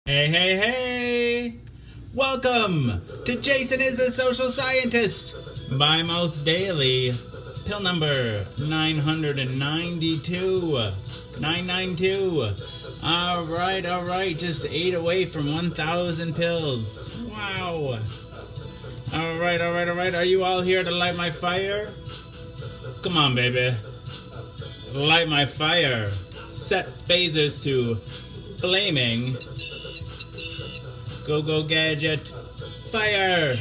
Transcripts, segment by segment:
Hey, hey, hey! Welcome to Jason is a Social Scientist by Mouth Daily. Pill number 992. 992. Alright. Just 8 away from 1,000 pills. Wow. Alright. Are you all here to light my fire? Come on, baby. Light my fire. Set phasers to flaming. Go gadget. Fire!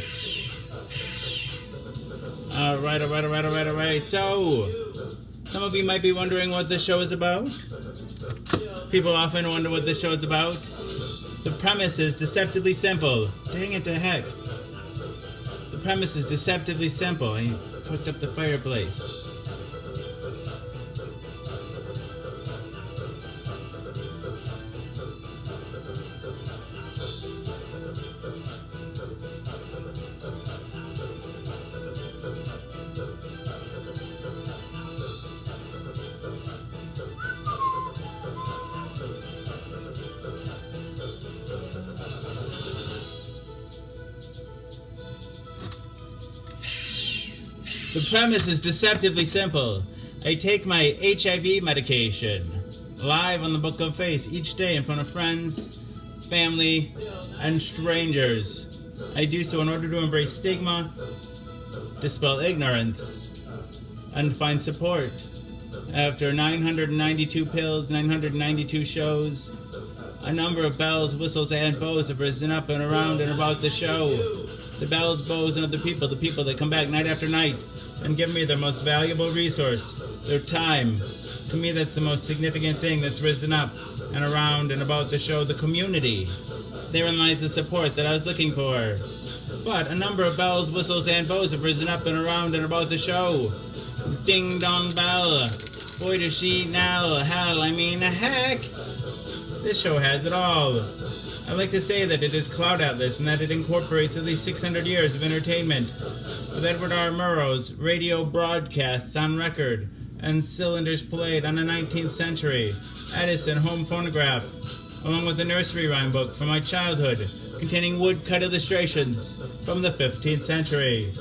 Alright. So, some of you might be wondering what this show is about. People often wonder what this show is about. The premise is deceptively simple. Dang it to heck. The premise is deceptively simple. I fucked up the fireplace. The premise is deceptively simple. I take my HIV medication live on the Book of Face each day in front of friends, family, and strangers. I do so in order to embrace stigma, dispel ignorance, and find support. After 992 pills, 992 shows, a number of bells, whistles, and bows have risen up and around and about the show. The bells, bows, and other people, the people that come back night after night and give me their most valuable resource, their time. To me, that's the most significant thing that's risen up and around and about the show, the community. Therein lies the support that I was looking for. But a number of bells, whistles, and bows have risen up and around and about the show. Ding dong bell. Boy, does she now. Hell, heck. This show has it all. I like to say that it is Cloud Atlas and that it incorporates at least 600 years of entertainment, with Edward R. Murrow's radio broadcasts on record and cylinders played on the 19th century, Edison home phonograph, along with a nursery rhyme book from my childhood containing woodcut illustrations from the 15th century.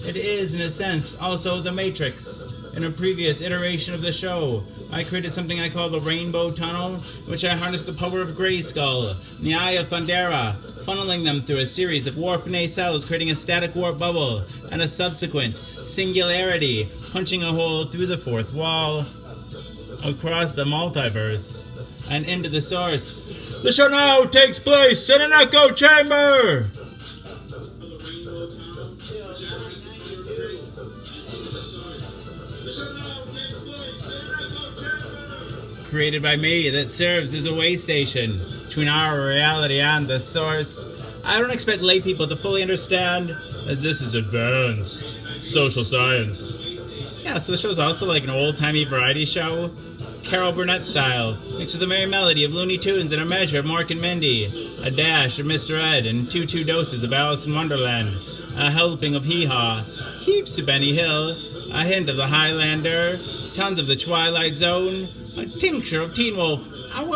It is, in a sense, also The Matrix. In a previous iteration of the show, I created something I call the Rainbow Tunnel, in which I harnessed the power of Grayskull and the Eye of Thundera, funneling them through a series of warp nacelles, creating a static warp bubble, and a subsequent singularity, punching a hole through the fourth wall, across the multiverse, and into the source. The show now takes place in an echo chamber! Created by me, that serves as a way station between our reality and the source. I don't expect lay people to fully understand, as this is advanced social science. Yeah, so the show's also like an old-timey variety show, Carol Burnett style, mixed with a merry melody of Looney Tunes and a measure of Mork and Mindy, a dash of Mr. Ed, and two doses of Alice in Wonderland, a helping of Hee Haw, heaps of Benny Hill, a hint of the Highlander, tons of the Twilight Zone, a tincture of Teen Wolf, an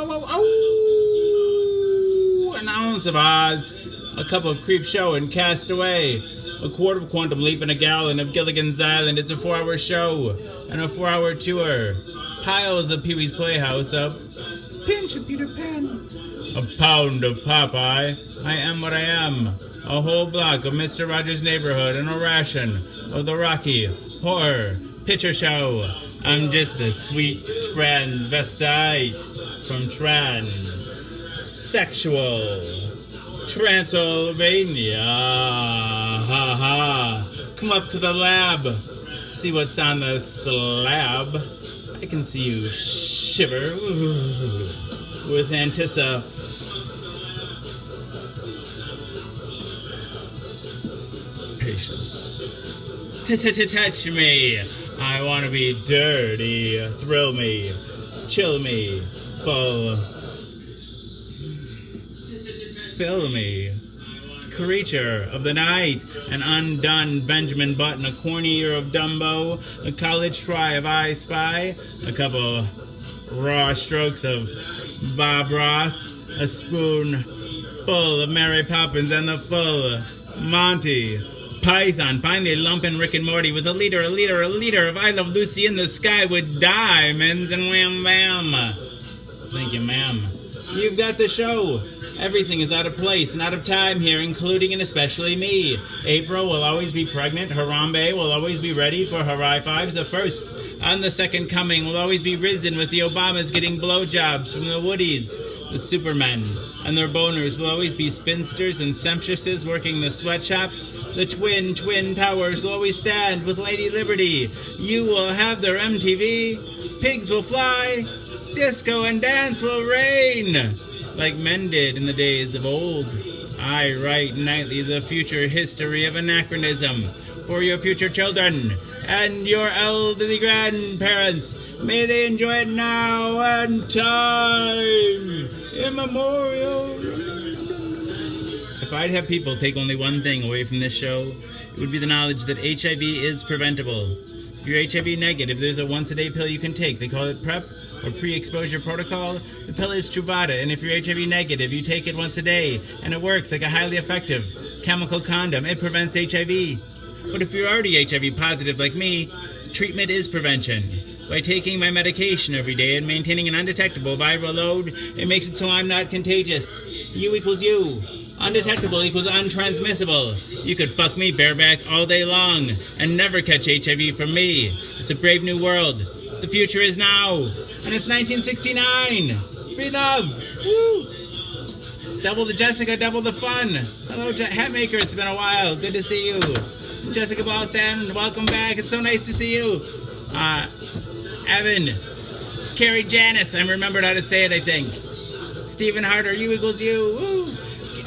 ounce of Oz, a cup of Creep Show and Cast Away, a quart of Quantum Leap and a gallon of Gilligan's Island. It's a 4-hour show and a 4-hour tour. Piles of Pee-wee's Playhouse, a pinch of Peter Pan, a pound of Popeye, I Am What I Am, a whole block of Mr. Rogers' Neighborhood, and a ration of the Rocky Horror Picture Show. I'm just a sweet transvestite from transsexual Transylvania. Ha ha. Come up to the lab. See what's on the slab. I can see you shiver with anticipation. Touch me. I want to be dirty. Thrill me. Chill me. Fill me. Creature of the night, an undone Benjamin Button, a corny ear of Dumbo, a college try of I Spy, a couple raw strokes of Bob Ross, a spoon full of Mary Poppins and the full Monty Python. Finally lumping Rick and Morty with a liter of I Love Lucy in the Sky with diamonds and wham bam. Thank you, ma'am. You've got the show. Everything is out of place and out of time here, including and especially me. April will always be pregnant. Harambe will always be ready for her high fives. The first and the second coming will always be risen with the Obamas getting blowjobs from the Woodies. The Supermen and their boners will always be spinsters and sempstresses working the sweatshop. The twin towers will always stand with Lady Liberty. You will have their MTV. Pigs will fly. Disco and dance will reign, like men did in the days of old. I write nightly the future history of anachronism for your future children and your elderly grandparents. May they enjoy it now and time immemorial. If I'd have people take only one thing away from this show, it would be the knowledge that HIV is preventable. If you're HIV negative, there's a once-a-day pill you can take. They call it PrEP, or pre-exposure protocol. The pill is Truvada, and if you're HIV negative, you take it once a day, and it works like a highly effective chemical condom. It prevents HIV. But if you're already HIV positive like me, treatment is prevention. By taking my medication every day and maintaining an undetectable viral load, it makes it so I'm not contagious. U equals U. Undetectable equals untransmissible. You could fuck me bareback all day long and never catch HIV from me. It's a brave new world. The future is now. And it's 1969. Free love. Woo! Double the Jessica, double the fun. Hello, Hatmaker. It's been a while. Good to see you. Jessica Balsam, welcome back. It's so nice to see you. Evan. Carrie Janice. I remembered how to say it, I think. Stephen Harder, U equals U. Woo!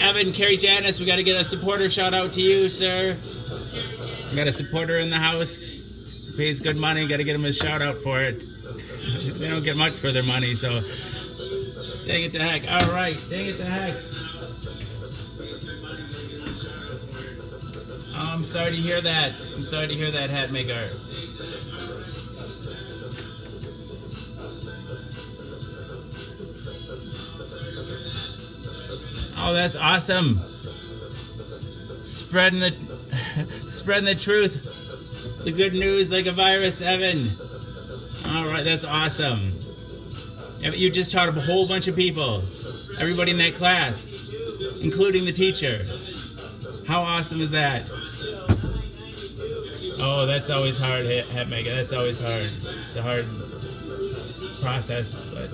Evan, Carrie Janice, we got to get a supporter shout out to you, sir. We got a supporter in the house. Pays good money. Got to get him a shout out for it. They don't get much for their money, so dang it to heck. All right, dang it to heck. Oh, I'm sorry to hear that. I'm sorry to hear that, Hatmaker. Oh, that's awesome. Spreading the truth. The good news like a virus, Evan. All right, that's awesome. You just taught a whole bunch of people. Everybody in that class, including the teacher. How awesome is that? Oh, that's always hard, Hatmaker. That's always hard. It's a hard process, but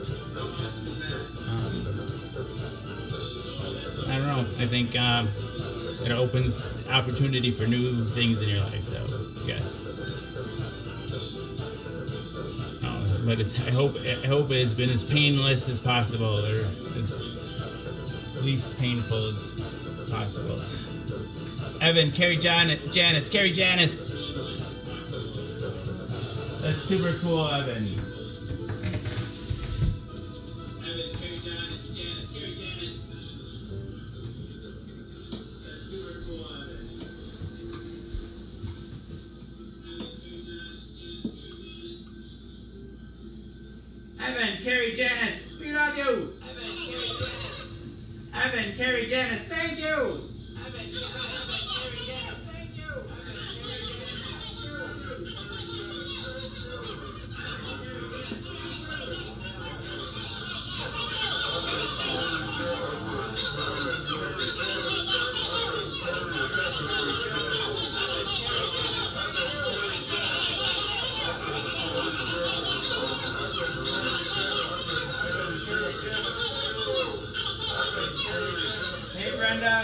I don't know. I think it opens opportunity for new things in your life, though. I guess. But I hope it has been as painless as possible, or as least painful as possible. Evan, Carrie Janice, Carrie Janice. That's super cool, Evan. Evan, Carrie Janice, we love you. Evan, Carrie Janice, thank you. Evan, Carrie Janice, thank you. Hey, Brenda.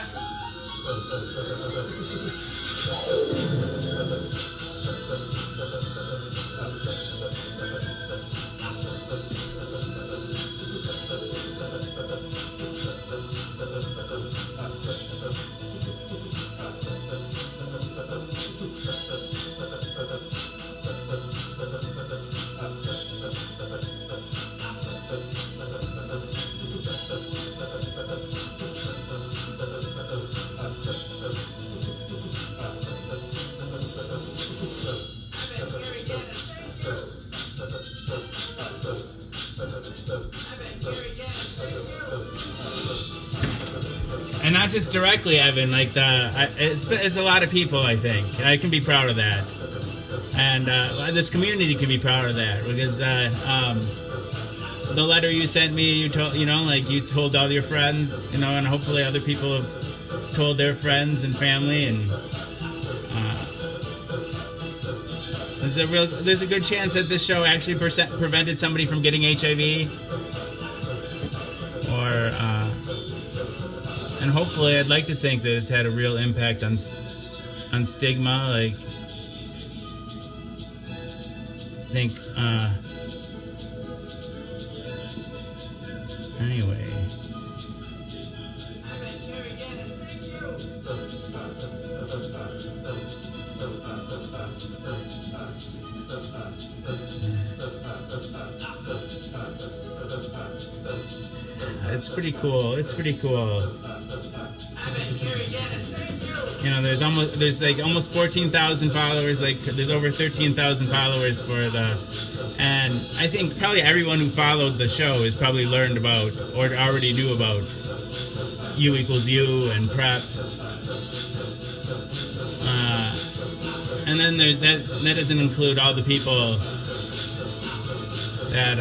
And not just directly, Evan. Like it's a lot of people. I think I can be proud of that, and this community can be proud of that because the letter you sent me, you told you told all your friends, and hopefully other people have told their friends and family, and there's a good chance that this show actually prevented somebody from getting HIV, or. And hopefully, I'd like to think that it's had a real impact on stigma. Like, anyway. It's pretty cool. There's almost 14,000 followers. Like there's over 13,000 followers and I think probably everyone who followed the show has probably learned about or already knew about U=U and PrEP. And then that doesn't include all the people that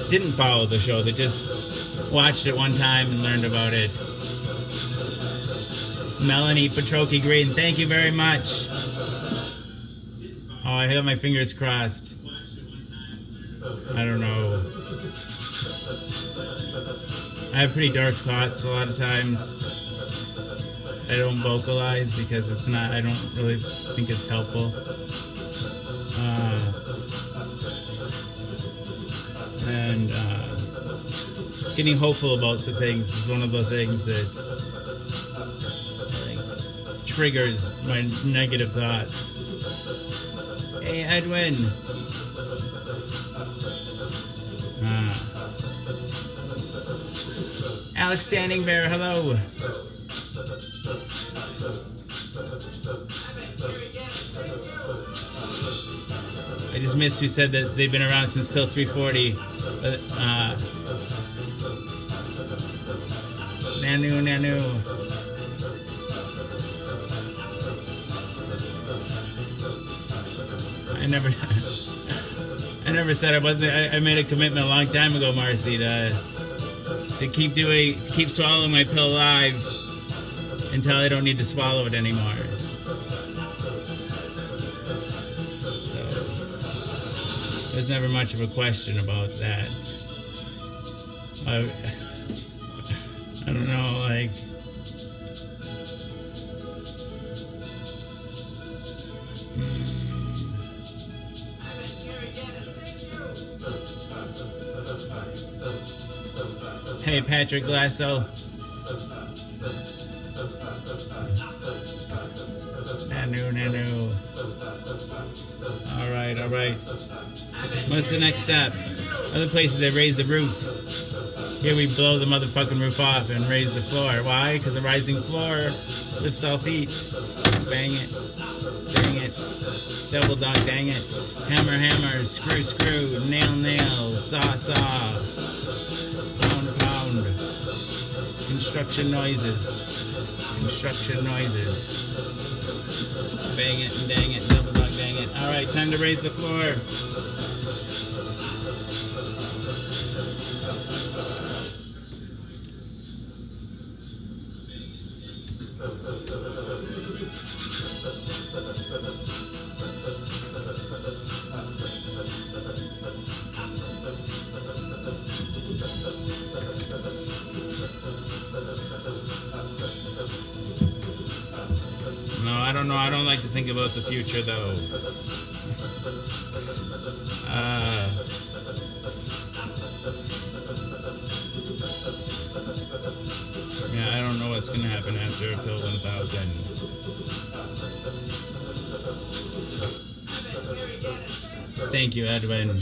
didn't follow the show, that just watched it one time and learned about it. Melanie Petroki Green, thank you very much. Oh, I have my fingers crossed. I don't know. I have pretty dark thoughts a lot of times. I don't vocalize because I don't really think it's helpful. And getting hopeful about some things is one of the things that triggers my negative thoughts. Hey, Edwin. Alex Standing Bear, hello. I just missed who said that they've been around since Pill 340. Nanu. I never said I wasn't. I made a commitment a long time ago, Marcy, to keep swallowing my pill live until I don't need to swallow it anymore. So there's never much of a question about that. I don't know, like. Hey, Patrick Glasso. Nanu. All right. What's the next step? Other places they raise the roof. Here we blow the motherfucking roof off and raise the floor. Why? Because the rising floor lifts all feet. Bang it. Dang it. Double dog, dang it. Hammer, screw, nail, saw. Pound. Construction noises. Bang it and dang it. Double dog, dang it. All right, time to raise the floor. No, I don't know. I don't like to think about the future, though. Yeah, I don't know what's going to happen after Pill 1000. Thank you, Edwin.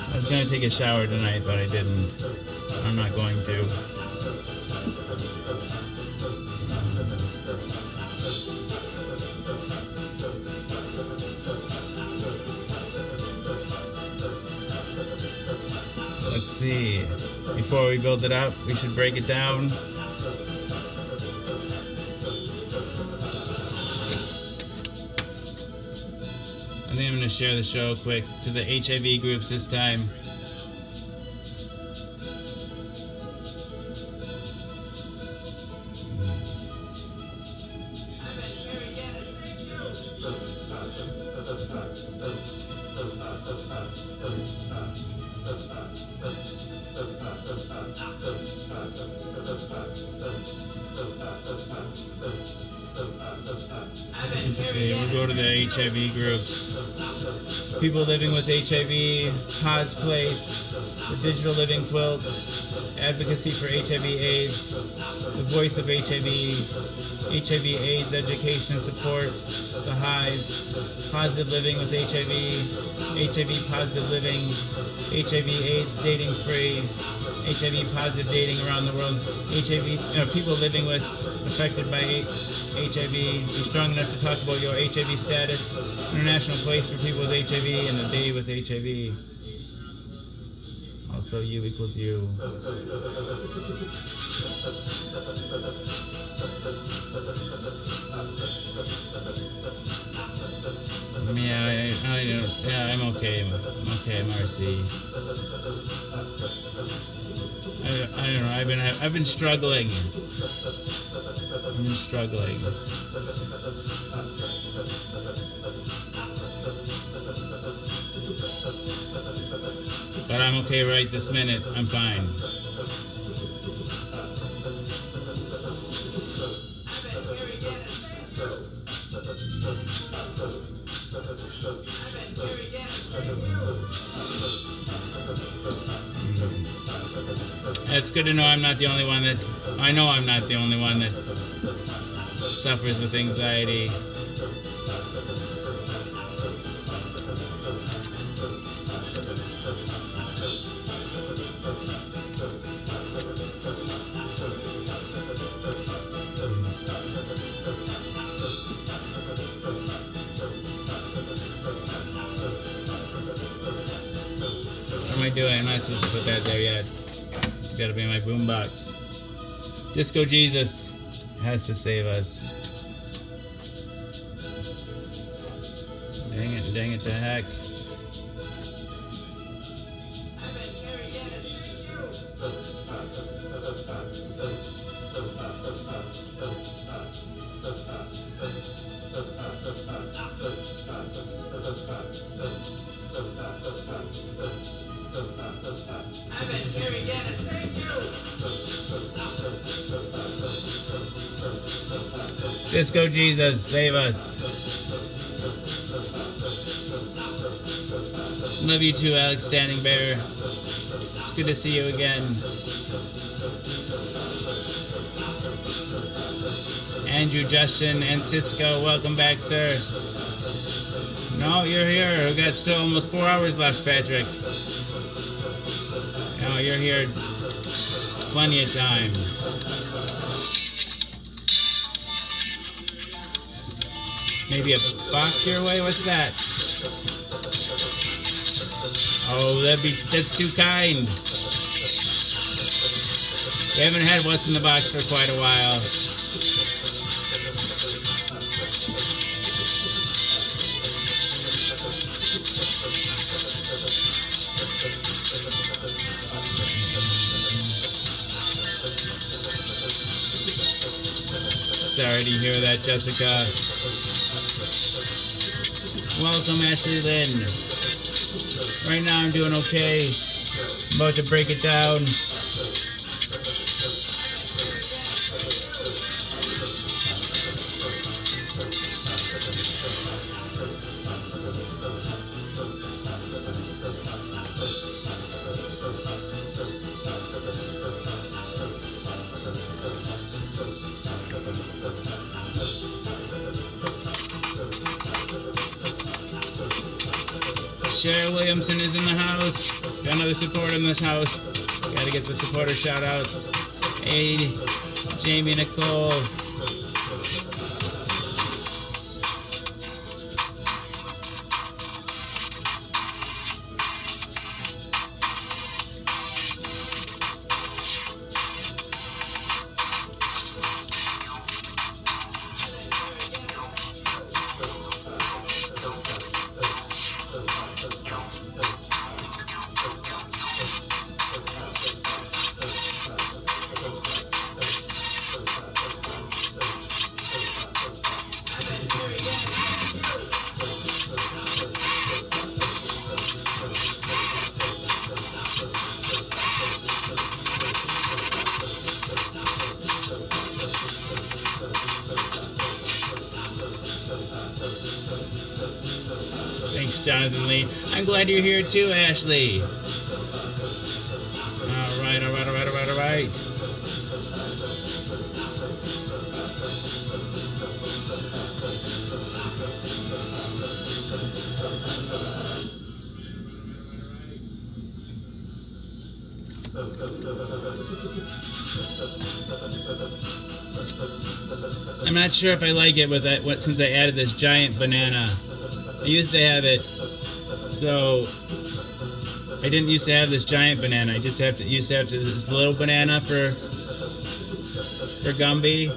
I was going to take a shower tonight, but I didn't. I'm not going to. see. Before we build it up, we should break it down. I think I'm going to share the show quick to the HIV groups this time. Let's see, we'll go to the HIV groups. People living with HIV, Ha's Place, the Digital Living Quilt, Advocacy for HIV/AIDS, the Voice of HIV/AIDS Education and Support, the Hive, Positive Living with HIV Positive Living, HIV/AIDS Dating Free, HIV Positive Dating Around the World, people living with affected by HIV, be strong enough to talk about your HIV status, International Place for People with HIV, and a Day with HIV. Also, you equals you. I'm okay. I'm okay, Marcy. I don't know. I've been struggling. But I'm okay right this minute. I'm fine. It's good to know I'm not the only one that... I know I'm not the only one that suffers with anxiety. What am I doing? I'm not supposed to put that there yet. It's got to be in my boombox. Disco Jesus has to save us. Dang it to heck. Disco Jesus, save us. Love you too, Alex Standing Bear. It's good to see you again. Andrew, Justin, and Cisco, welcome back, sir. No, you're here. We've got still almost 4 hours left, Patrick. No, you're here. Plenty of time. Maybe a buck your way? What's that? Oh, that's too kind. We haven't had what's in the box for quite a while. Sorry to hear that, Jessica. Welcome, Ashley Lynn. Right now I'm doing okay. I'm about to break it down. Cheryl Williamson is in the house. Got another supporter in this house. Gotta get the supporter shout outs. Hey, Jamie Nicole. Jonathan Lee. I'm glad you're here too, Ashley. All right. I'm not sure if I like it with that since I added this giant banana. I used to have it, so I didn't used to have this giant banana. I used to have this little banana for Gumby.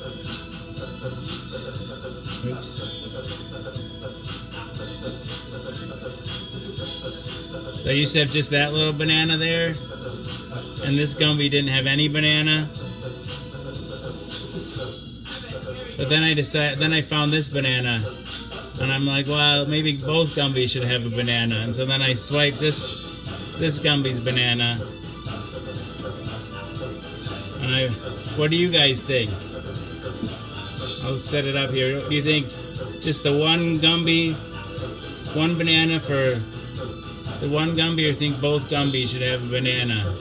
Oops. So I used to have just that little banana there, and this Gumby didn't have any banana. But then I found this banana, and I'm like, well, maybe both Gumbies should have a banana. And so then I swiped this Gumby's banana. And what do you guys think? I'll set it up here. Do you think just the one Gumby, one banana for the one Gumby, or think both Gumbies should have a banana?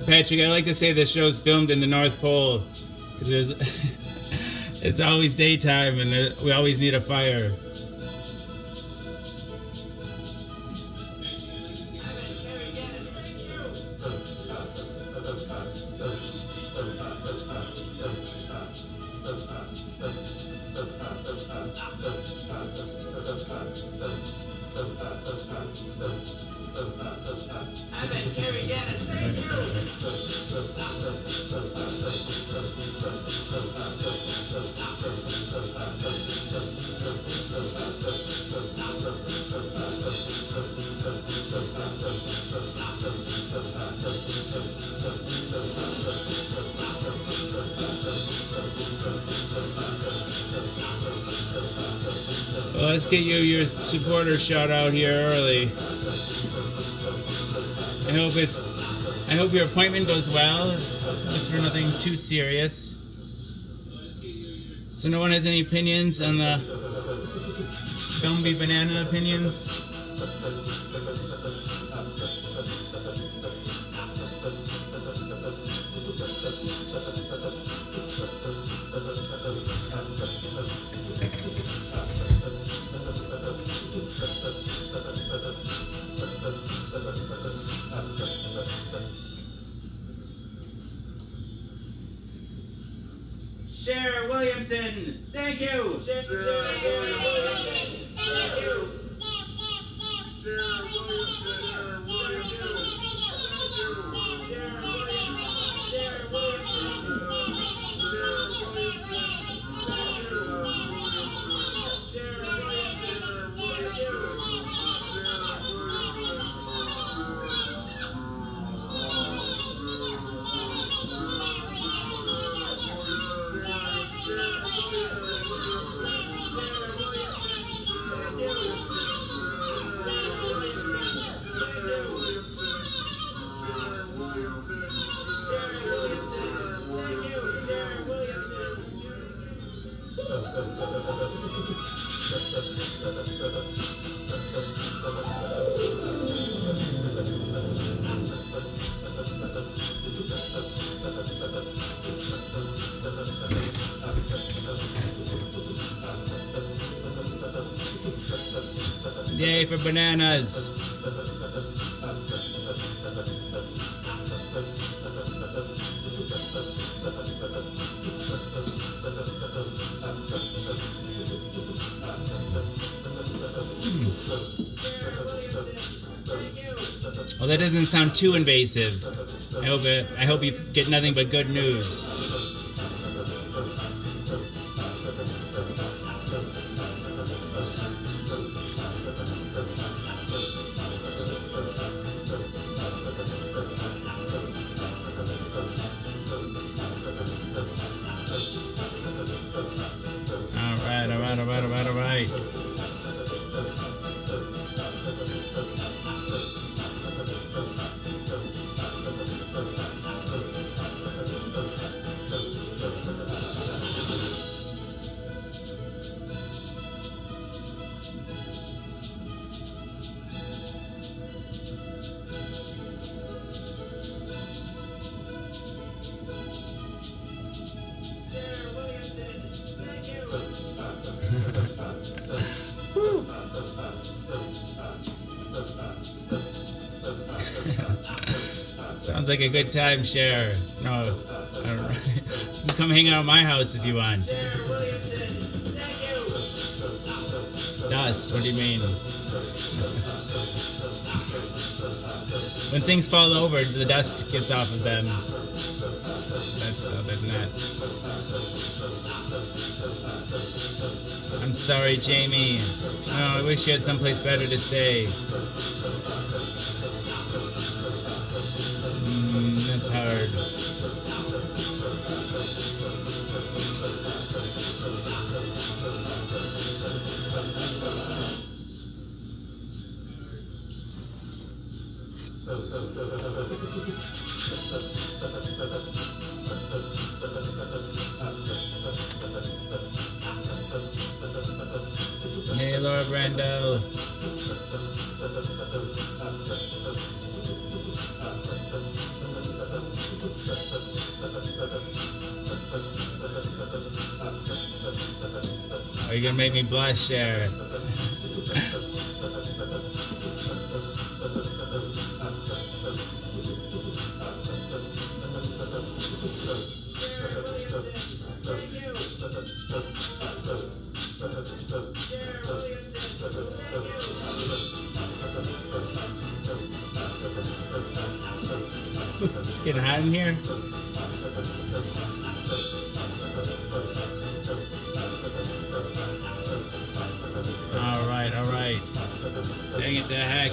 Patrick, I like to say the show's filmed in the North Pole because it's always daytime and we always need a fire. Well, let's get you your supporter shout out here early. I hope your appointment goes well. It's for nothing too serious. So no one has any opinions on the Gumby banana opinions? Cher Williamson, thank you. Thank you. Yay for bananas. Well, that doesn't sound too invasive. I hope you get nothing but good news. All right. Sounds like a good time, Cher. No, I don't know. You can come hang out at my house if you want. Dust, what do you mean? When things fall over, the dust gets off of them. That's other than that. I'm sorry, Jamie. Oh, I wish you had someplace better to stay. That's hard. Hey, Laura Brando. Are you gonna make me blush, Cher? It's getting hot in here. All right. Dang it, the heck.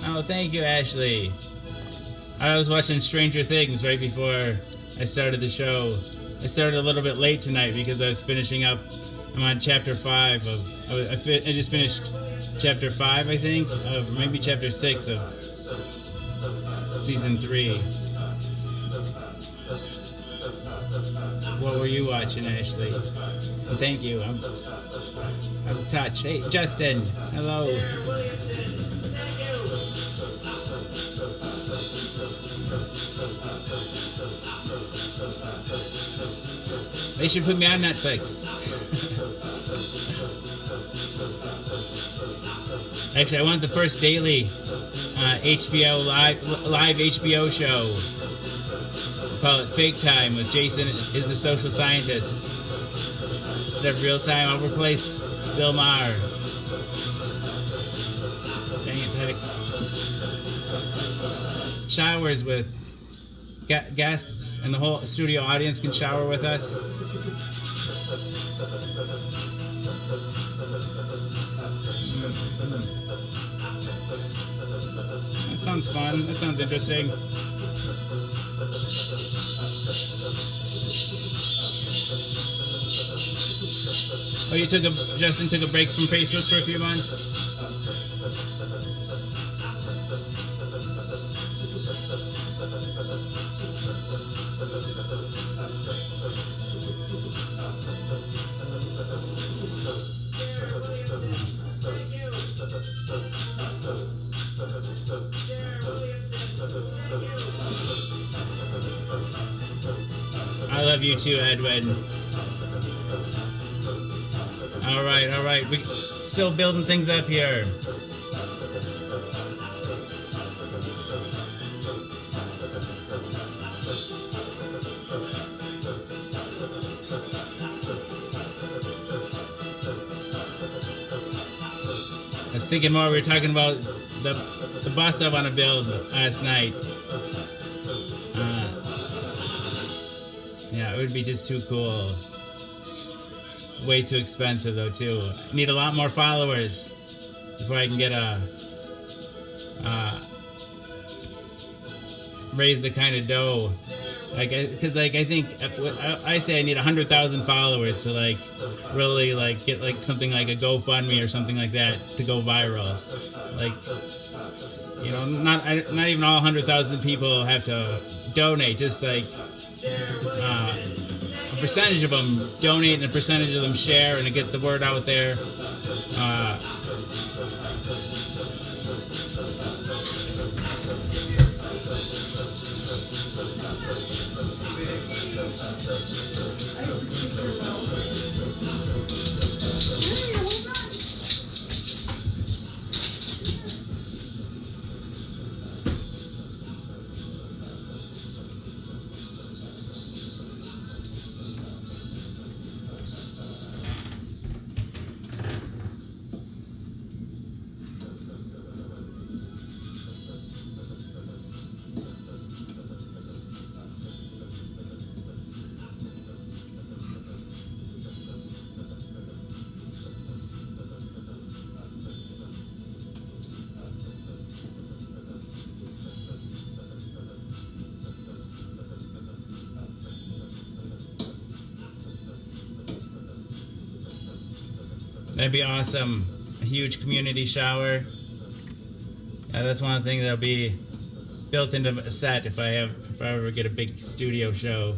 Oh, thank you, Ashley. I was watching Stranger Things right before I started the show. I started a little bit late tonight because I was finishing up. I'm on chapter 5 of. I just finished chapter 5, I think, of maybe chapter 6 of season 3. What were you watching, Ashley? And thank you. I'm touched. Hey, Justin. Hello. They should put me on Netflix. Actually, I want the first daily HBO live HBO show. We call it Fake Time with Jason is the social scientist. Instead of real time, I'll replace Bill Maher. Dang it, heck. Showers with guests, and the whole studio audience can shower with us. That sounds fun. That sounds interesting. Oh, Justin took a break from Facebook for a few months? I love you too, Edwin. All right. We're still building things up here. I was thinking more, we were talking about the bus I want to build last night. Yeah, it would be just too cool. Way too expensive though too. I need a lot more followers before I can get raise the kind of dough. Because I think I say I need 100,000 followers to really get something like a GoFundMe or something like that to go viral. Not even all 100,000 people have to donate. Just a percentage of them donate and a percentage of them share, and it gets the word out there. That'd be awesome. A huge community shower. That's one of the things that'll be built into a set if I ever get a big studio show.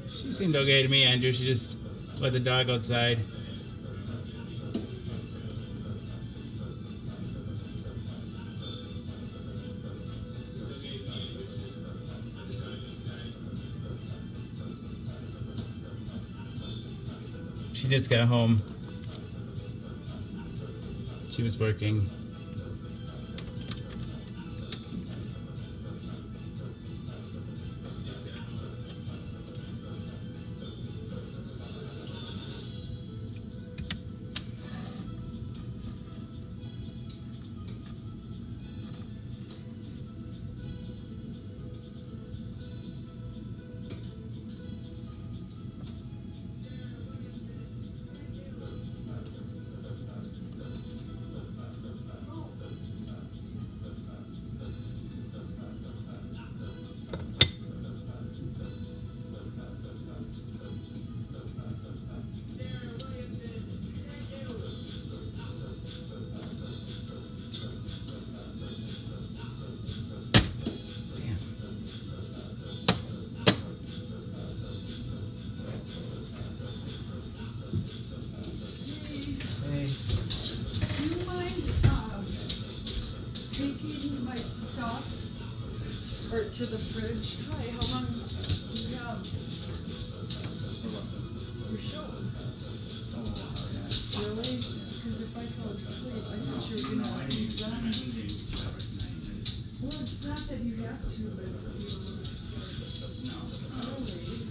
She seemed okay to me, Andrew. She just let the dog outside. She just got home. She was working. Taking my stuff or to the fridge. Hi, how long do you have? Your show. Really? Because if I fell asleep, I thought you were gonna be done. Well, it's not that you have to, but you were asleep. Really?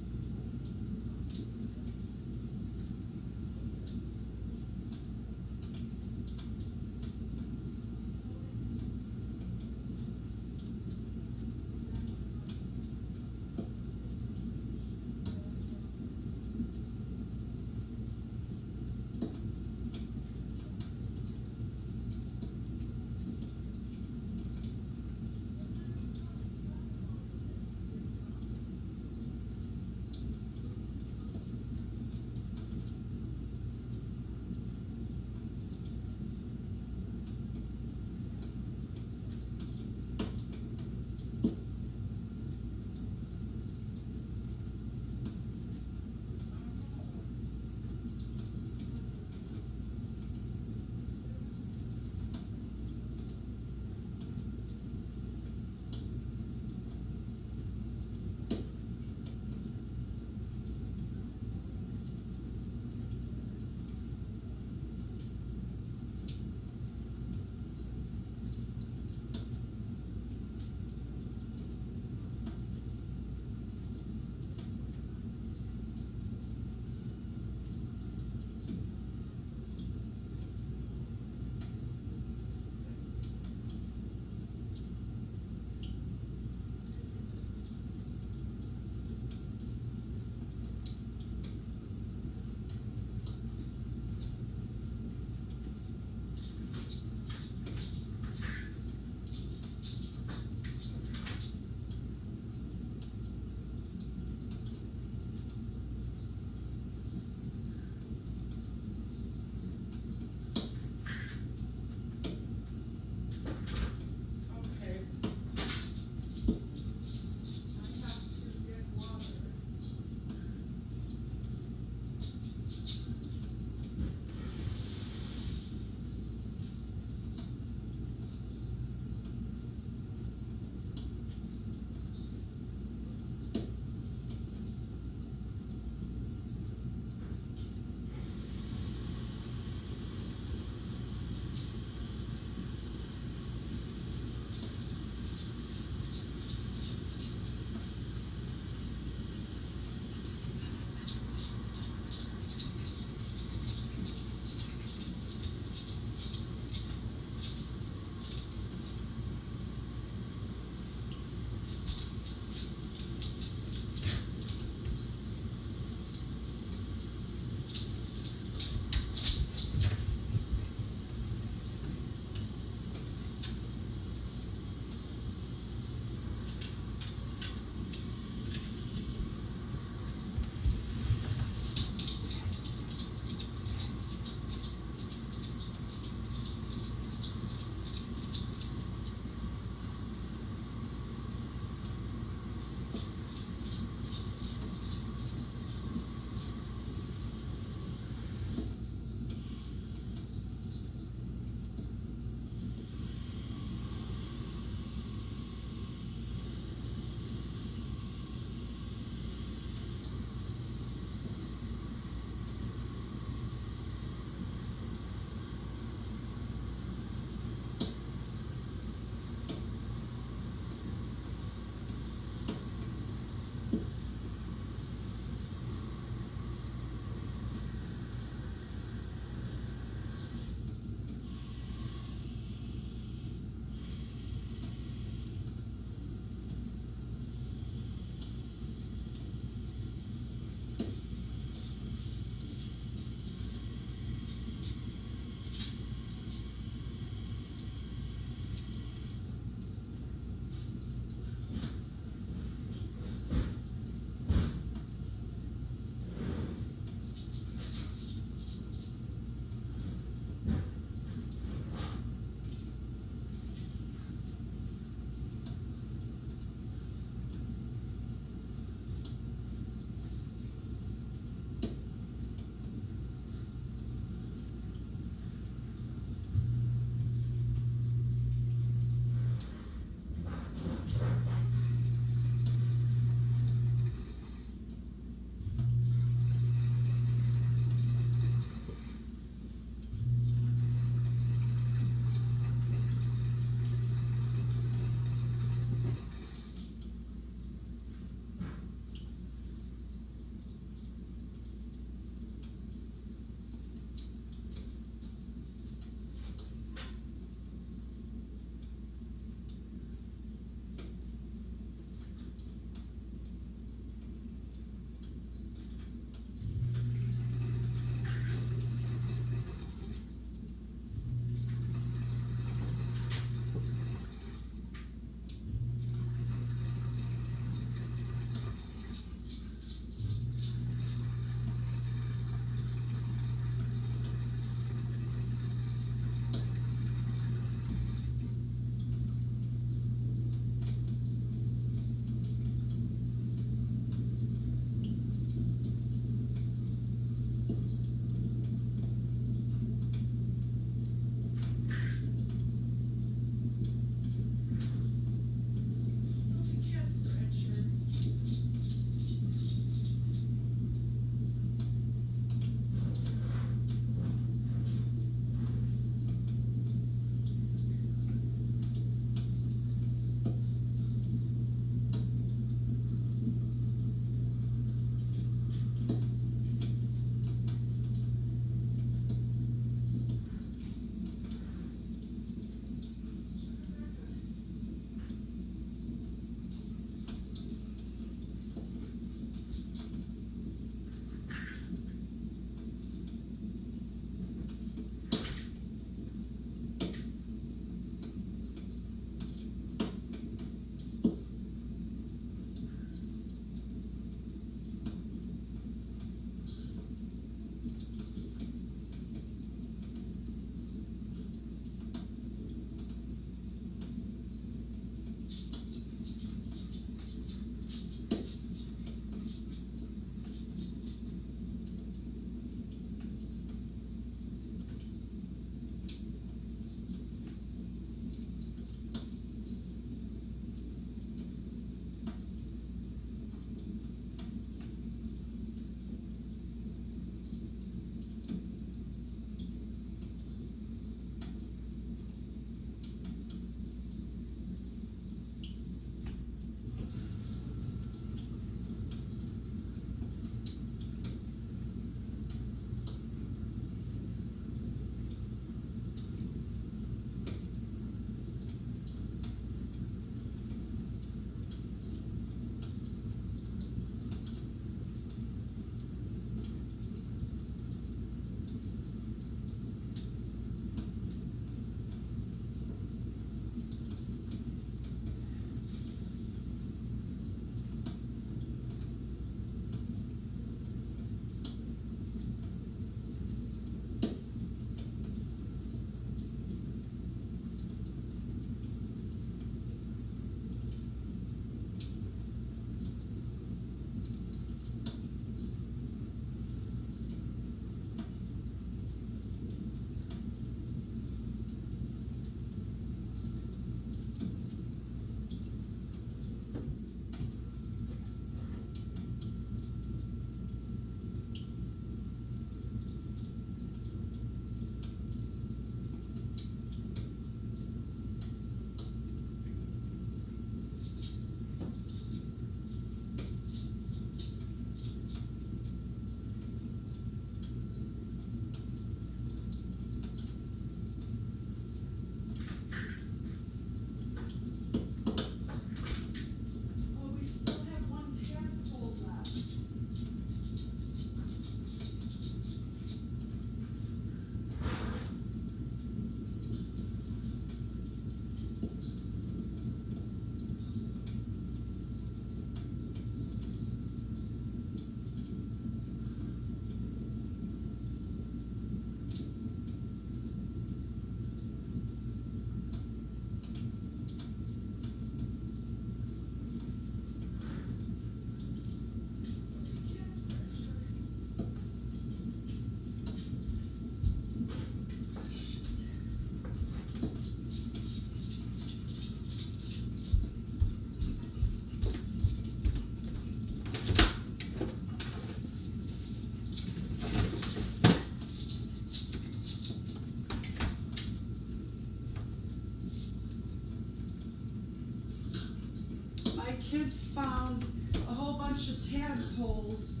tadpoles,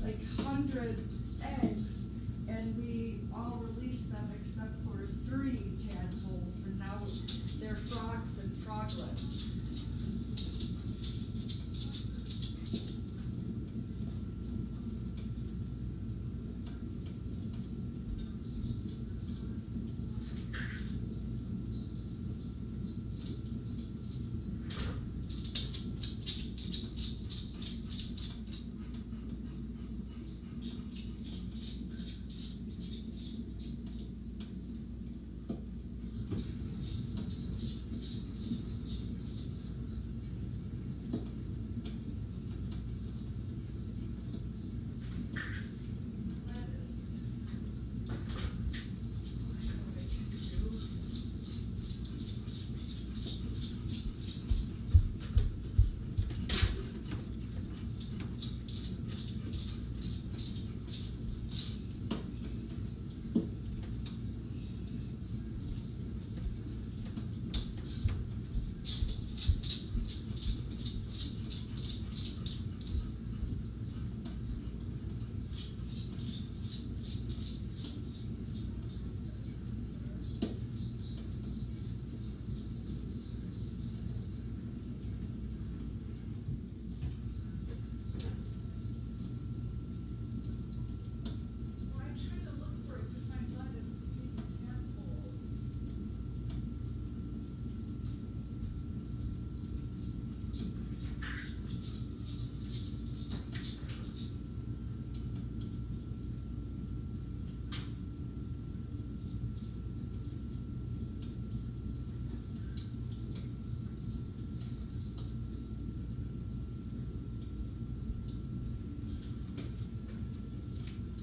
like 100 eggs, and we all released them except for 3 tadpoles, and now they're frogs and froglets.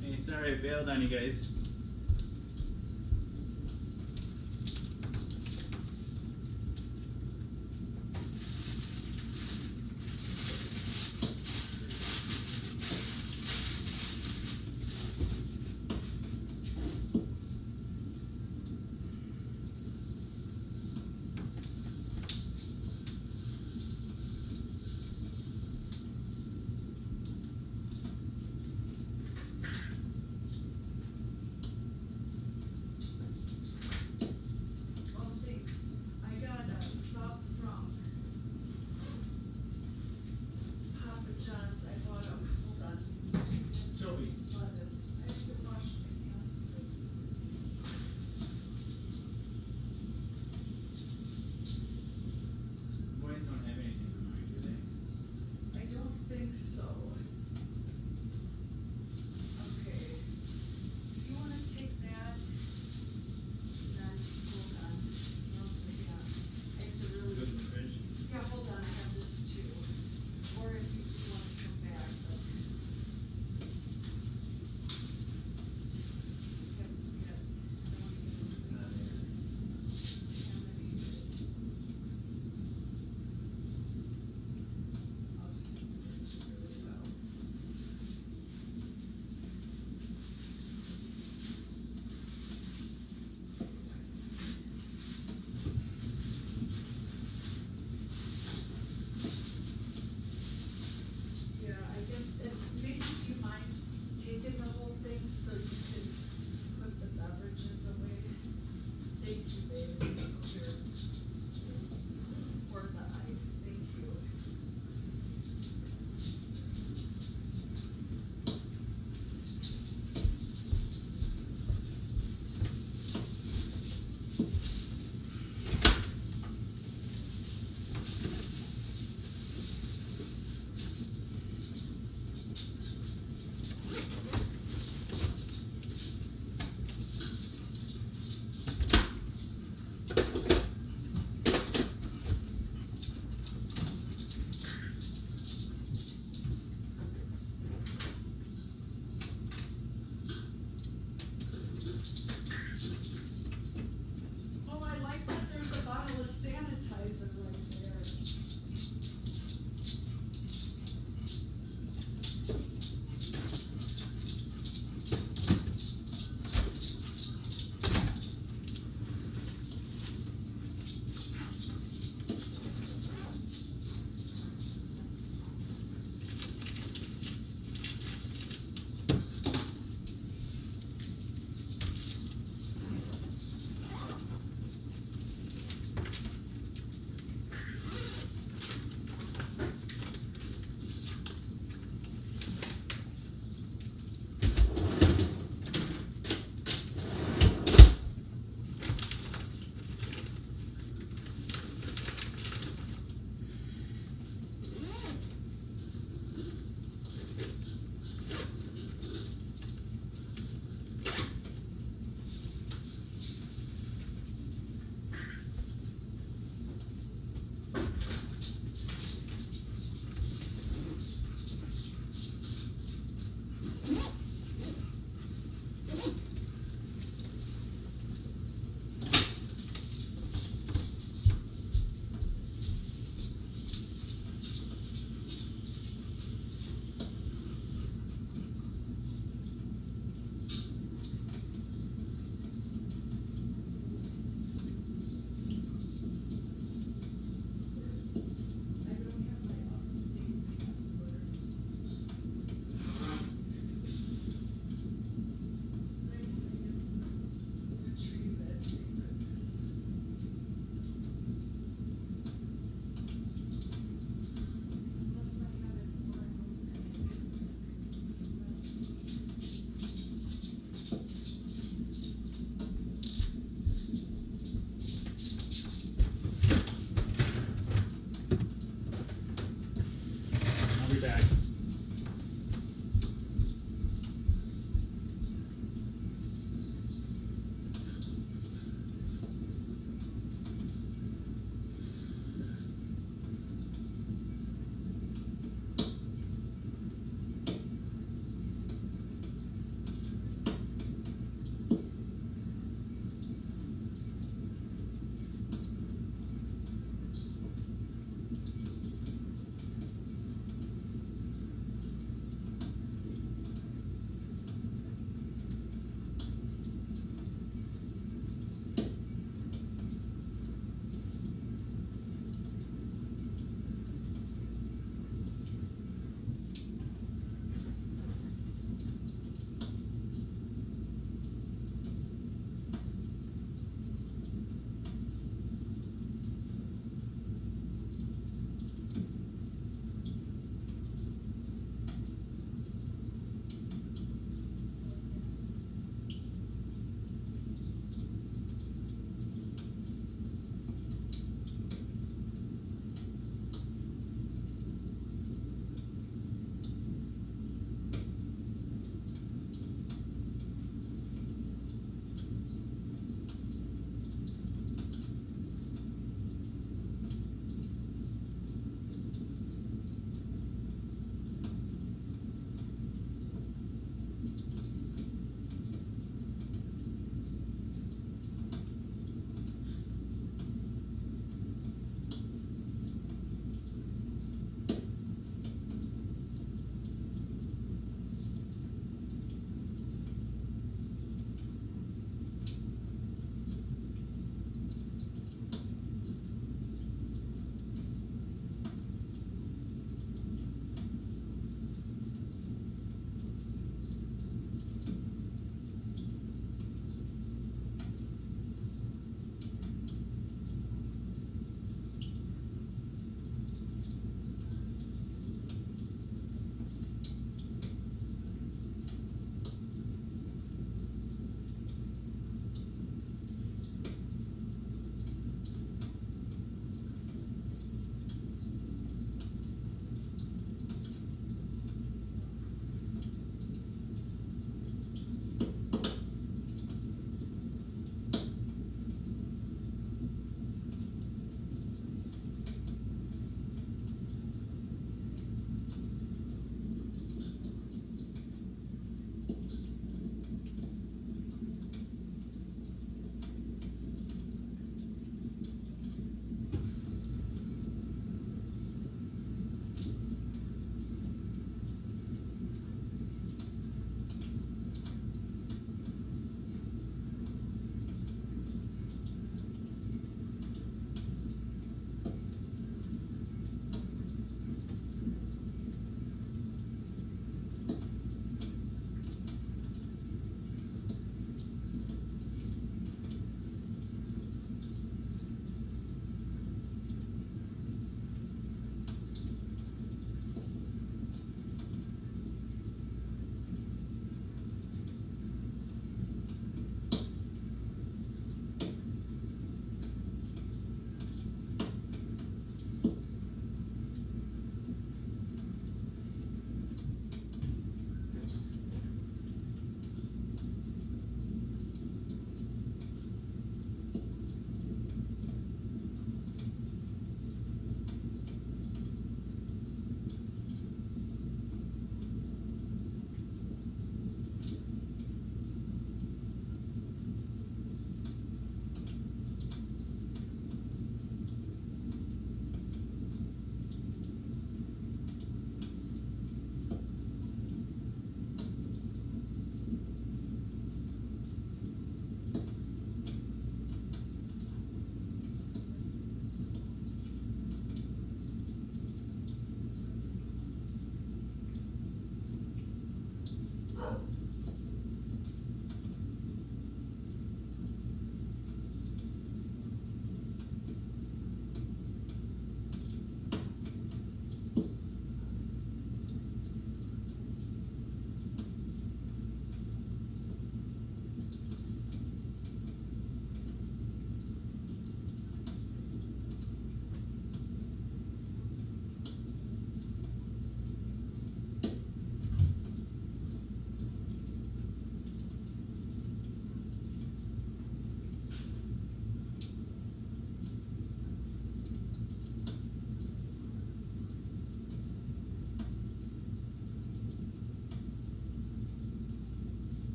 Hey, sorry I bailed on you guys.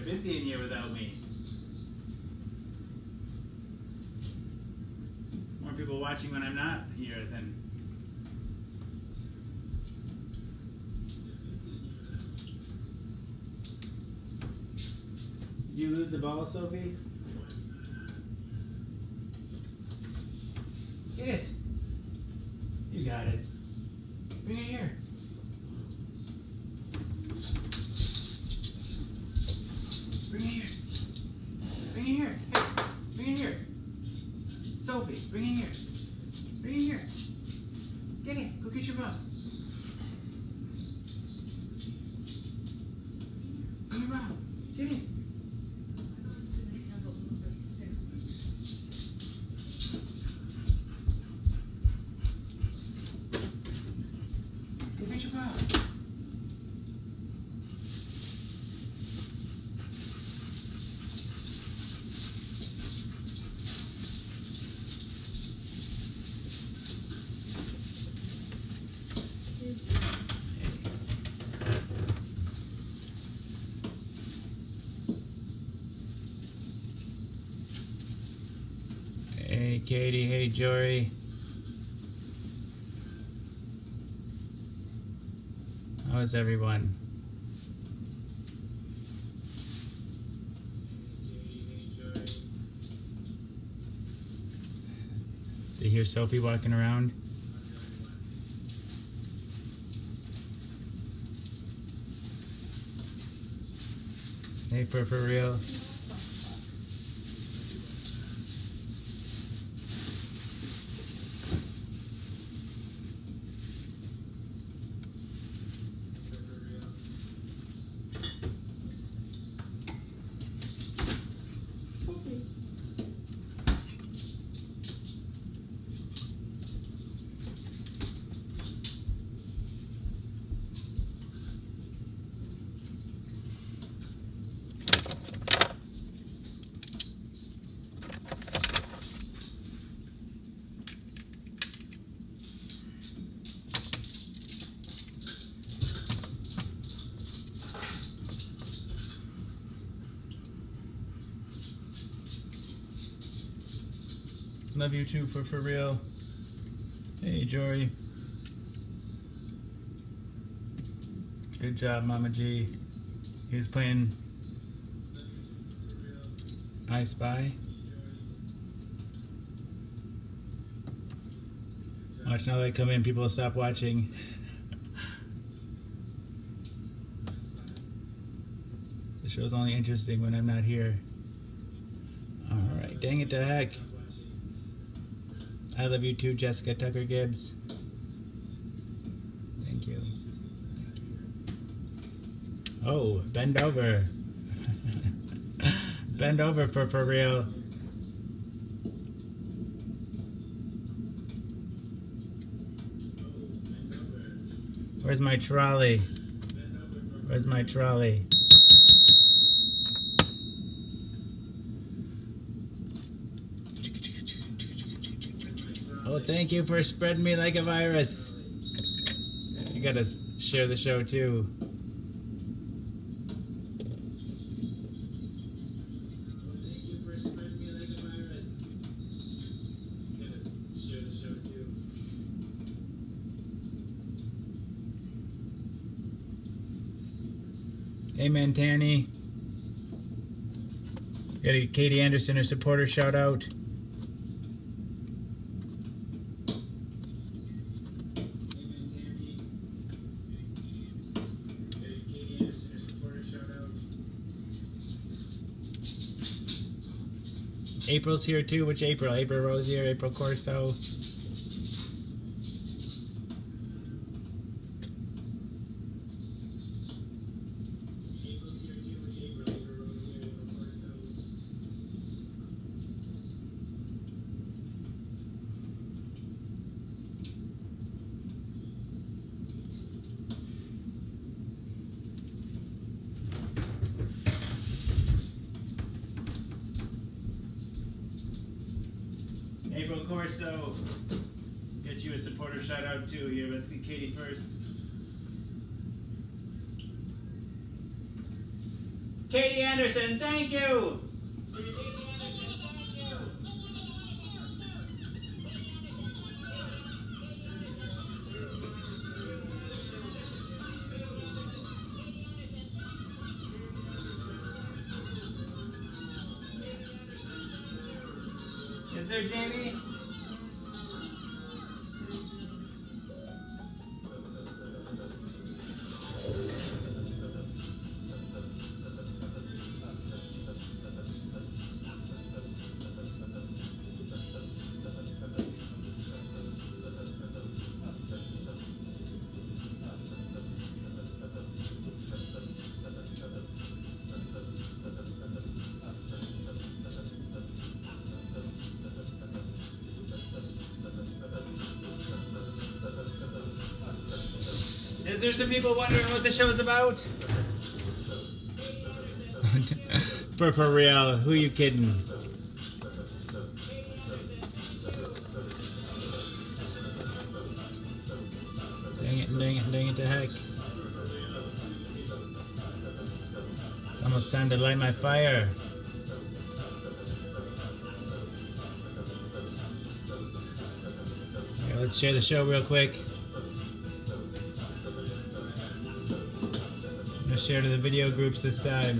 get busy in here without me. More people watching when I'm not here than. Did you lose the ball, Sophie? Get it. You got it. Bring it here. Bring it here. Bring it here. Hey, bring it here. Sophie, bring it here. Bring it here. Get it. Go get your ball. Bring your ball. Get it. Go get your ball. Hey Katie, hey Jory. How is everyone? Did you hear Sophie walking around? Hey, for real. Love you too, for real. Hey, Jory. Good job, Mama G. He was playing I Spy. Watch, now they come in, people stop watching. The show's only interesting when I'm not here. Alright, dang it to heck. I love you too, Jessica Tucker Gibbs. Thank you. Thank you. Oh, bend over. Bend over, for real. Where's my trolley? Where's my trolley? Oh, thank you for spreading me like a virus. You gotta share the show too. Amen, Tanny. Got a Katie Anderson, her supporter shout out. April's here too. Which April? April Rosier, April Corso. April Corso, get you a supporter shout out too here. Let's get Katie first. Katie Anderson, thank you. Is there Jamie? Is there some people wondering what the show's about? For real, who you kidding? Dang it to heck. It's almost time to light my fire. Okay, let's share the show real quick. Let's share to the video groups this time.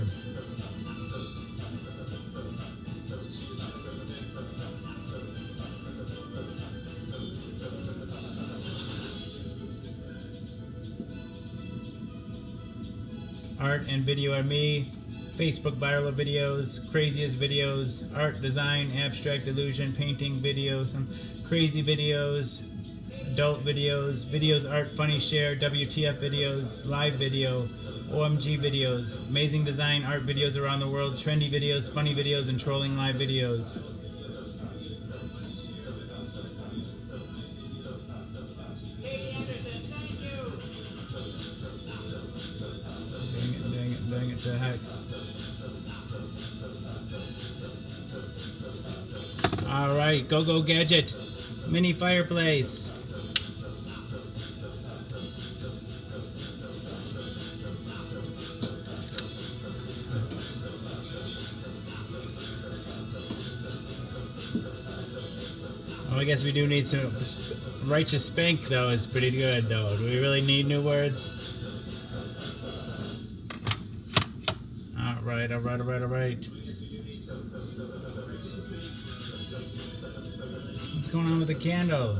Art and video are me. Facebook viral videos, craziest videos, art, design, abstract, illusion, painting, videos, some crazy videos, adult videos, videos, art, funny, share, WTF videos, live video, OMG videos, amazing design, art videos around the world, trendy videos, funny videos, and trolling live videos. Dang it to heck. Alright, go gadget. Mini fireplace. Oh, I guess we do need some righteous spank though. Is pretty good though. Do we really need new words? Alright. What's going on with the candle?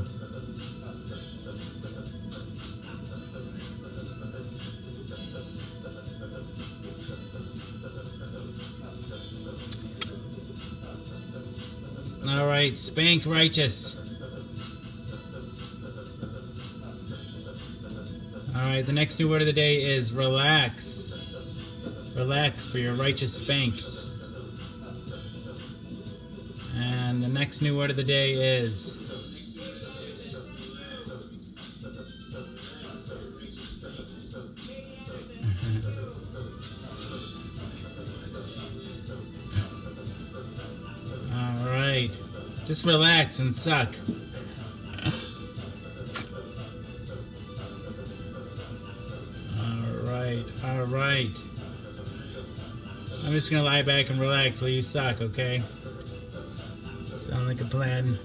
Alright, spank righteous. Alright, the next new word of the day is relax. Relax for your righteous spank. And the next new word of the day is alright. Just relax and suck. Alright. I'm just gonna lie back and relax while you suck, okay? Sound like a plan.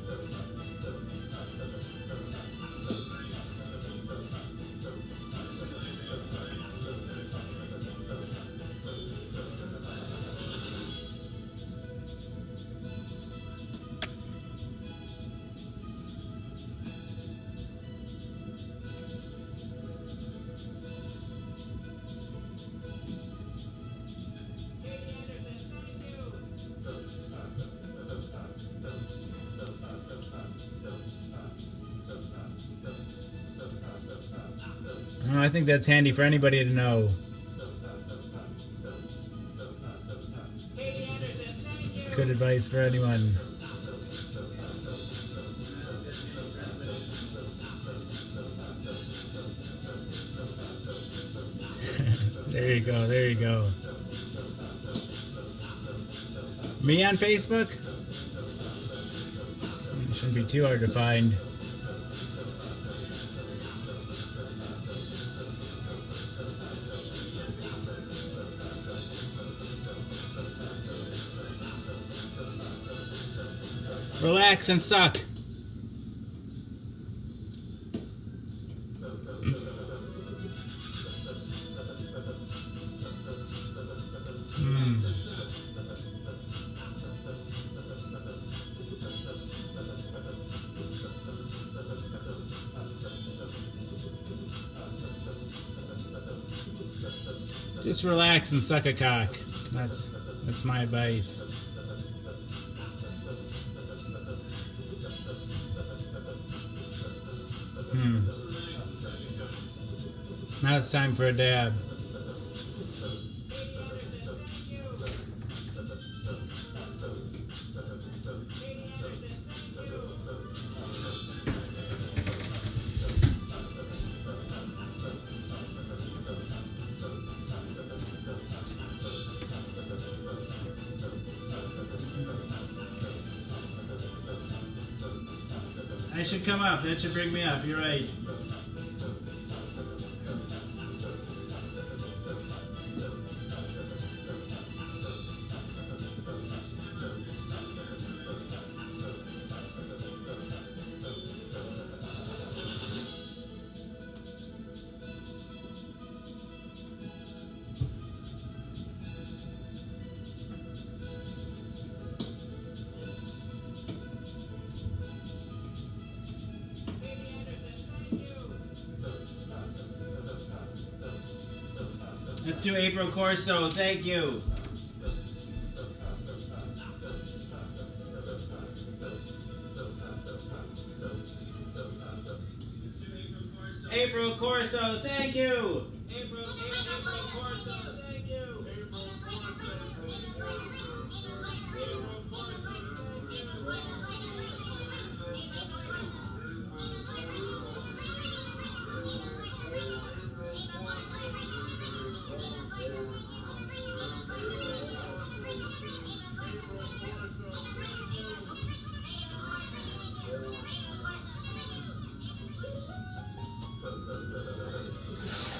Oh, I think that's handy for anybody to know. It's good advice for anyone. There you go. Me on Facebook? It shouldn't be too hard to find. Relax and suck. Just relax and suck a cock. That's my advice. Now it's time for a dab. I should come up. That should bring me up. You're right. Let's do April Corso. Thank you. April Corso. Thank you. April Corso. Thank you.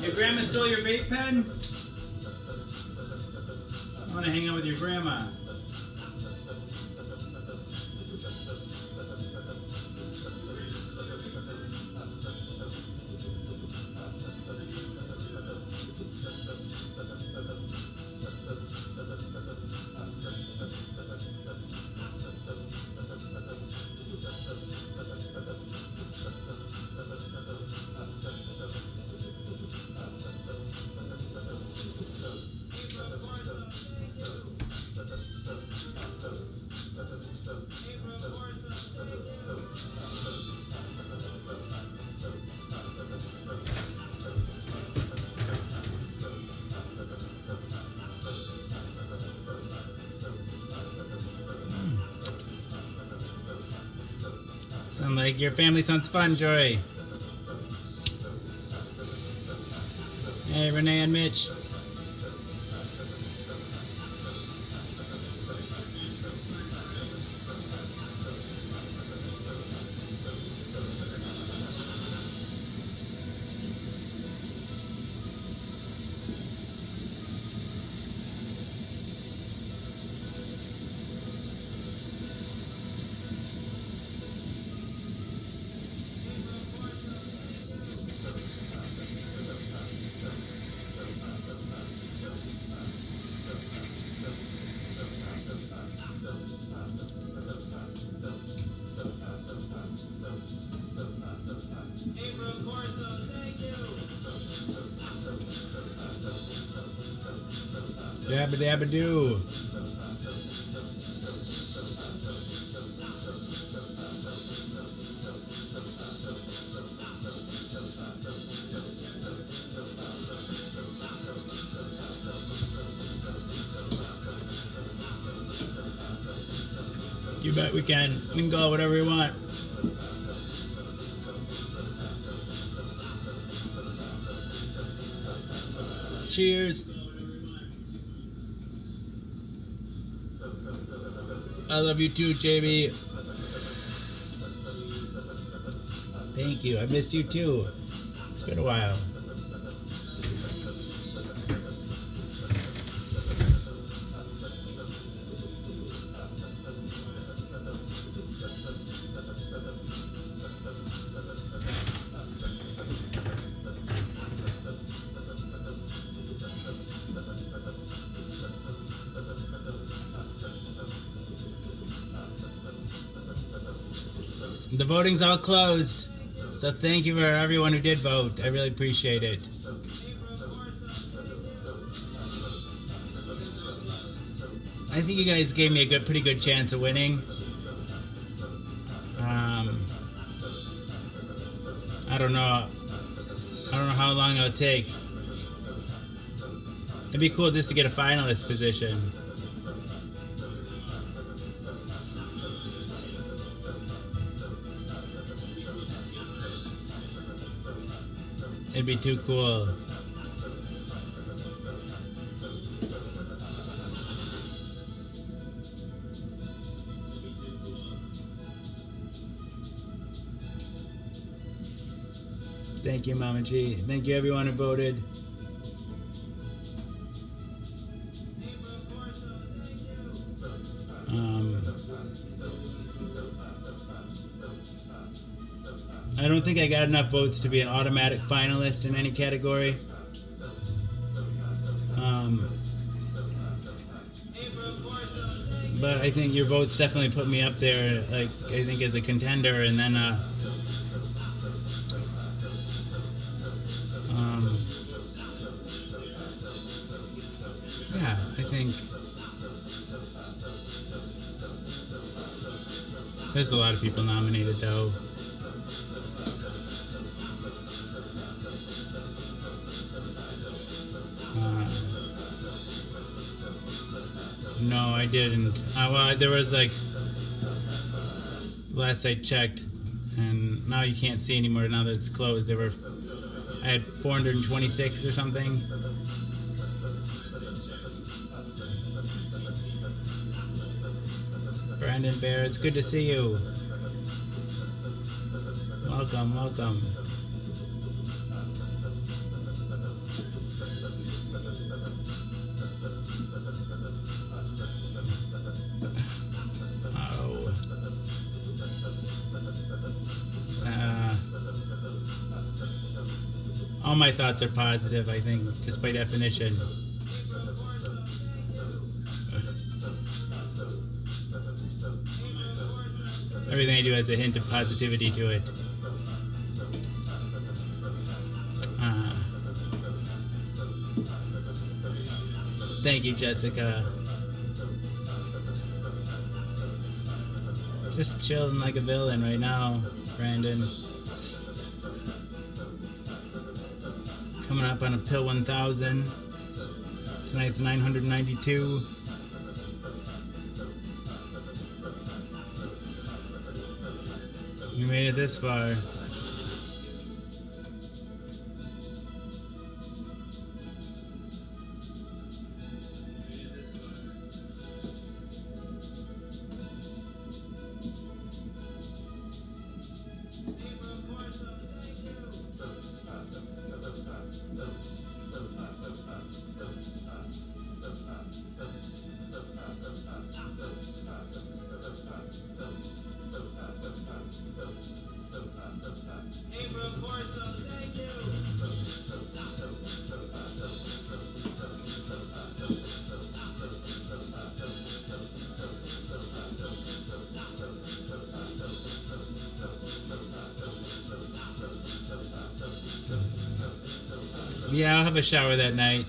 Your grandma stole your vape pen? I want to hang out with your grandma. Sound like your family sounds fun, Joy. Hey, Renee and Mitch. Dabba dabba doo. You bet we can. We can go whatever we want. Cheers. I love you too, JB. Thank you. I missed you too. It's been a while. The voting's all closed. So thank you for everyone who did vote. I really appreciate it. I think you guys gave me a pretty good chance of winning. I don't know how long it'll take. It'd be cool just to get a finalist position. It'd be too cool. Thank you, Mama G. Thank you, everyone who voted. I don't think I got enough votes to be an automatic finalist in any category. But I think your votes definitely put me up there, like, I think as a contender, and then yeah, I think there's a lot of people nominated though. No, I didn't. Well, there was like, last I checked, and now you can't see anymore now that it's closed. I had 426 or something. Brandon Bear, it's good to see you. Welcome, welcome. All my thoughts are positive, I think, just by definition. Everything I do has a hint of positivity to it. Thank you, Jessica. Just chilling like a villain right now, Brandon. Coming up on a pill 1000. Tonight's 992. We made it this far. Yeah, I'll have a shower that night.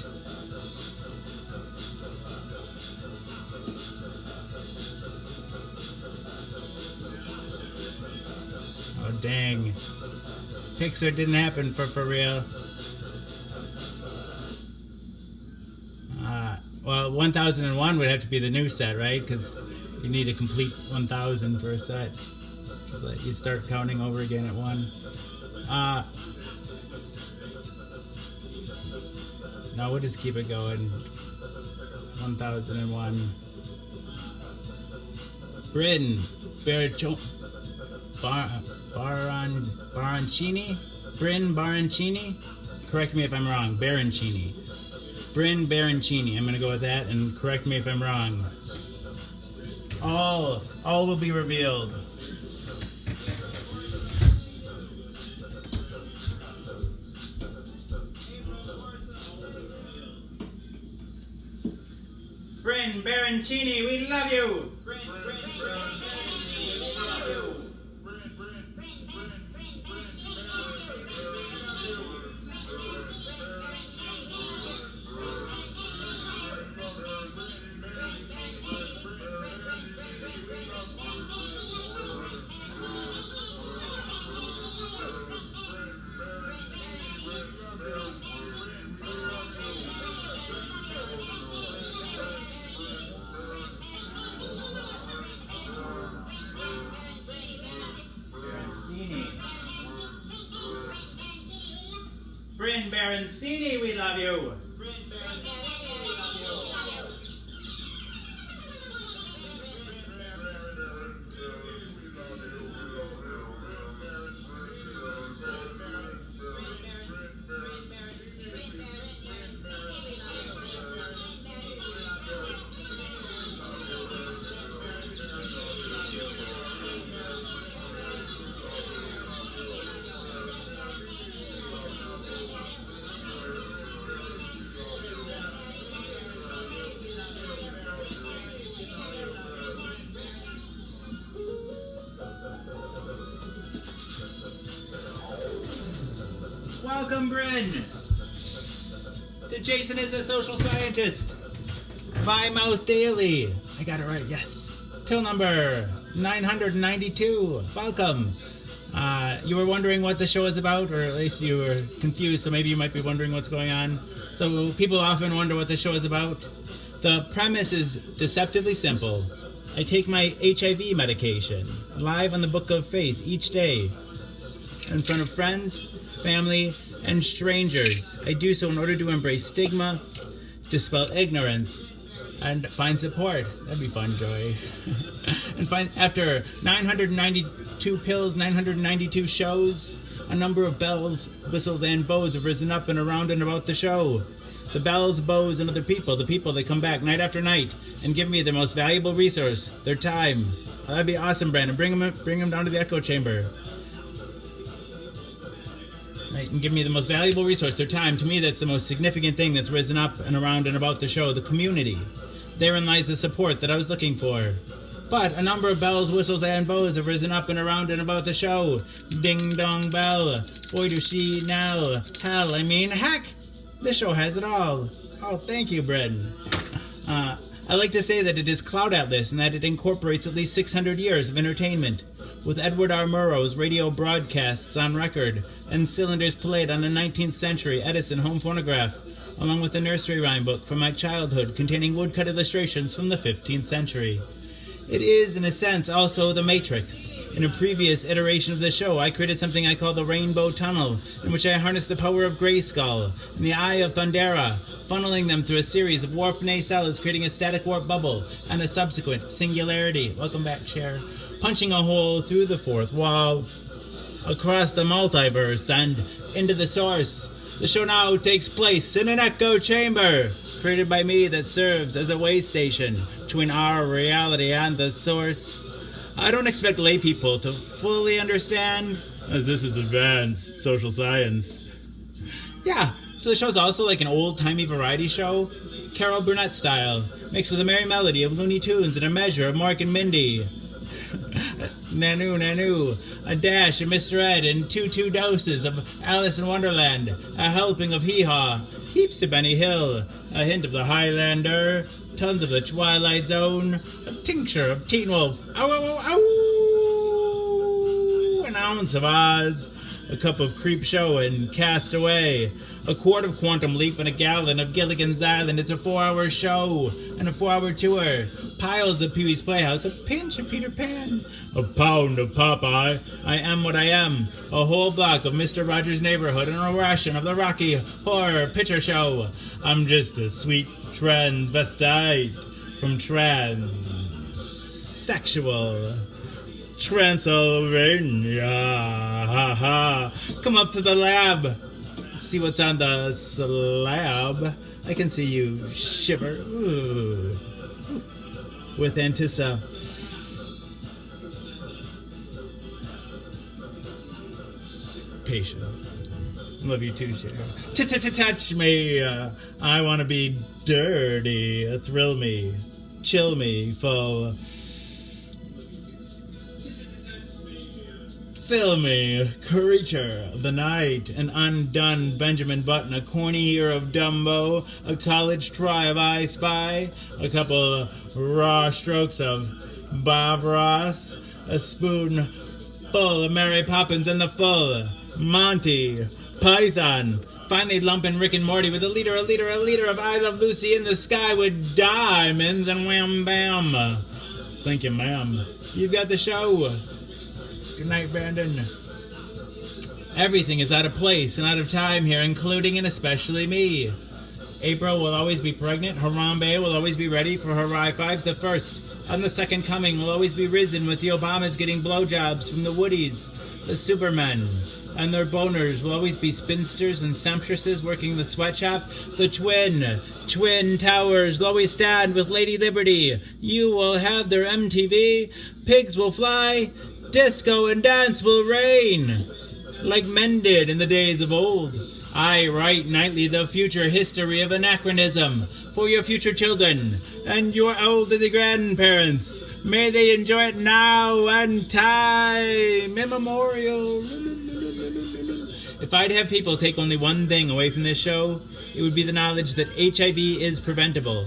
Oh, dang. Pixar didn't happen for real. Well, 1001 would have to be the new set, right? Because you need a complete 1000 for a set. Just let you start counting over again at 1. No, we'll just keep it going. 1001. Bryn Barancini? Bryn Barancini? Correct me if I'm wrong. Barancini. Bryn Barancini. I'm going to go with that, and correct me if I'm wrong. All will be revealed. Bryn Barancini, we love you! Bryn Barancini, we love you. Welcome, Bryn, to Jason is a Social Scientist. By Mouth Daily. I got it right, yes. Pill number 992. Welcome. You were wondering what the show is about, or at least you were confused, so maybe you might be wondering what's going on. So people often wonder what the show is about. The premise is deceptively simple. I take my HIV medication live on the Book of Face each day in front of friends, family, and strangers. I do so in order to embrace stigma, dispel ignorance, and find support. That'd be fun, Joy. And after 992 pills, 992 shows, a number of bells, whistles, and bows have risen up and around and about the show. The bells, bows, and other people, the people that come back night after night and give me their most valuable resource, their time. Oh, that'd be awesome, Brandon. Bring them down to the echo chamber. Right, and give me the most valuable resource, their time. To me, that's the most significant thing that's risen up and around and about the show, the community. Therein lies the support that I was looking for. But a number of bells, whistles, and bows have risen up and around and about the show. Ding dong bell, boy do she now, hell, I mean heck, this show has it all. Oh, thank you, Bryn. I like to say that it is Cloud Atlas and that it incorporates at least 600 years of entertainment, with Edward R. Murrow's radio broadcasts on record and cylinders played on a 19th century Edison home phonograph, along with a nursery rhyme book from my childhood containing woodcut illustrations from the 15th century. It is, in a sense, also The Matrix. In a previous iteration of the show, I created something I call the Rainbow Tunnel, in which I harnessed the power of Grayskull and the Eye of Thundera, funneling them through a series of warp nacelles, creating a static warp bubble and a subsequent singularity. Welcome back, Cher. Punching a hole through the fourth wall, across the multiverse, and into the source. The show now takes place in an echo chamber, created by me, that serves as a way station between our reality and the source. I don't expect lay people to fully understand, as this is advanced social science. Yeah, so the show's also like an old-timey variety show, Carol Burnett style, mixed with a merry melody of Looney Tunes and a measure of Mork and Mindy. Nanu, nanu, a dash of Mr. Ed, and two doses of Alice in Wonderland, a helping of Hee-Haw, heaps of Benny Hill, a hint of the Highlander, tons of the Twilight Zone, a tincture of Teen Wolf, ow, ow, ow, ow, an ounce of Oz, a cup of Creep Show and Cast Away, a quart of Quantum Leap and a gallon of Gilligan's Island. It's a 4-hour show and a 4-hour tour. Piles of Pee-wee's Playhouse, a pinch of Peter Pan, a pound of Popeye, I Am What I Am, a whole block of Mr. Rogers' Neighborhood, and a ration of the Rocky Horror Picture Show. I'm just a sweet transvestite from transsexual Transylvania. Come up to the lab. See what's on the slab. I can see you shiver. Ooh. With anticipation. Love you too, Cher. Touch me. I want to be dirty. Thrill me. Chill me. Full. filmy creature of the night, an undone Benjamin Button, a corny ear of Dumbo, a college try of I Spy, a couple raw strokes of Bob Ross, a spoon full of Mary Poppins, and the full Monty Python. Finally lumping Rick and Morty with a liter of I Love Lucy in the sky with diamonds and wham bam. Thank you, ma'am. You've got the show. Good night, Brandon. Everything is out of place and out of time here, including and especially me. April will always be pregnant. Harambe will always be ready for her high fives. The first and the second coming will always be risen with the Obamas getting blowjobs from the Woodies. The Supermen and their boners will always be spinsters and sumptuouses working the sweatshop. The Twin Towers will always stand with Lady Liberty. You will have their MTV. Pigs will fly. Disco and dance will reign, like men did in the days of old. I write nightly the future history of anachronism for your future children and your elderly grandparents. May they enjoy it now and time immemorial. If I'd have people take only one thing away from this show, it would be the knowledge that HIV is preventable.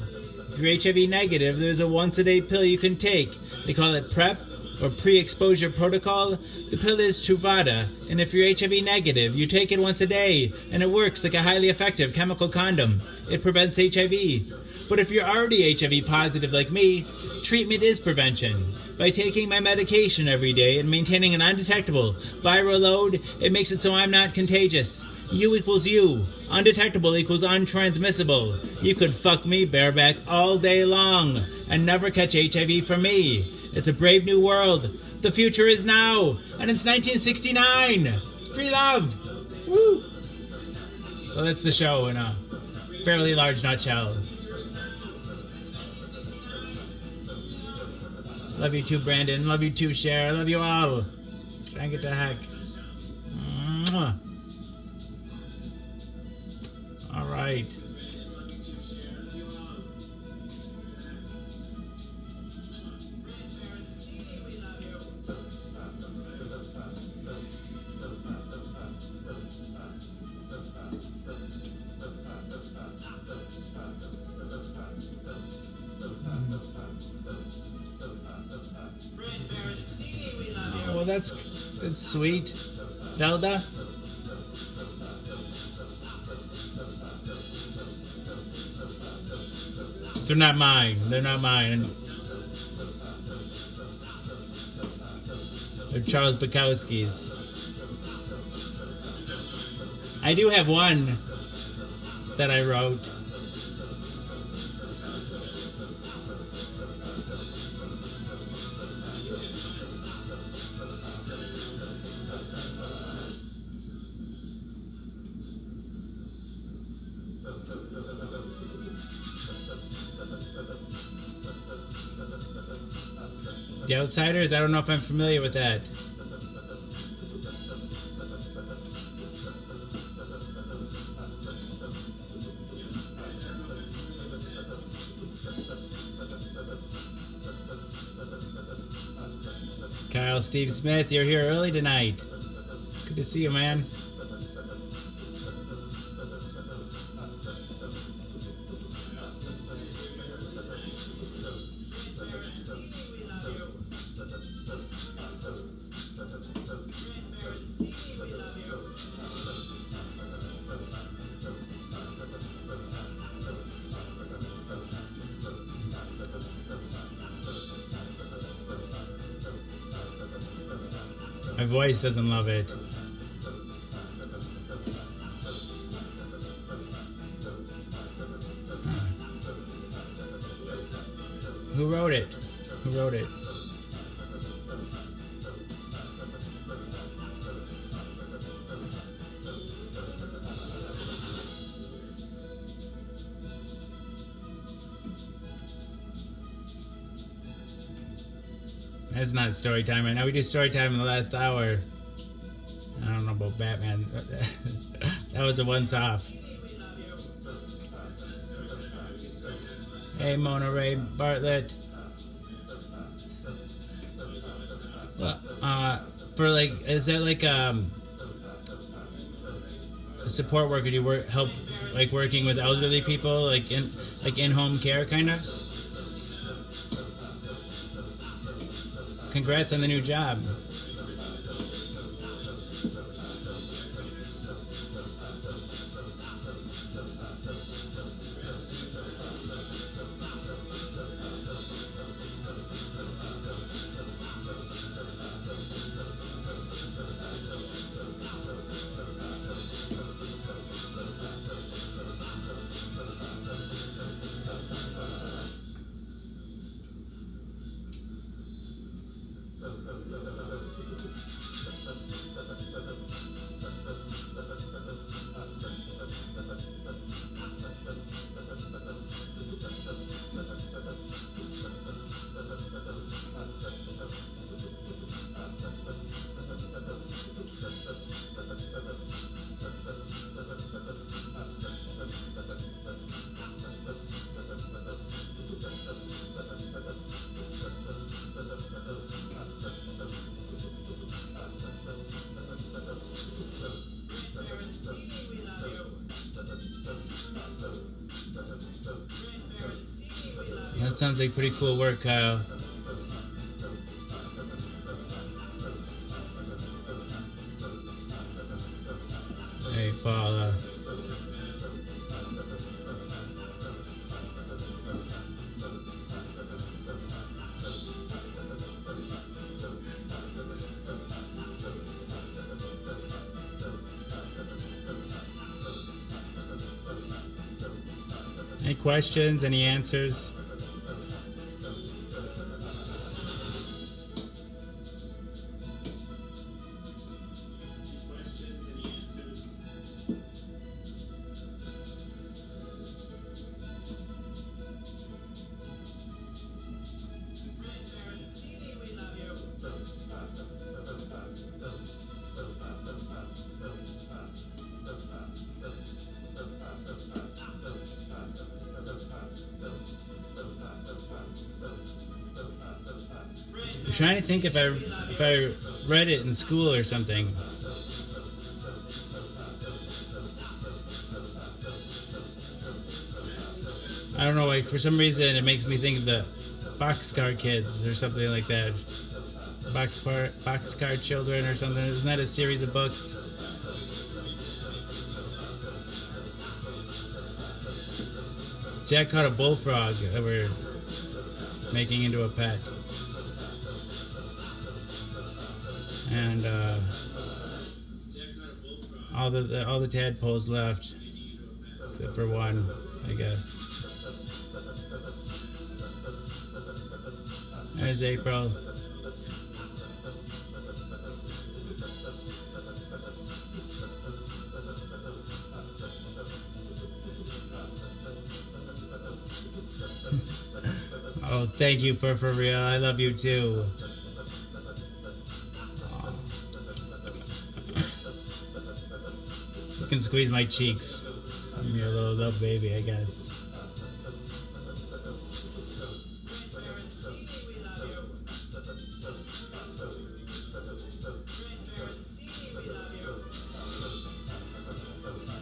If you're HIV negative, there's a once-a-day pill you can take. They call it PrEP, or pre-exposure protocol. The pill is Truvada, and if you're HIV negative, you take it once a day, and it works like a highly effective chemical condom. It prevents HIV. But if you're already HIV positive like me, treatment is prevention. By taking my medication every day and maintaining an undetectable viral load, it makes it so I'm not contagious. U equals U. Undetectable equals untransmissible. You could fuck me bareback all day long and never catch HIV from me. It's a brave new world. The future is now, and it's 1969. Free love. Woo! So that's the show in a fairly large nutshell. Love you too, Brandon. Love you too, Cher. Love you all. Thank it to heck. Mwah. All right. Well, that's sweet. Zelda? They're not mine. They're not mine. They're Charles Bukowski's. I do have one that I wrote. The Outsiders? I don't know if I'm familiar with that. Kyle Steve Smith, you're here early tonight. Good to see you, man. My voice doesn't love it. Who wrote it? Who wrote it? That's not story time right now. We do story time in the last hour. I don't know about Batman. That was a once-off. Hey, Mona Ray Bartlett. Well, For like, is that like a support worker? Do you help like working with elderly people, like in home care, kind of? Congrats on the new job. That sounds like pretty cool work, Kyle. Hey, Paula. Any questions? Any answers? I'm trying to think if I read it in school or something. I don't know, like for some reason it makes me think of the Boxcar Kids or something like that. Boxcar Children or something. Isn't that a series of books? Jack caught a bullfrog that we're making into a pet. And all the tadpoles left, except for one, I guess. There's April. Oh, thank you for real. I love you too. You can squeeze my cheeks. Give me a little love baby, I guess.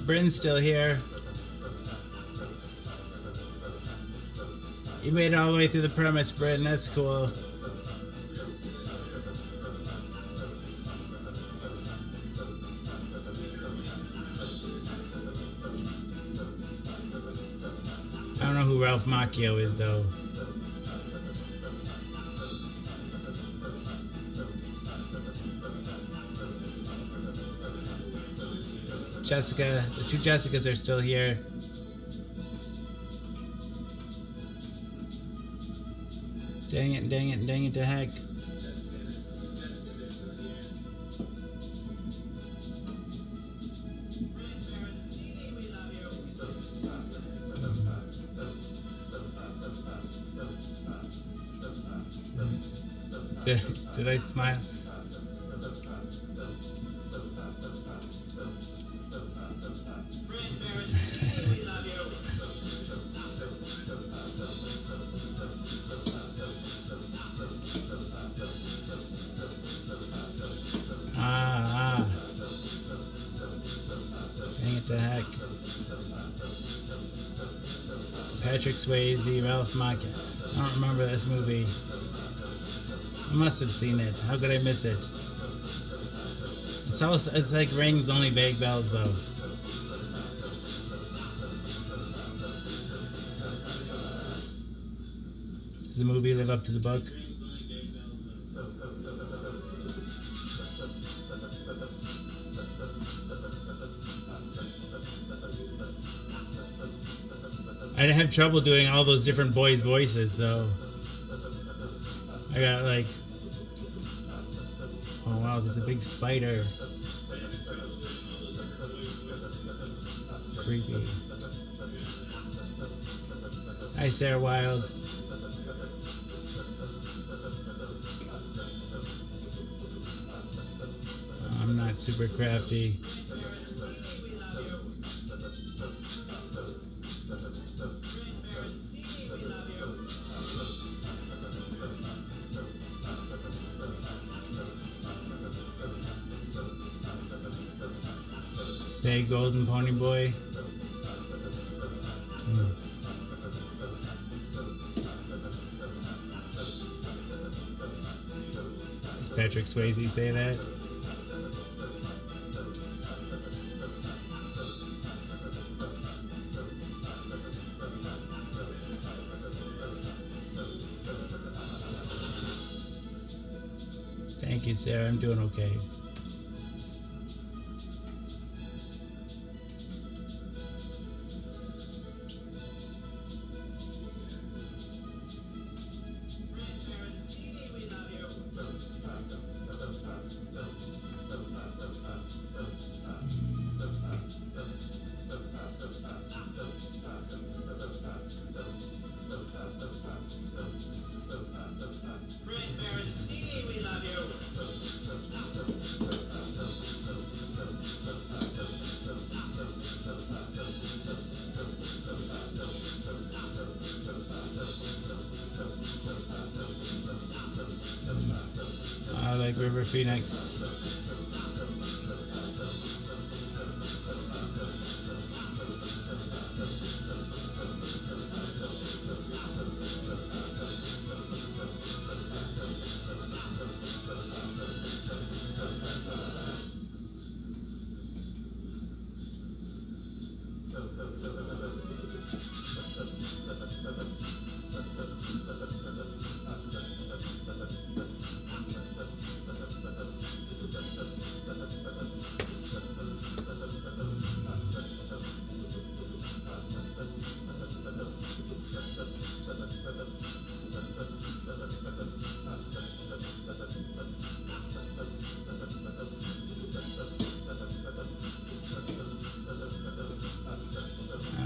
Bryn's still here. You made it all the way through the premise, Bryn. That's cool. I don't know who Ralph Macchio is, though. Jessica, the two Jessicas are still here. Dang it to heck. Did I smile? Patrick Swayze, Ralph Macchio. I don't remember this movie. I must have seen it. How could I miss it? It's like rings only vague bells though. Does the movie live up to the book? I'd have trouble doing all those different boys' voices though. I got like, oh wow, there's a big spider. Creepy. Hi, Sarah Wild. I'm not super crafty. Stay golden, pony boy. Does Patrick Swayze say that? Thank you, Sarah. I'm doing okay. I like River Phoenix.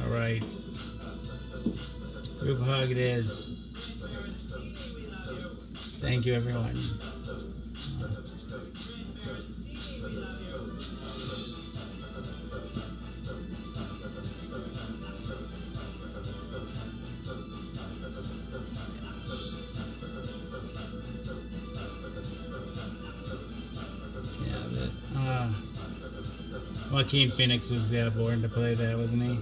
Alright. Group hug it is. Thank you, everyone. Joaquin Phoenix was born to play that, wasn't he?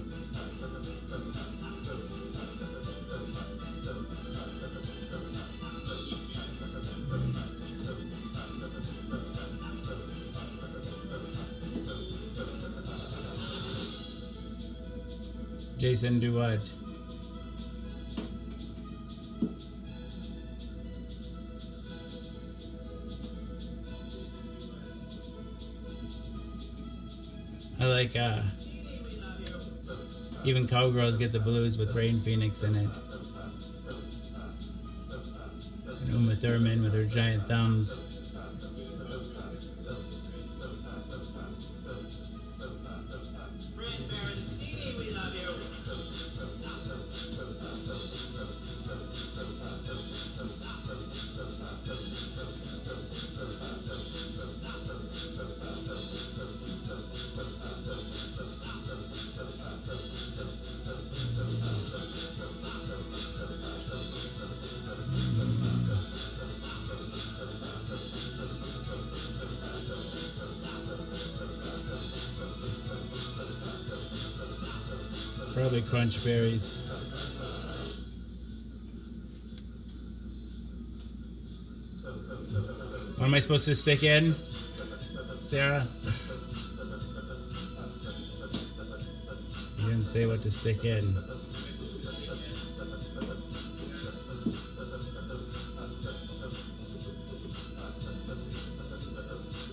Jason, do what? I like, even cowgirls get the blues with Rain Phoenix in it. And Uma Thurman with her giant thumbs. Probably crunch berries. What am I supposed to stick in, Sarah? You didn't say what to stick in.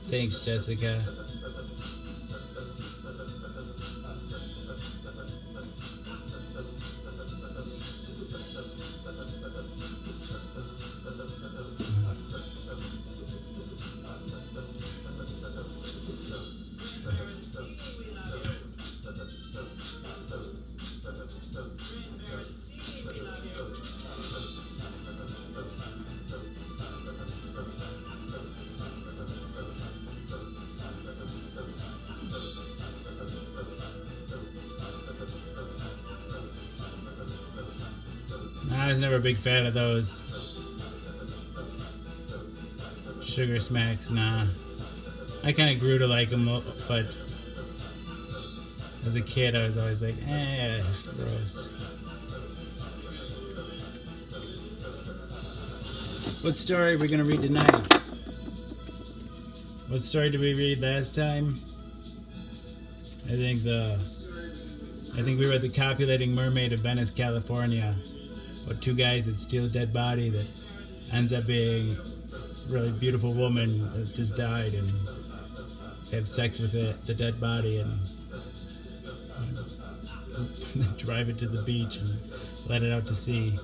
Thanks, Jessica. I was never a big fan of those. Sugar Smacks, nah. I kind of grew to like them, but as a kid I was always like, gross. What story are we going to read tonight? What story did we read last time? I think we read The Copulating Mermaid of Venice, California. About two guys that steal a dead body that ends up being a really beautiful woman that just died, and they have sex with the dead body and drive it to the beach and let it out to sea.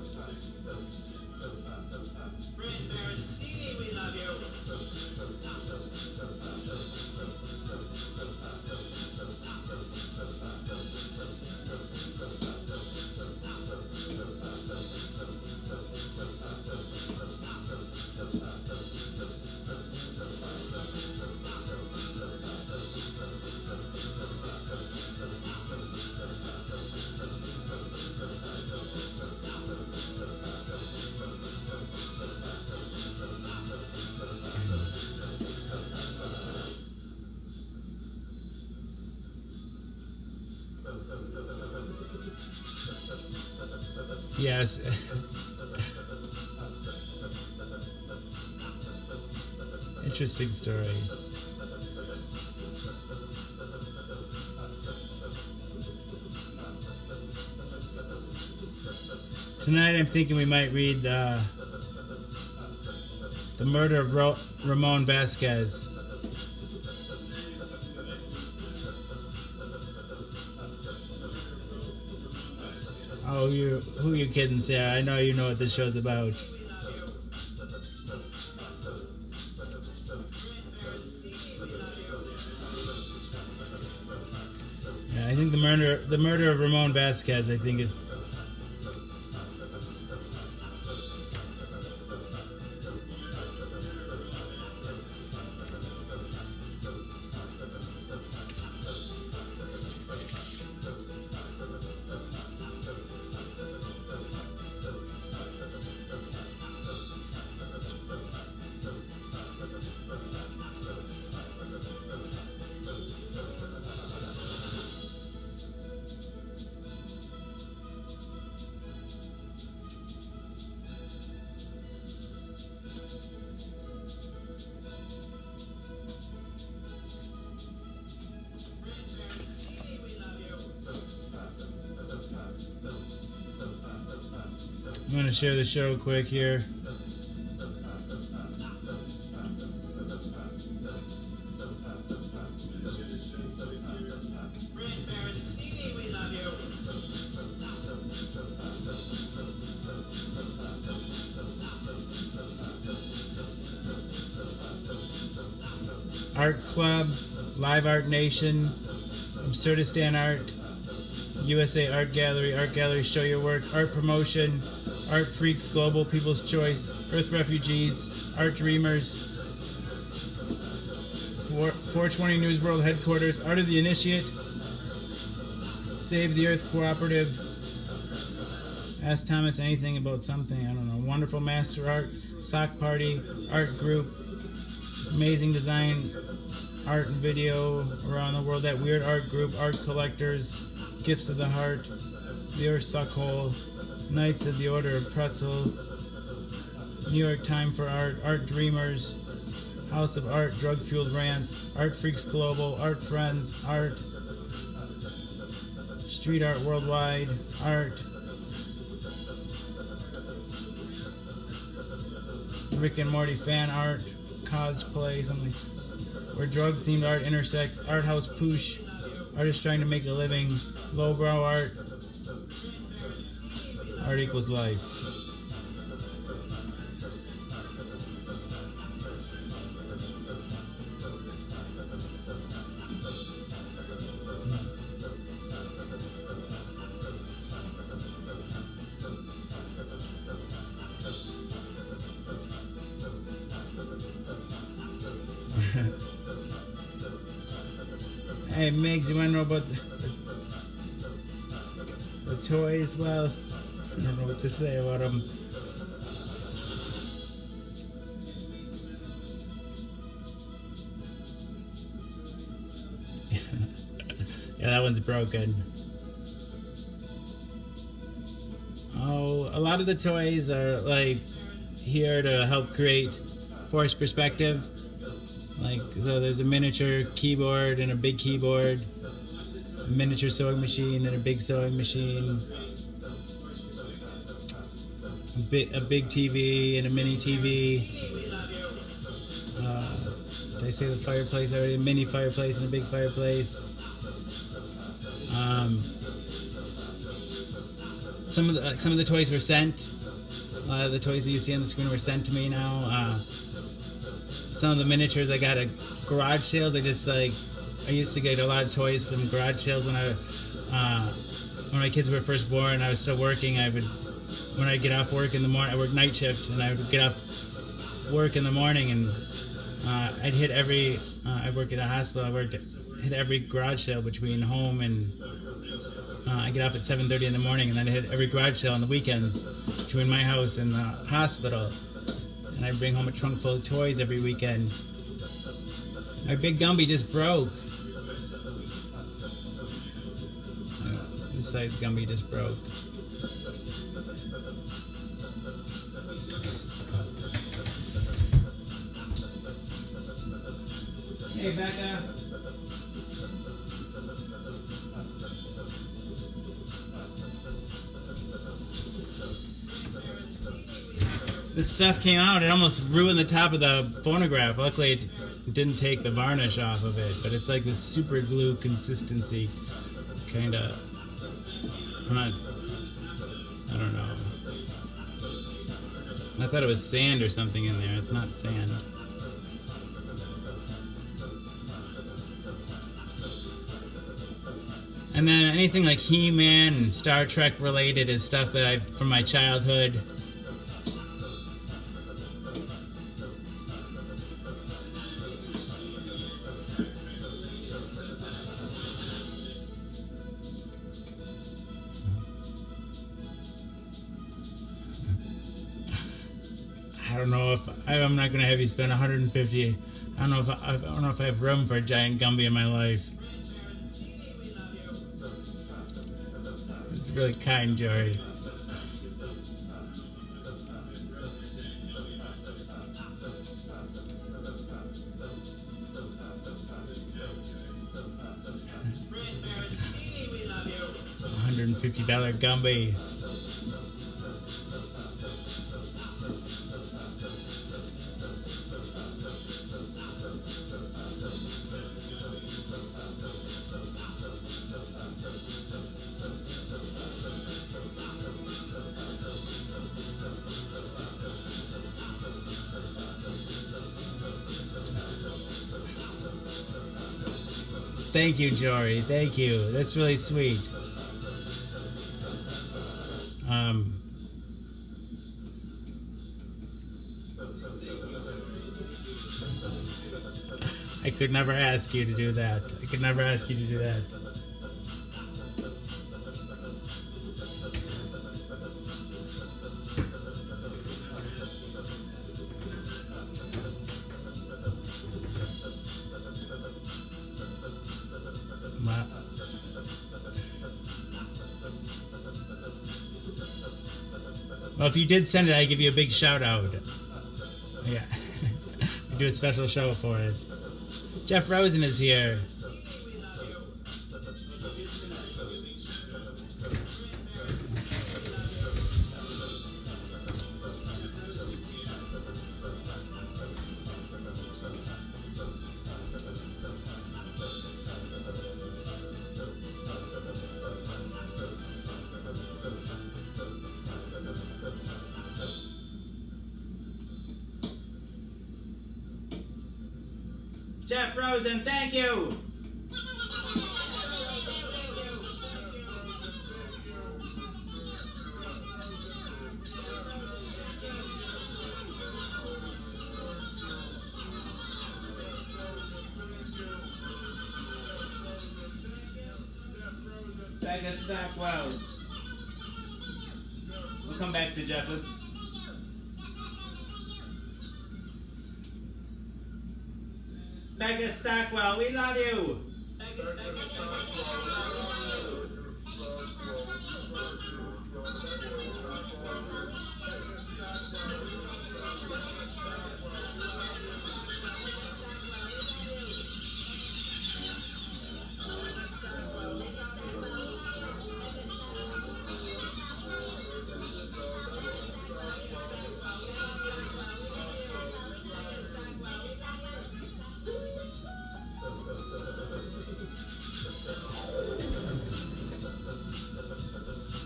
Yes. Interesting story. Tonight I'm thinking we might read The Murder of Ramon Vasquez. Oh, who you kidding, Sarah? I know you know what this show's about. Yeah, I think the murder of Ramon Vasquez, I think is. I'm going to share the show quick here. Art Club, Live Art Nation, Absurdistan Art, USA Art Gallery Show Your Work, Art Promotion, Art Freaks Global, People's Choice, Earth Refugees, Art Dreamers, 420 News World Headquarters, Art of the Initiate, Save the Earth Cooperative, Ask Thomas Anything About Something, I don't know, Wonderful Master Art, Sock Party, Art Group, Amazing Design, Art and Video Around the World, That Weird Art Group, Art Collectors, Gifts of the Heart, The Earth Suckhole, Knights of the Order of Pretzel, New York Time for Art, Art Dreamers, House of Art, Drug Fueled Rants, Art Freaks Global, Art Friends, Art, Street Art Worldwide, Art, Rick and Morty fan art, cosplay, something where drug themed art intersects, Art House Poosh, artists trying to make a living, lowbrow art, art equals life. Hey Migs, you wanna know about the toys? Well, I don't know what to say about them. Yeah, that one's broken. Oh, a lot of the toys are like here to help create forced perspective. Like, so there's a miniature keyboard and a big keyboard, a miniature sewing machine and a big sewing machine, a big TV and a mini TV. Did I say the fireplace already? A mini fireplace and a big fireplace. Some of the toys were sent. A lot of the toys that you see on the screen were sent to me now. Some of the miniatures I got at garage sales. I used to get a lot of toys from garage sales when my kids were first born. I was still working. When I'd get off work in the morning, I worked night shift, and I would get off work in the morning, and I'd hit every. I work at a hospital. Hit every garage sale between home and. I get off at 7:30 in the morning, and then I hit every garage sale on the weekends between my house and the hospital. And I bring home a trunk full of toys every weekend. My big Gumby just broke. This size Gumby just broke. Hey, Becca. This stuff came out, it almost ruined the top of the phonograph. Luckily, it didn't take the varnish off of it, but it's like this super glue consistency, kind of. I don't know. I thought it was sand or something in there. It's not sand. And then anything like He-Man and Star Trek related is stuff that from my childhood. I don't know if I'm not gonna have you spend 150. I don't know if I have room for a giant Gumby in my life. It's really kind, Jory. $150 Gumby. Thank you, Jory. Thank you. That's really sweet. I could never ask you to do that. I could never ask you to do that. Well, if you did send it, I give you a big shout out. Yeah. We do a special show for it. Jeff Rosen is here. Jeff Rosen, thank you! Becca Stackwell. We'll come back to Jeff. Let's... Becca Stackwell, we love you!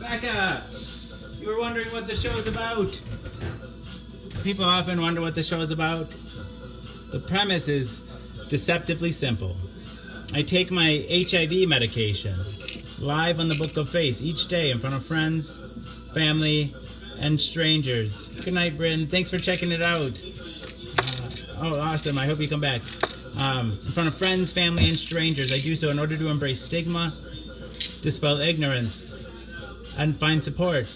Becca, you were wondering what the show is about. People often wonder what the show is about. The premise is deceptively simple. I take my HIV medication live on the Book of Face each day in front of friends, family, and strangers. Good night, Bryn. Thanks for checking it out. Oh, awesome. I hope you come back. In front of friends, family, and strangers. I do so in order to embrace stigma, dispel ignorance, and find support.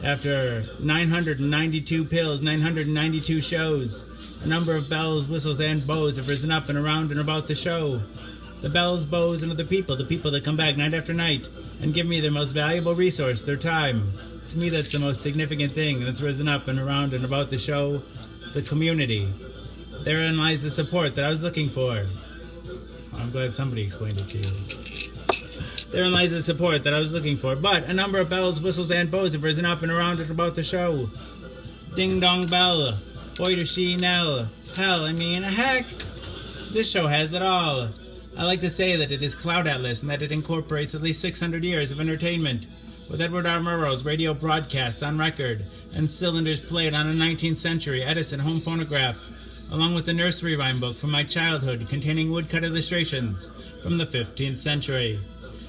After 992 pills, 992 shows, a number of bells, whistles, and bows have risen up and around and about the show. The bells, bows, and the people that come back night after night and give me their most valuable resource, their time. To me, that's the most significant thing that's risen up and around and about the show, the community. Therein lies the support that I was looking for. I'm glad somebody explained it to you. Therein lies the support that I was looking for. But a number of bells, whistles, and bows have risen up and around and about the show. Ding dong bell. Boy does she knell. Hell, I mean, heck. This show has it all. I like to say that it is Cloud Atlas and that it incorporates at least 600 years of entertainment, with Edward R. Murrow's radio broadcasts on record and cylinders played on a 19th century Edison home phonograph, along with a nursery rhyme book from my childhood containing woodcut illustrations from the 15th century.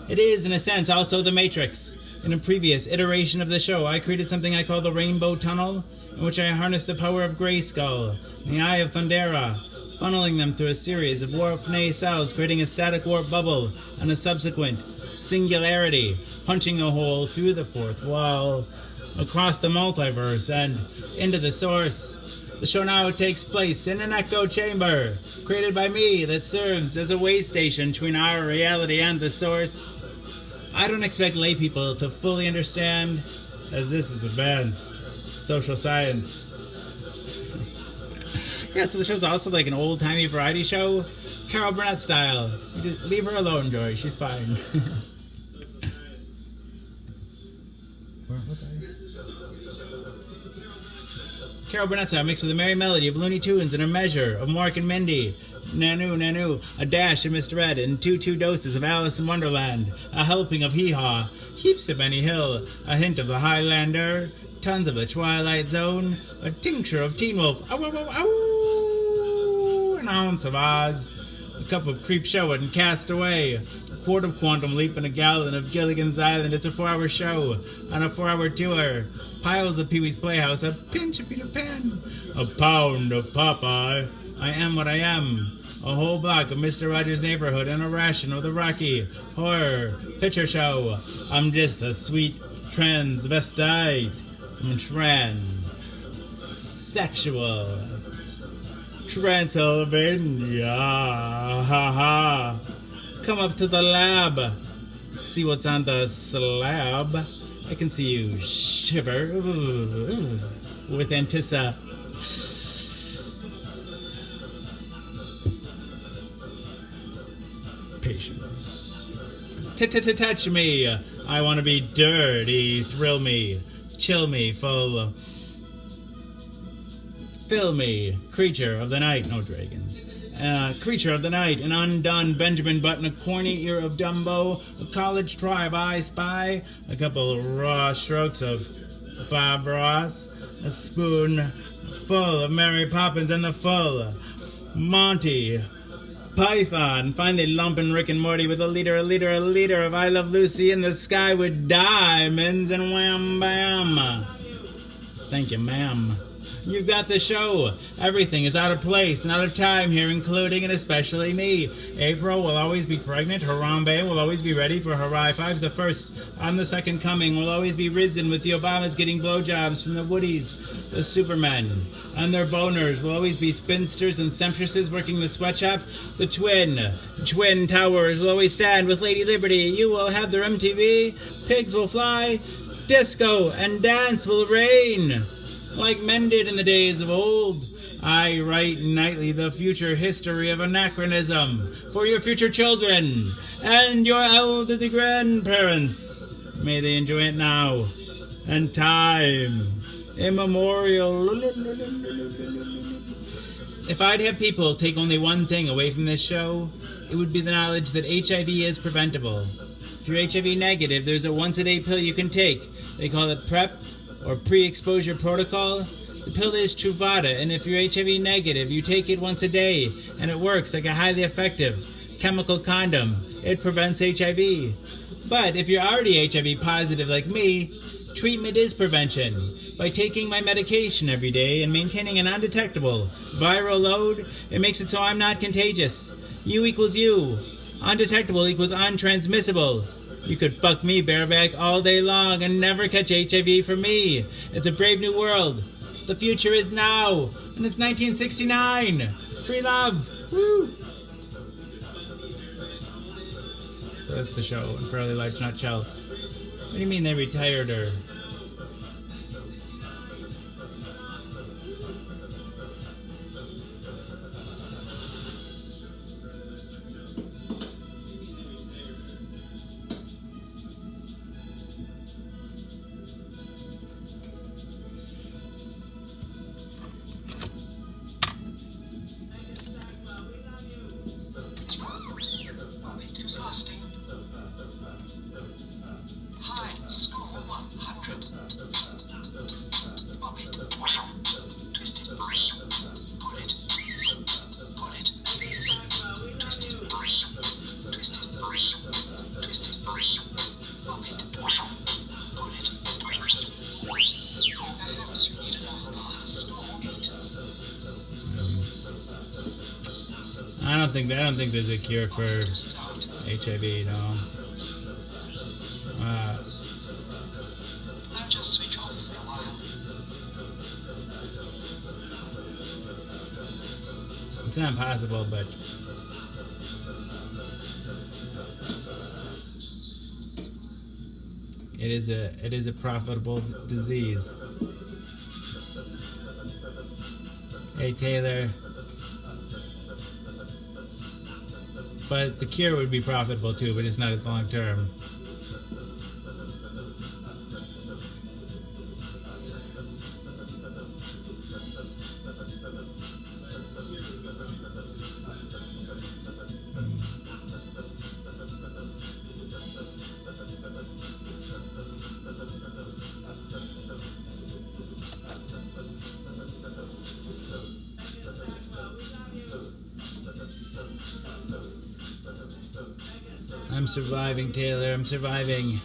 It is, in a sense, also the Matrix. In a previous iteration of the show, I created something I call the Rainbow Tunnel, in which I harnessed the power of Grayskull, the Eye of Thundera, funneling them through a series of warp cells, creating a static warp bubble, and a subsequent singularity, punching a hole through the fourth wall, across the multiverse, and into the source. The show now takes place in an echo chamber, created by me, that serves as a way station between our reality and the source. I don't expect lay people to fully understand, as this is advanced social science. Yeah, so the show's also like an old-timey variety show, Carol Burnett style. Leave her alone, Joy. She's fine. Where was I? Carol Burnett style mixed with a merry melody of Looney Tunes and a measure of Mork and Mindy. Nanu, Nanu, a dash of Mr. Ed, and two doses of Alice in Wonderland, a helping of Hee Haw, heaps of Benny Hill, a hint of the Highlander, tons of the Twilight Zone, a tincture of Teen Wolf, ow, ow, ow, ow, an ounce of Oz, a cup of Creep Show and Cast Away, a quart of Quantum Leap and a gallon of Gilligan's Island. It's a 4-hour show on a 4-hour tour. Piles of Pee-wee's Playhouse, a pinch of Peter Pan, a pound of Popeye. I am what I am. A whole block of Mr. Rogers' Neighborhood and a ration of the Rocky Horror Picture Show. I'm just a sweet transvestite from transsexual Transylvania. Ha ha. Come up to the lab. See what's on the slab. I can see you shiver with medication. Touch me. I want to be dirty. Thrill me. Chill me. Fill me. Creature of the night. No dragons. Creature of the night. An undone Benjamin Button. A corny ear of Dumbo. A college tribe I spy. A couple of raw strokes of Bob Ross. A spoon full of Mary Poppins and the full Monty Python. Finally lumping Rick and Morty with a liter of I Love Lucy in the sky with diamonds and wham bam. Thank you, ma'am. You've got the show. Everything is out of place and out of time here, including and especially me. April will always be pregnant. Harambe will always be ready for her high fives. The first on the second coming will always be risen with the Obamas getting blowjobs from the Woodies, the Supermen, and their boners will always be spinsters and sempstresses working the sweatshop. The twin towers will always stand with Lady Liberty. You will have their MTV. Pigs will fly. Disco and dance will reign, like men did in the days of old. I write nightly the future history of anachronism for your future children and your elderly grandparents. May they enjoy it now and time immemorial. If I'd have people take only one thing away from this show, it would be the knowledge that HIV is preventable. If you're HIV negative, there's a once-a-day pill you can take. They call it PrEP, or pre-exposure protocol. The pill is Truvada, and if you're HIV negative, you take it once a day, and it works like a highly effective chemical condom. It prevents HIV. But if you're already HIV positive like me, treatment is prevention. By taking my medication every day and maintaining an undetectable viral load, it makes it so I'm not contagious. U equals U. Undetectable equals untransmissible. You could fuck me bareback all day long and never catch HIV from me. It's a brave new world. The future is now, and it's 1969. Free love. Woo! So that's the show in fairly large nutshell. What do you mean they retired her? I don't think there's a cure for HIV, no. It's not possible, but it is a profitable disease. Hey Taylor. But the cure would be profitable too, but it's not as long term. I'm surviving, Taylor. I'm surviving.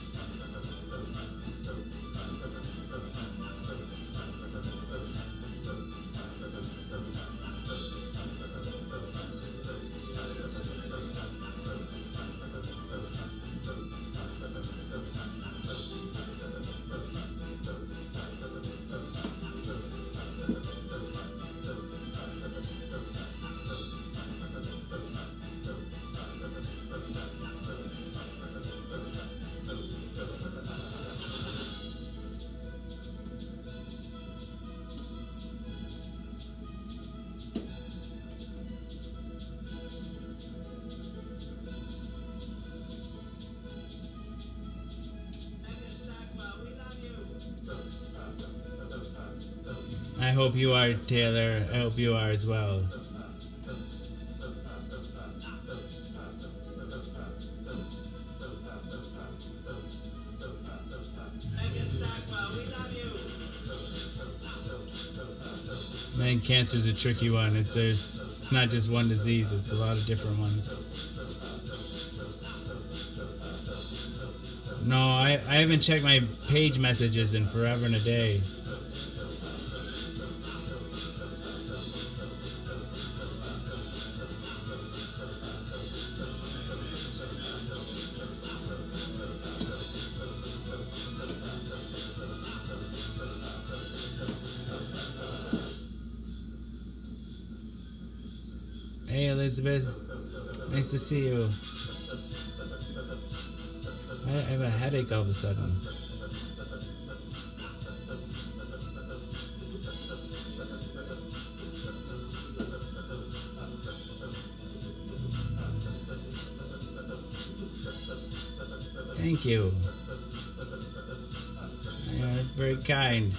hope you are, Taylor. I hope you are as well. Man, cancer's a tricky one. It's not just one disease. It's a lot of different ones. No, I haven't checked my page messages in forever and a day. Hey, Elizabeth. Nice to see you. I have a headache all of a sudden. Thank you. You're very kind.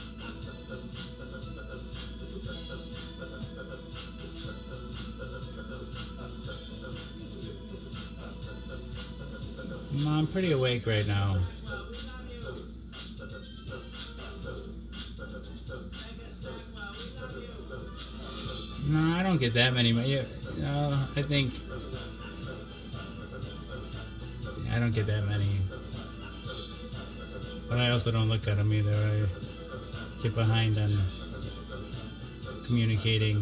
I'm pretty awake right now. No, I don't get that many. I think I don't get that many. But I also don't look at them either. I get behind on communicating.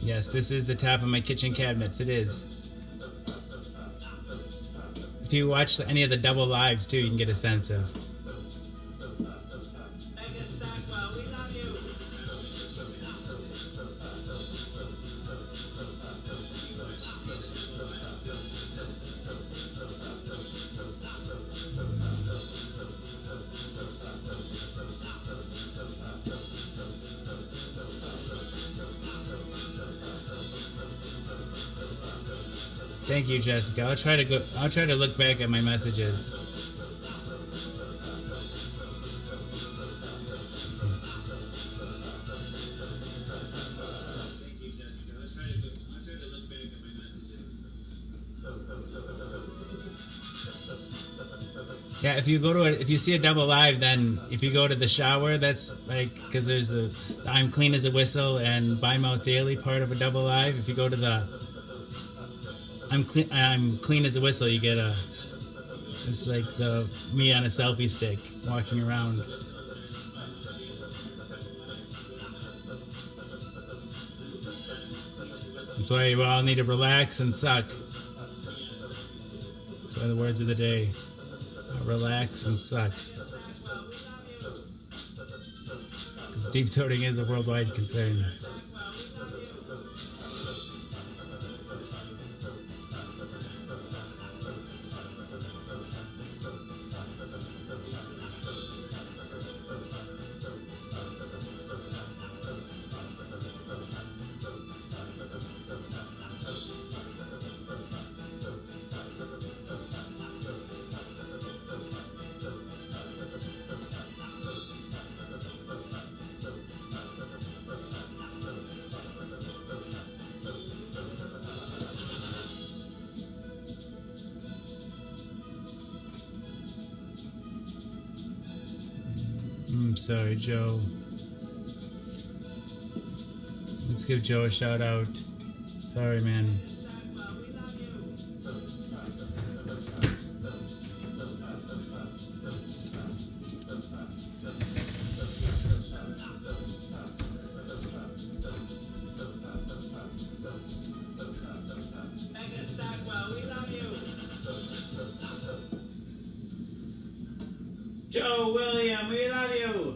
Yes, this is the top of my kitchen cabinets. It is. If you watch any of the double lives too, you can get a sense of. Thank you, Jessica. I'll try to look back at my messages. Yeah, if you see a double live, then if you go to the shower, that's like, because there's the I'm clean as a whistle and By Mouth Daily part of a double live. If you go to the I'm clean as a whistle, you get it's like the me on a selfie stick walking around. That's why we all need to relax and suck. That's why the words of the day. Relax and suck. Because deep throating is a worldwide concern. I'm sorry, Joe. Let's give Joe a shout out. Sorry, man. Joe William, we love you.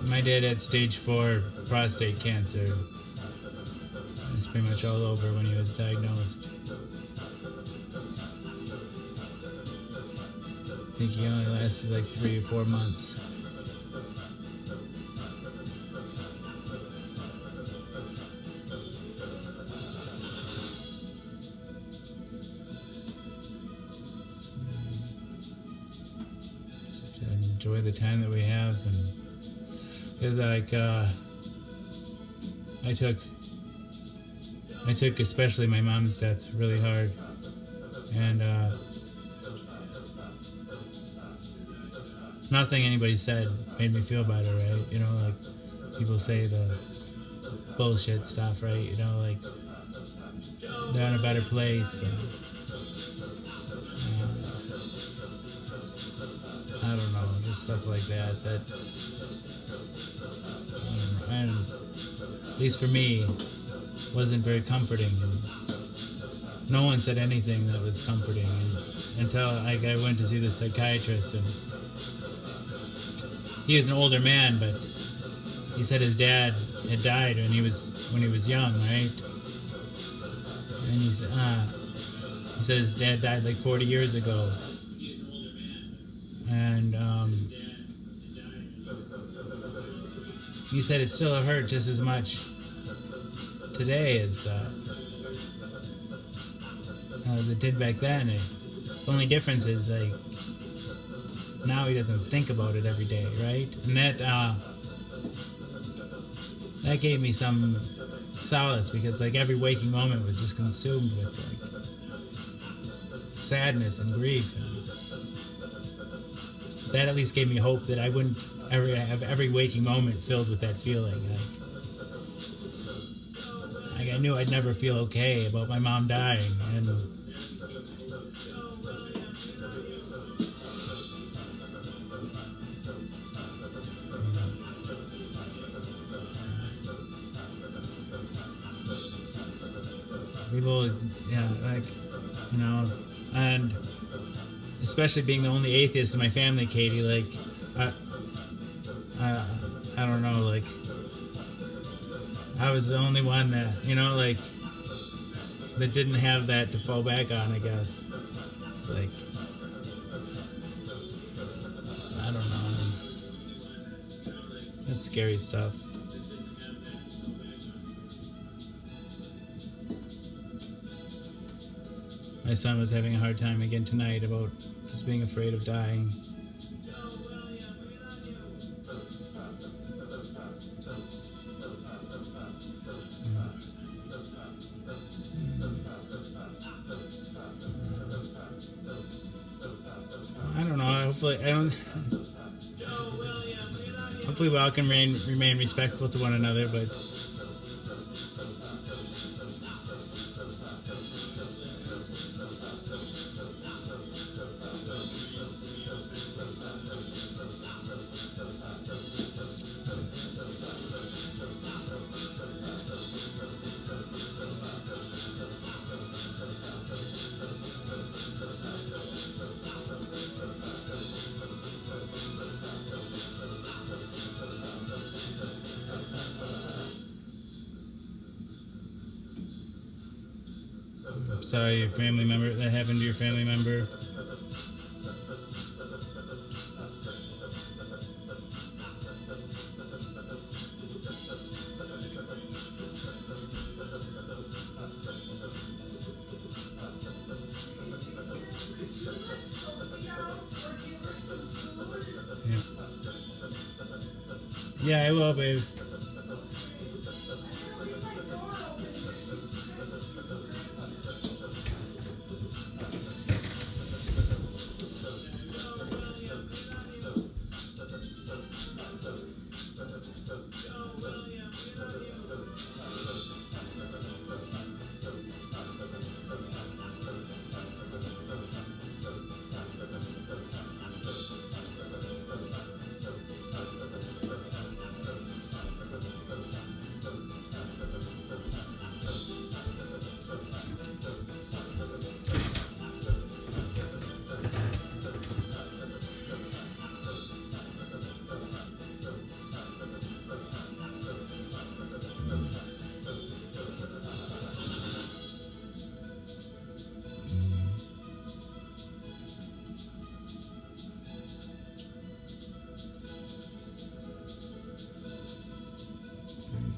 My dad had stage 4 prostate cancer. It's pretty much all over when he was diagnosed. I think he only lasted like 3 or 4 months. To enjoy the time that we have, and because I took especially my mom's death really hard, and nothing anybody said made me feel better, right? You know, like people say the bullshit stuff, right? You know, like they're in a better place. And, I don't know, just stuff like that. And at least for me, wasn't very comforting. And no one said anything that was comforting until I went to see the psychiatrist, and he was an older man, but he said his dad had died when he was young, right? And he said his dad died like 40 years ago. And he said it still hurt just as much today as it did back then. The only difference is like now he doesn't think about it every day, right? And that gave me some solace, because like every waking moment was just consumed with like sadness and grief, and that at least gave me hope that I wouldn't ever have every waking moment filled with that feeling. Like I knew I'd never feel okay about my mom dying, and people, yeah, like, you know, and especially being the only atheist in my family, Katie, like, I don't know, like, I was the only one that, you know, like, that didn't have that to fall back on, I guess. It's like, I don't know. That's scary stuff. My son was having a hard time again tonight about just being afraid of dying. I don't know. Hopefully we all can remain respectful to one another, but sorry your family member that happened to your family member. Yeah, I will, babe.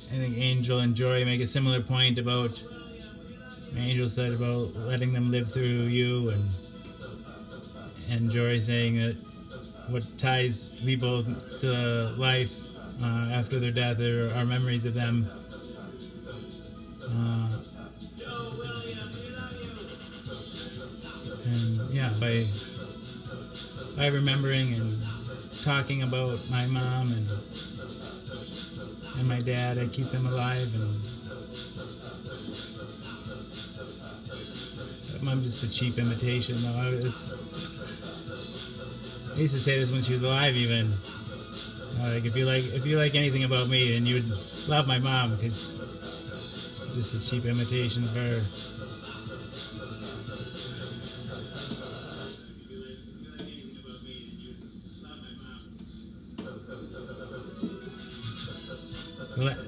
I think Angel and Jory make a similar point about, Angel said about letting them live through you, and Jory saying that what ties people to life after their death are memories of them. And yeah, by remembering and talking about my mom and my dad, I keep them alive. And Mom's just a cheap imitation, though. I used to say this when she was alive, even. Like if you like anything about me, then you would love my mom, because just a cheap imitation of her.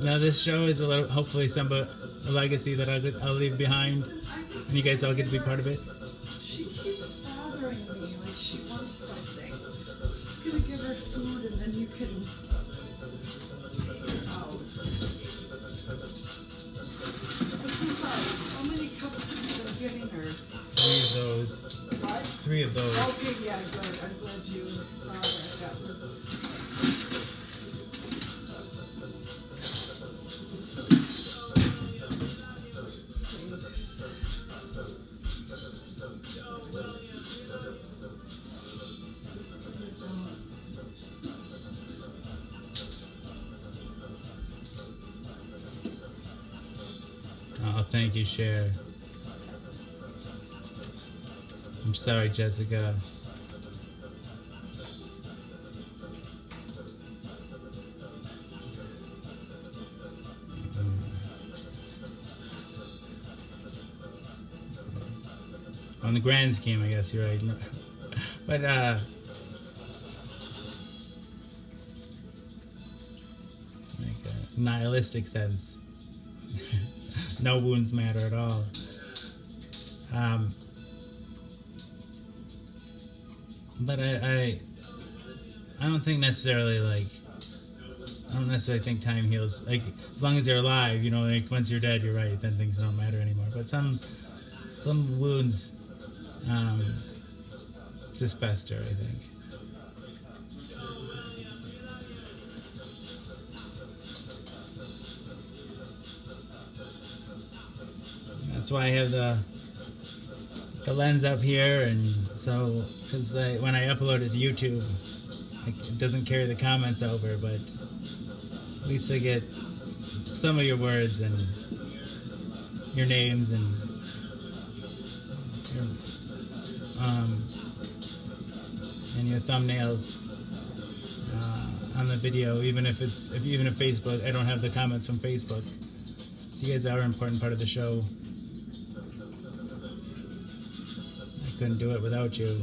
Now this show is hopefully a legacy that I'll leave behind, and you guys all get to be part of it. She keeps bothering me, like she wants something. I'm just gonna give her food, and then you can take her out. What's inside? How many cups have you been giving her? 3 of those. What? 3 of those. Okay, yeah, good. I'm glad you saw that. That was. Oh, thank you, Cher. I'm sorry, Jessica. On the grand scheme, I guess you're right. No. But, like a nihilistic sense. No wounds matter at all. But I don't think necessarily, like, I don't necessarily think time heals. Like, as long as you're alive, you know, like, once you're dead, you're right, then things don't matter anymore. But some wounds just fester, I think. That's why I have the lens up here, and so because when I upload it to YouTube, it doesn't carry the comments over, but at least I get some of your words and your names and your thumbnails on the video, even if Facebook, I don't have the comments from Facebook. So you guys are an important part of the show. I couldn't do it without you.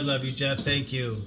love you, Jeff. Thank you.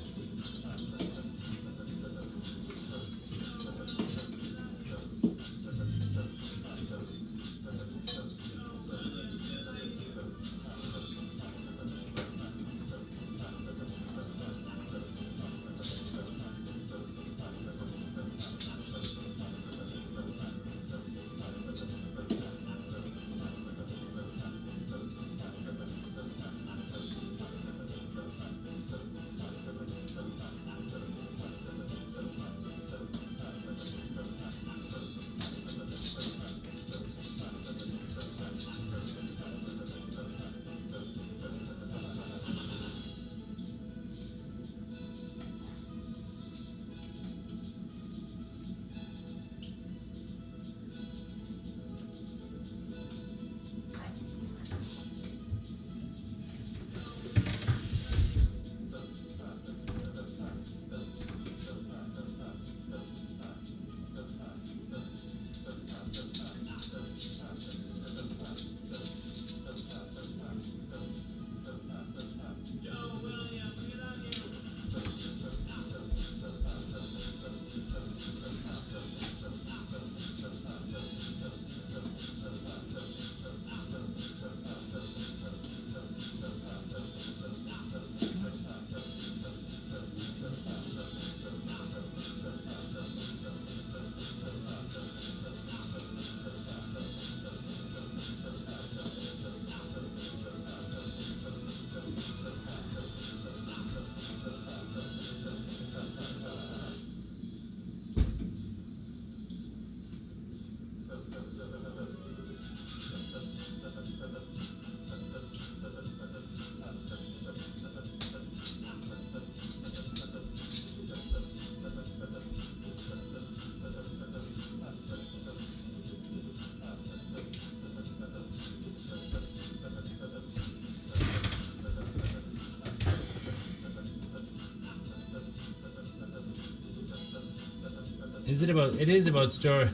It is about story.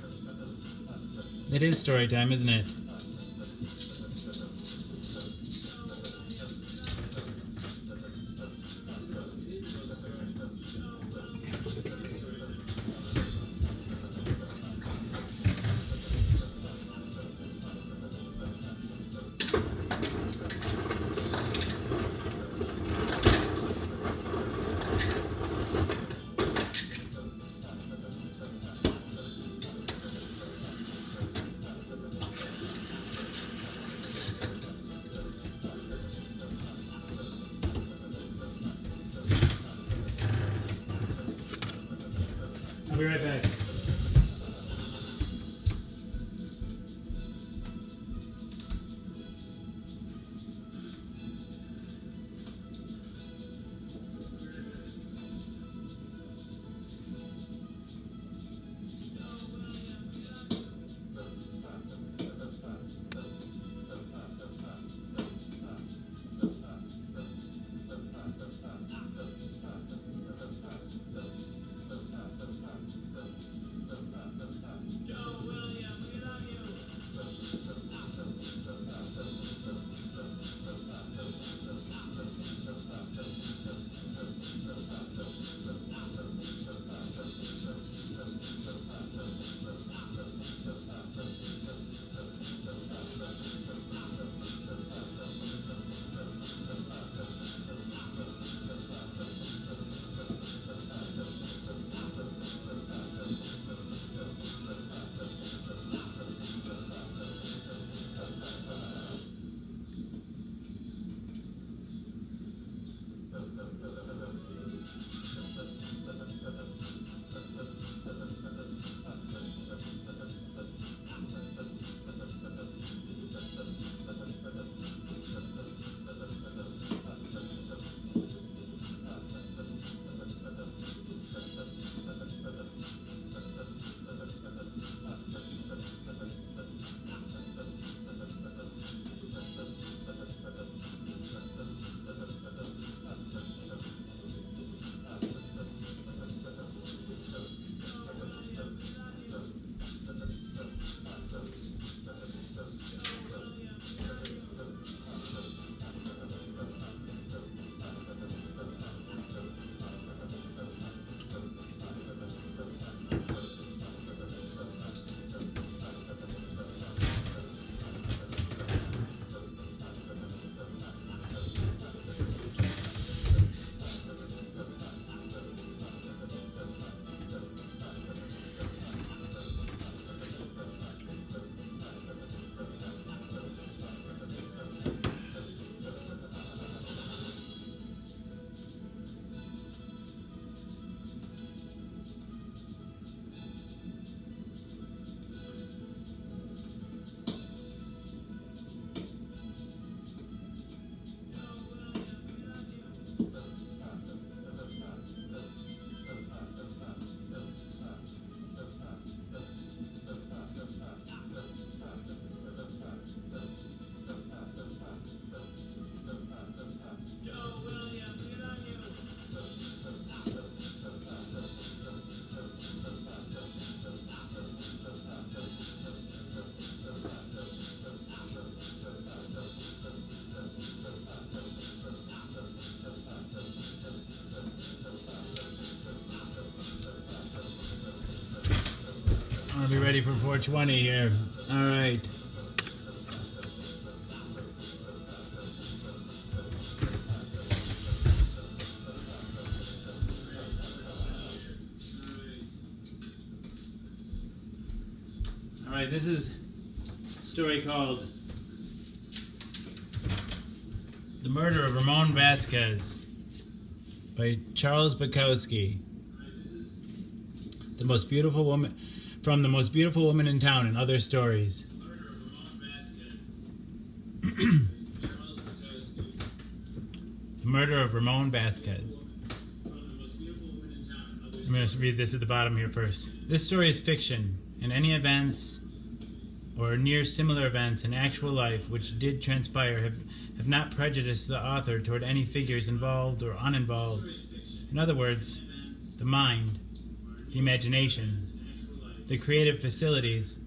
It is story time, isn't it? I'll be right back. be ready for 420 here. All right. All right, this is a story called The Murder of Ramon Vasquez by Charles Bukowski. The most beautiful woman from The Most Beautiful Woman in Town and Other Stories. The Murder of Ramon Vasquez. I'm going to read this at the bottom here first. This story is fiction, and any events or near similar events in actual life which did transpire have not prejudiced the author toward any figures involved or uninvolved. In other words, the mind, the imagination, the creative facilities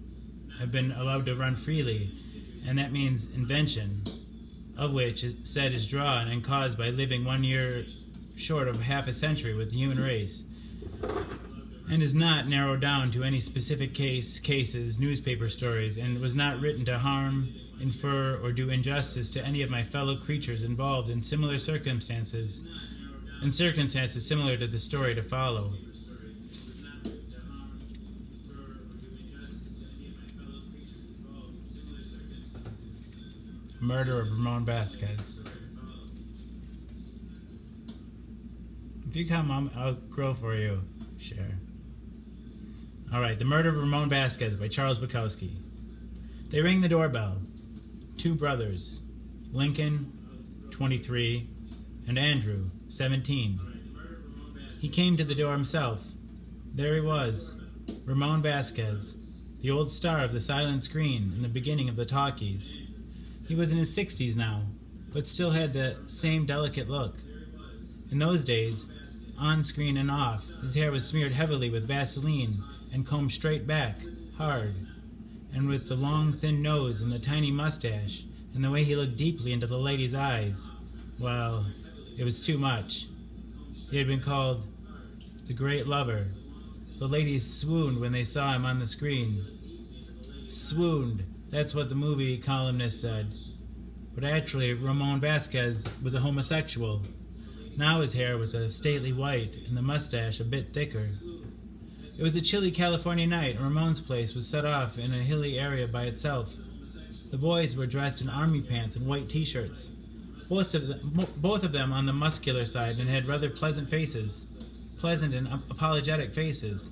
have been allowed to run freely, and that means invention, of which said is drawn and caused by living 1 year short of half a century with the human race, and is not narrowed down to any specific cases, newspaper stories, and was not written to harm, infer, or do injustice to any of my fellow creatures involved in similar circumstances, similar to the story to follow. Murder of Ramon Vasquez. If you come, I'll grow for you. Sure. All right, The Murder of Ramon Vasquez by Charles Bukowski. They rang the doorbell. Two brothers, Lincoln, 23, and Andrew, 17. He came to the door himself. There he was, Ramon Vasquez, the old star of the silent screen in the beginning of the talkies. He was in his 60s now, but still had the same delicate look. In those days, on screen and off, his hair was smeared heavily with Vaseline and combed straight back, hard, and with the long, thin nose and the tiny mustache, and the way he looked deeply into the lady's eyes, well, it was too much. He had been called the Great Lover. The ladies swooned when they saw him on the screen. Swooned. That's what the movie columnist said. But actually, Ramon Vasquez was a homosexual. Now his hair was a stately white, and the mustache a bit thicker. It was a chilly California night, and Ramon's place was set off in a hilly area by itself. The boys were dressed in army pants and white t-shirts, both of them on the muscular side, and had rather pleasant faces. Pleasant and apologetic faces.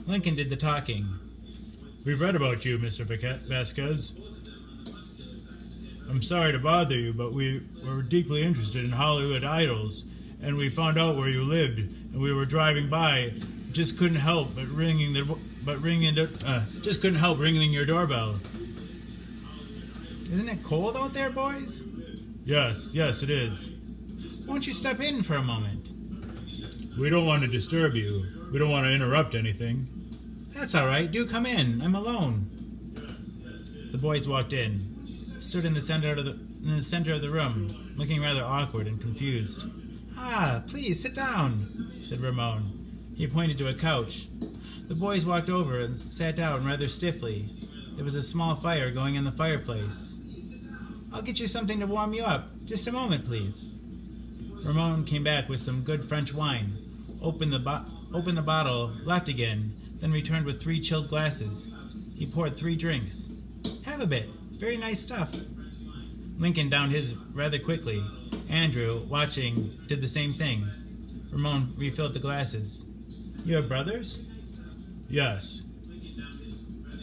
Lincoln did the talking. "We've read about you, Mr. Vasquez. I'm sorry to bother you, but we were deeply interested in Hollywood idols, and we found out where you lived, and we were driving by. Just couldn't help ringing your doorbell." "Isn't it cold out there, boys?" Yes, it is." "Won't you step in for a moment?" "We don't want to disturb you. We don't want to interrupt anything." "That's all right. Do come in. I'm alone." The boys walked in, stood in the center of the room, looking rather awkward and confused. "Ah, please sit down," said Ramon. He pointed to a couch. The boys walked over and sat down rather stiffly. There was a small fire going in the fireplace. "I'll get you something to warm you up. Just a moment, please." Ramon came back with some good French wine, opened the bottle, left again, then returned with 3 chilled glasses. He poured 3 drinks. "Have a bit. Very nice stuff." Lincoln downed his rather quickly. Andrew, watching, did the same thing. Ramon refilled the glasses. "You have brothers?" "Yes."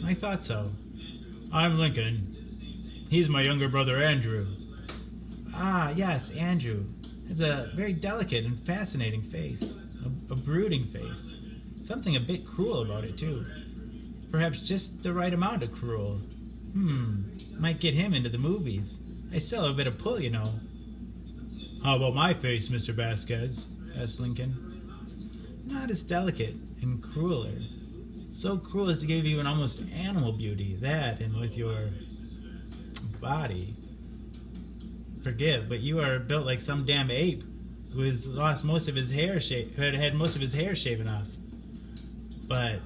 "I thought so." "I'm Lincoln. He's my younger brother, Andrew." "Ah, yes, Andrew. Has a very delicate and fascinating face. A brooding face. Something a bit cruel about it, too. Perhaps just the right amount of cruel. Might get him into the movies. I still have a bit of pull, you know." "How about my face, Mr. Vasquez?" asked Lincoln. "Not as delicate and crueler. So cruel as to give you an almost animal beauty. That, and with your body. Forgive, but you are built like some damn ape who has lost most of his hair, who had most of his hair shaven off. But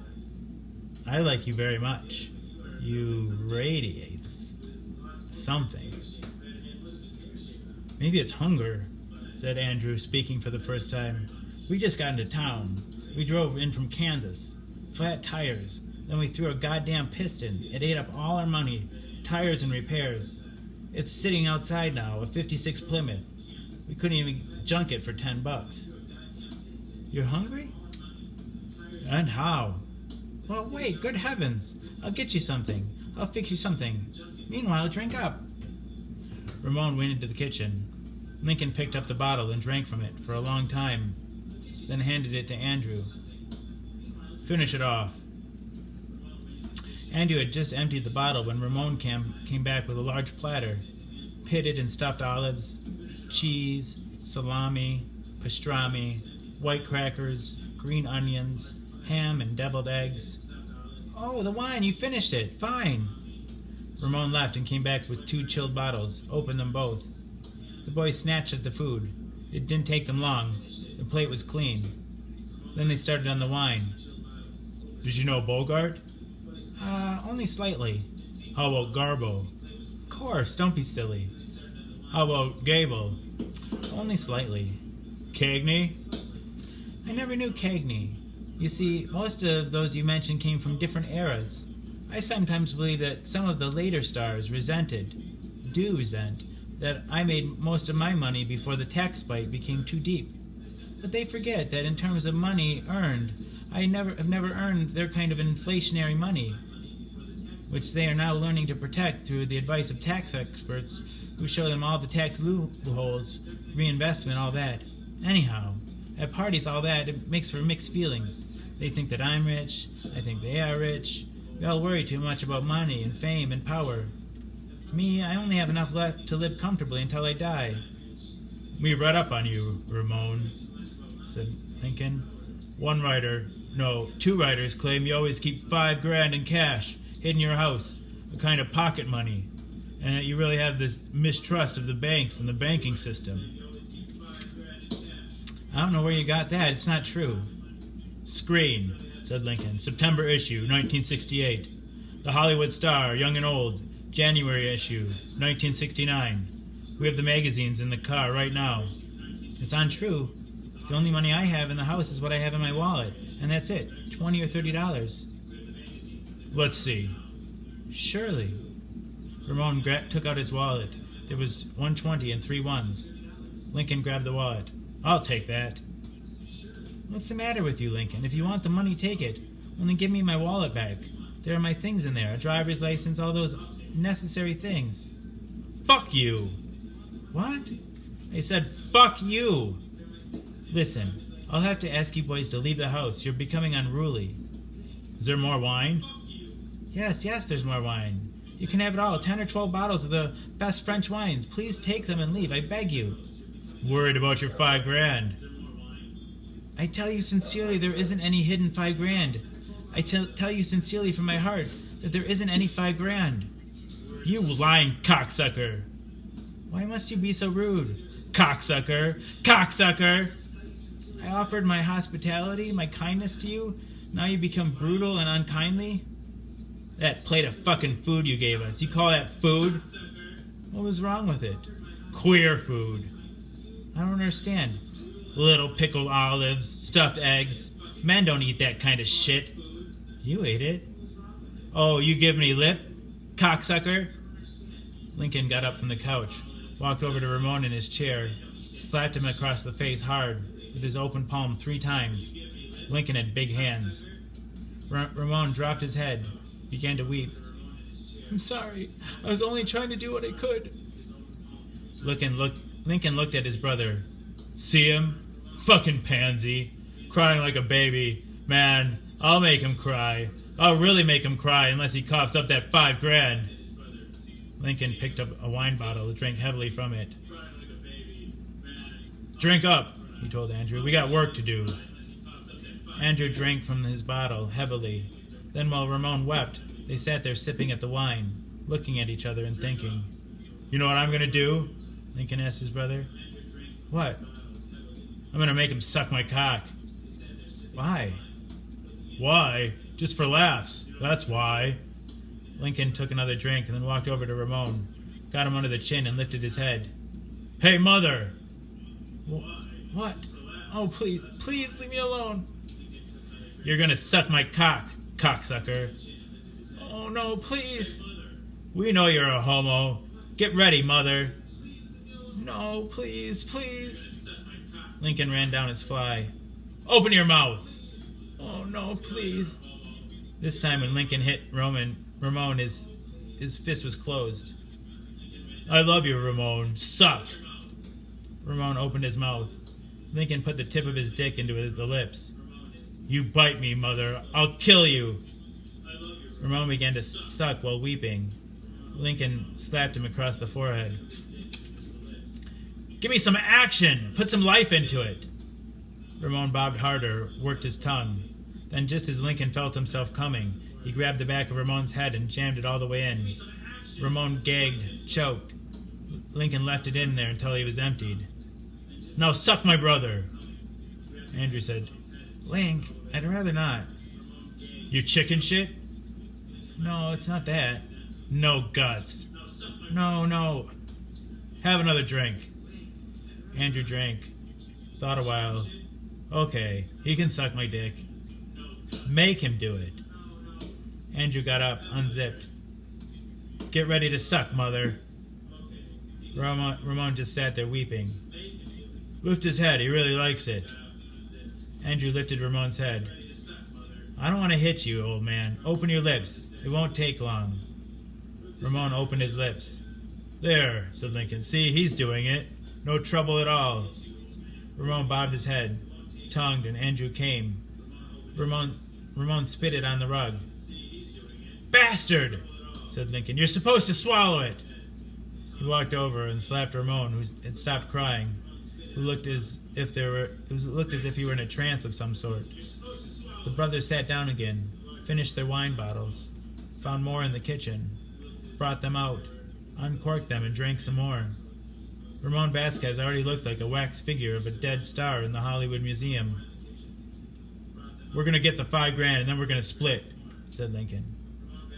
I like you very much. You radiate something. Maybe it's hunger, said Andrew, speaking for the first time. We just got into town. We drove in from Kansas. Flat tires. Then we threw a goddamn piston. It ate up all our money. Tires and repairs. It's sitting outside now, a 56 Plymouth. We couldn't even junk it for $10. You're hungry? And how? Well, wait, good heavens. I'll get you something. I'll fix you something. Meanwhile, drink up. Ramon went into the kitchen. Lincoln picked up the bottle and drank from it for a long time, then handed it to Andrew. Finish it off. Andrew had just emptied the bottle when Ramon came back with a large platter, pitted and stuffed olives, cheese, salami, pastrami, white crackers, green onions, ham and deviled eggs. Oh, the wine, you finished it. Fine. Ramon left and came back with 2 chilled bottles, opened them both. The boys snatched at the food. It didn't take them long. The plate was clean. Then they started on the wine. Did you know Bogart? Only slightly. How about Garbo? Of course, don't be silly. How about Gable? Only slightly. Cagney? I never knew Cagney. You see, most of those you mentioned came from different eras. I sometimes believe that some of the later stars do resent, that I made most of my money before the tax bite became too deep. But they forget that in terms of money earned, I have never earned their kind of inflationary money, which they are now learning to protect through the advice of tax experts who show them all the tax loopholes, reinvestment, all that. Anyhow, at parties, all that, it makes for mixed feelings. They think that I'm rich, I think they are rich. We all worry too much about money and fame and power. Me, I only have enough left to live comfortably until I die. We've read up on you, Ramon, said Lincoln. 2 writers claim you always keep $5,000 in cash hid in your house, a kind of pocket money, and that you really have this mistrust of the banks and the banking system. I don't know where you got that. It's not true. Screen, said Lincoln. September issue, 1968. The Hollywood Star, Young and Old, January issue, 1969. We have the magazines in the car right now. It's untrue. The only money I have in the house is what I have in my wallet, and that's it, $20 or $30. Let's see. Surely. Ramon took out his wallet. There was $1.20 and 3 ones. Lincoln grabbed the wallet. I'll take that. What's the matter with you, Lincoln? If you want the money, take it. Only give me my wallet back. There are my things in there, a driver's license, all those necessary things. Fuck you! What? I said, fuck you! Listen, I'll have to ask you boys to leave the house. You're becoming unruly. Is there more wine? Yes, there's more wine. You can have it all, 10 or 12 bottles of the best French wines. Please take them and leave, I beg you. Worried about your $5,000. I tell you sincerely, there isn't any hidden $5,000. I tell you sincerely from my heart that there isn't any $5,000. You lying cocksucker. Why must you be so rude? Cocksucker! Cocksucker! I offered my hospitality, my kindness to you. Now you become brutal and unkindly? That plate of fucking food you gave us, you call that food? What was wrong with it? Queer food. I don't understand. Little pickled olives, stuffed eggs. Men don't eat that kind of shit. You ate it. Oh, you give me lip? Cocksucker? Lincoln got up from the couch, walked over to Ramon in his chair, slapped him across the face hard with his open palm 3 times. Lincoln had big hands. Ramon dropped his head, began to weep. I'm sorry. I was only trying to do what I could. Lincoln looked at his brother. See him? Fucking pansy. Crying like a baby. Man, I'll make him cry. I'll really make him cry unless he coughs up that $5,000. Lincoln picked up a wine bottle and drank heavily from it. Drink up, he told Andrew. We got work to do. Andrew drank from his bottle heavily. Then while Ramon wept, they sat there sipping at the wine, looking at each other and thinking. You know what I'm going to do? Lincoln asked his brother. What? I'm going to make him suck my cock. Why? Why? Just for laughs, that's why. Lincoln took another drink and then walked over to Ramon, got him under the chin and lifted his head. Hey, Mother! What? Oh, please, please leave me alone. You're gonna suck my cock, cocksucker. Oh, no, please. We know you're a homo. Get ready, Mother. No, please, please. Lincoln ran down his fly. Open your mouth. Oh, no, please. This time when Lincoln hit Ramon, his fist was closed. I love you, Ramon. Suck. Ramon opened his mouth. Lincoln put the tip of his dick into the lips. You bite me, Mother. I'll kill you. Ramon began to suck while weeping. Lincoln slapped him across the forehead. Give me some action! Put some life into it! Ramon bobbed harder, worked his tongue. Then just as Lincoln felt himself coming, he grabbed the back of Ramon's head and jammed it all the way in. Ramon gagged, choked. Lincoln left it in there until he was emptied. Now suck my brother! Andrew said, Link, I'd rather not. You chicken shit? No, it's not that. No guts. No. Have another drink. Andrew drank. Thought a while. Okay, he can suck my dick. Make him do it. Andrew got up, unzipped. Get ready to suck, Mother. Ramon just sat there weeping. Lift his head, he really likes it. Andrew lifted Ramon's head. I don't want to hit you, old man. Open your lips. It won't take long. Ramon opened his lips. There, said Lincoln. See, he's doing it. No trouble at all. Ramon bobbed his head, tongued, and Andrew came. Ramon spit it on the rug. Bastard, said Lincoln. You're supposed to swallow it. He walked over and slapped Ramon, who had stopped crying, who looked as if he were in a trance of some sort. The brothers sat down again, finished their wine bottles, found more in the kitchen, brought them out, uncorked them, and drank some more. Ramon Vasquez already looked like a wax figure of a dead star in the Hollywood Museum. We're going to get the $5,000 and then we're going to split, said Lincoln.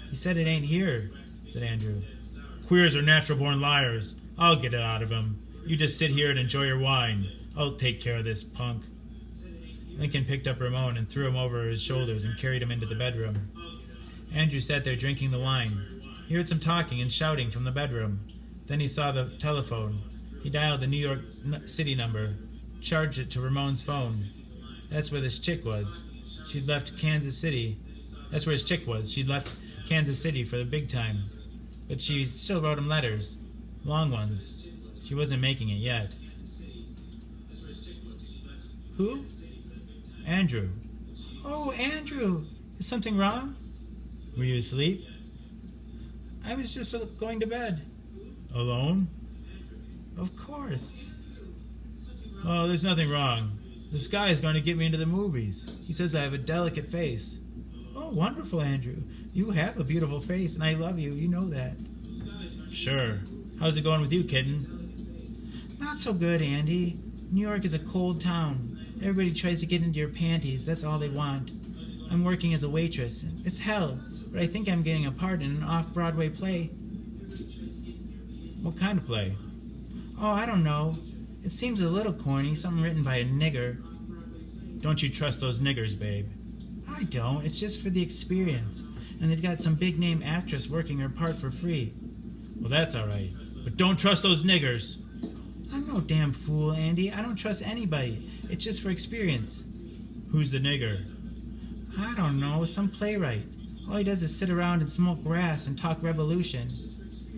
He said it ain't here, said Andrew. Queers are natural-born liars. I'll get it out of him. You just sit here and enjoy your wine. I'll take care of this punk. Lincoln picked up Ramon and threw him over his shoulders and carried him into the bedroom. Andrew sat there drinking the wine. He heard some talking and shouting from the bedroom. Then he saw the telephone. He dialed the New York City number, charged it to Ramon's phone. That's where this chick was. She'd left Kansas City. That's where his chick was. She'd left Kansas City for the big time. But she still wrote him letters. Long ones. She wasn't making it yet. Who? Andrew. Oh, Andrew. Is something wrong? Were you asleep? I was just going to bed. Alone? Of course. Oh, there's nothing wrong. This guy is going to get me into the movies. He says I have a delicate face. Oh, wonderful, Andrew. You have a beautiful face, and I love you. You know that. Sure. How's it going with you, kitten? Not so good, Andy. New York is a cold town. Everybody tries to get into your panties. That's all they want. I'm working as a waitress. It's hell, but I think I'm getting a part in an off-Broadway play. What kind of play? Oh, I don't know. It seems a little corny, something written by a nigger. Don't you trust those niggers, babe? I don't. It's just for the experience. And they've got some big-name actress working her part for free. Well, that's all right. But don't trust those niggers. I'm no damn fool, Andy. I don't trust anybody. It's just for experience. Who's the nigger? I don't know. Some playwright. All he does is sit around and smoke grass and talk revolution.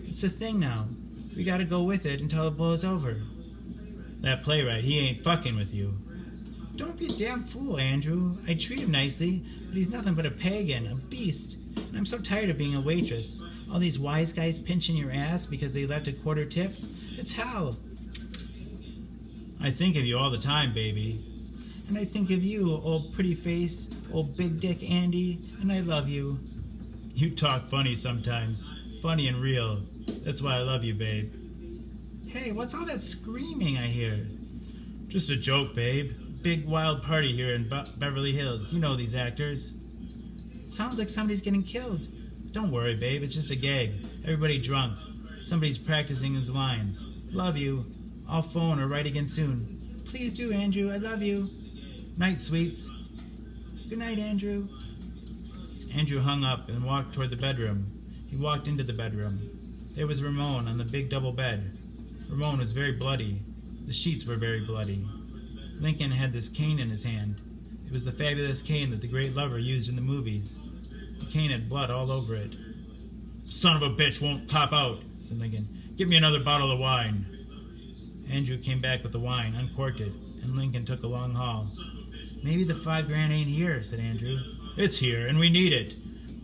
It's a thing now. We gotta go with it until it blows over. That playwright, he ain't fucking with you. Don't be a damn fool, Andrew. I treat him nicely, but he's nothing but a pagan, a beast. And I'm so tired of being a waitress. All these wise guys pinching your ass because they left a quarter tip. It's hell. I think of you all the time, baby. And I think of you, old pretty face, old big dick Andy, and I love you. You talk funny sometimes. Funny and real. That's why I love you, babe. Hey, what's all that screaming I hear? Just a joke, babe. Big wild party here in Beverly Hills. You know these actors. It sounds like somebody's getting killed. Don't worry, babe. It's just a gag. Everybody drunk. Somebody's practicing his lines. Love you. I'll phone or write again soon. Please do, Andrew. I love you. Night, sweets. Good night, Andrew. Andrew hung up and walked toward the bedroom. He walked into the bedroom. There was Ramon on the big double bed. Ramon was very bloody. The sheets were very bloody. Lincoln had this cane in his hand. It was the fabulous cane that the great lover used in the movies. The cane had blood all over it. Son of a bitch won't cop out, said Lincoln. Give me another bottle of wine. Andrew came back with the wine, uncorked it, and Lincoln took a long haul. Maybe the $5,000 ain't here, said Andrew. It's here, and we need it.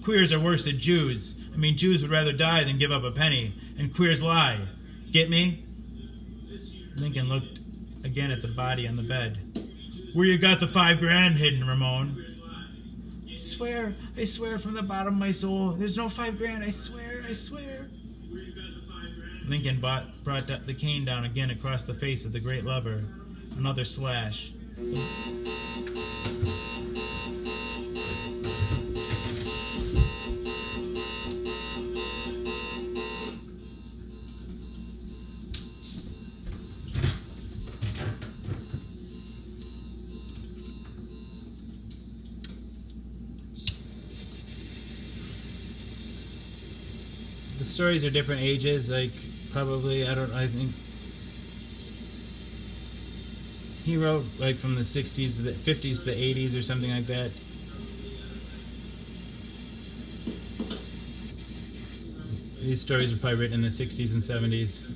Queers are worse than Jews. Jews would rather die than give up a penny, and queers lie. Get me? Lincoln looked again at the body on the bed. Where you got the $5,000 hidden, Ramon? I swear from the bottom of my soul, there's no $5,000, I swear. Lincoln brought the cane down again across the face of the great lover. Another slash. The stories are different ages, I think he wrote from the 60s to the 50s to the 80s or something like that. These stories were probably written in the 60s and 70s.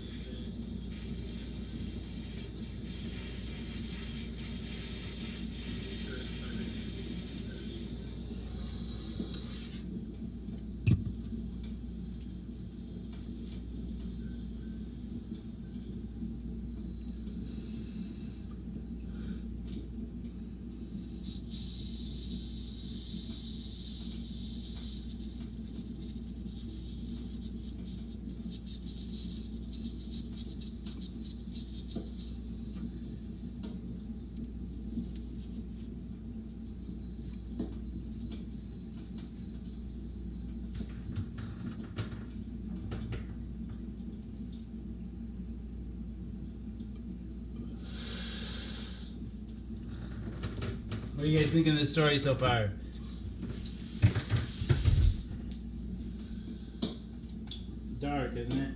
What do you guys think of this story so far? Dark, isn't it?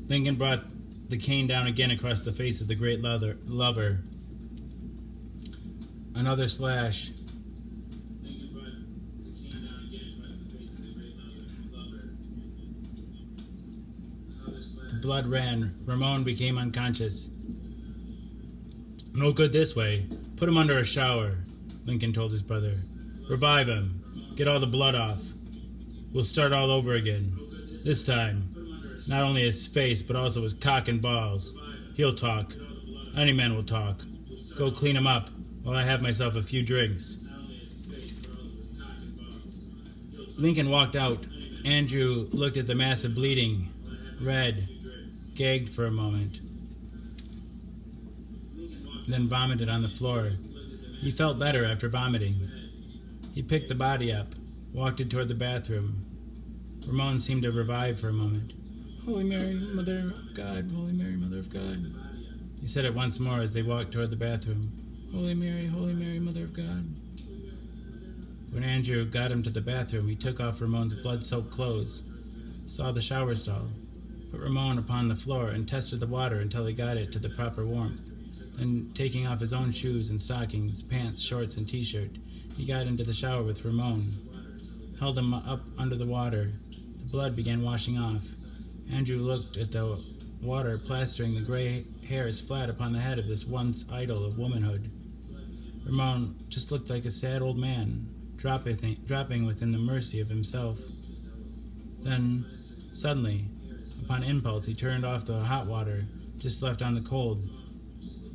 Lincoln brought the cane down again across the face of the great lover. Another slash. The blood ran. Ramon became unconscious. No good this way. Put him under a shower, Lincoln told his brother. Revive him. Get all the blood off. We'll start all over again. This time, not only his face, but also his cock and balls. He'll talk. Any man will talk. Go clean him up while I have myself a few drinks. Lincoln walked out. Andrew looked at the mass of bleeding, red, gagged for a moment, then vomited on the floor. He felt better after vomiting. He picked the body up, walked it toward the bathroom. Ramon seemed to revive for a moment. Holy Mary, Mother of God, Holy Mary, Mother of God. He said it once more as they walked toward the bathroom. Holy Mary, Mother of God. When Andrew got him to the bathroom, he took off Ramon's blood-soaked clothes, saw the shower stall, put Ramon upon the floor, and tested the water until he got it to the proper warmth. Then, taking off his own shoes and stockings, pants, shorts, and t-shirt, he got into the shower with Ramon, held him up under the water. The blood began washing off. Andrew looked at the water plastering the gray hairs flat upon the head of this once idol of womanhood. Ramon just looked like a sad old man, dropping within the mercy of himself. Then, suddenly, upon impulse, he turned off the hot water, just left on the cold.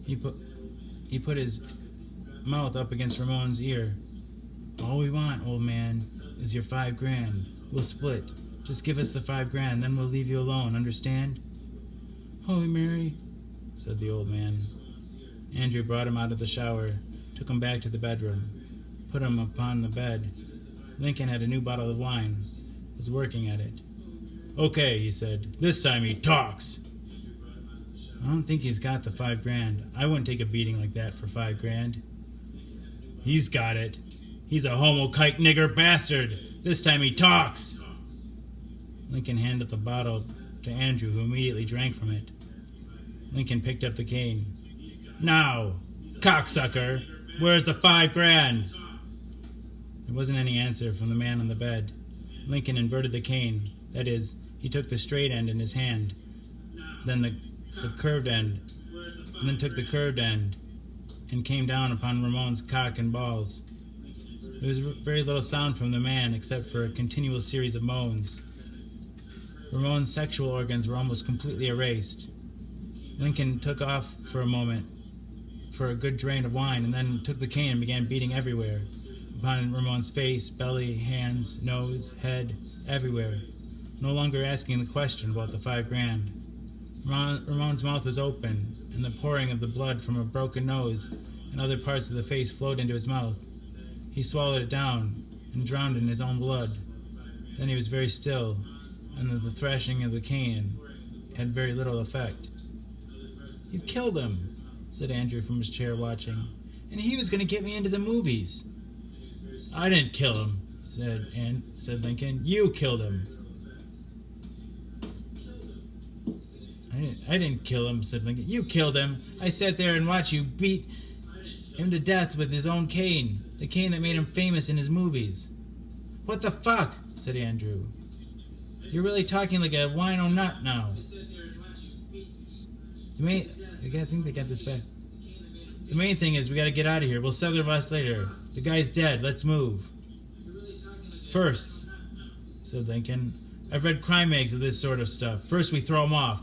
He put his mouth up against Ramon's ear. All we want, old man, is your $5,000. We'll split. Just give us the $5,000, then we'll leave you alone, understand? Holy Mary, said the old man. Andrew brought him out of the shower, took him back to the bedroom, put him upon the bed. Lincoln had a new bottle of wine, was working at it. Okay, he said, this time he talks. I don't think he's got the $5,000. I wouldn't take a beating like that for $5,000. He's got it. He's a homo-kike nigger bastard. This time he talks. Lincoln handed the bottle to Andrew, who immediately drank from it. Lincoln picked up the cane. Now, cocksucker, where's the $5,000? There wasn't any answer from the man on the bed. Lincoln inverted the cane. That is, he took the straight end in his hand, then the curved end, and then took the curved end and came down upon Ramon's cock and balls. There was very little sound from the man except for a continual series of moans. Ramon's sexual organs were almost completely erased. Lincoln took off for a moment for a good drain of wine and then took the cane and began beating everywhere, upon Ramon's face, belly, hands, nose, head, everywhere, no longer asking the question about the $5,000. Ramon's mouth was open, and the pouring of the blood from a broken nose and other parts of the face flowed into his mouth. He swallowed it down and drowned in his own blood. Then he was very still, and the thrashing of the cane had very little effect. You've killed him, said Andrew from his chair watching, and he was going to get me into the movies. I didn't kill him, said Lincoln. You killed him. I didn't kill him, said Lincoln. You killed him. I sat there and watched you beat him to death with his own cane, the cane that made him famous in his movies. What the fuck, said Andrew. You're really talking like a wino nut now. I think they got this back. The main thing is we gotta get out of here. We'll settle the rest later. The guy's dead. Let's move. First, said Lincoln, I've read crime mags of this sort of stuff. First we throw him off.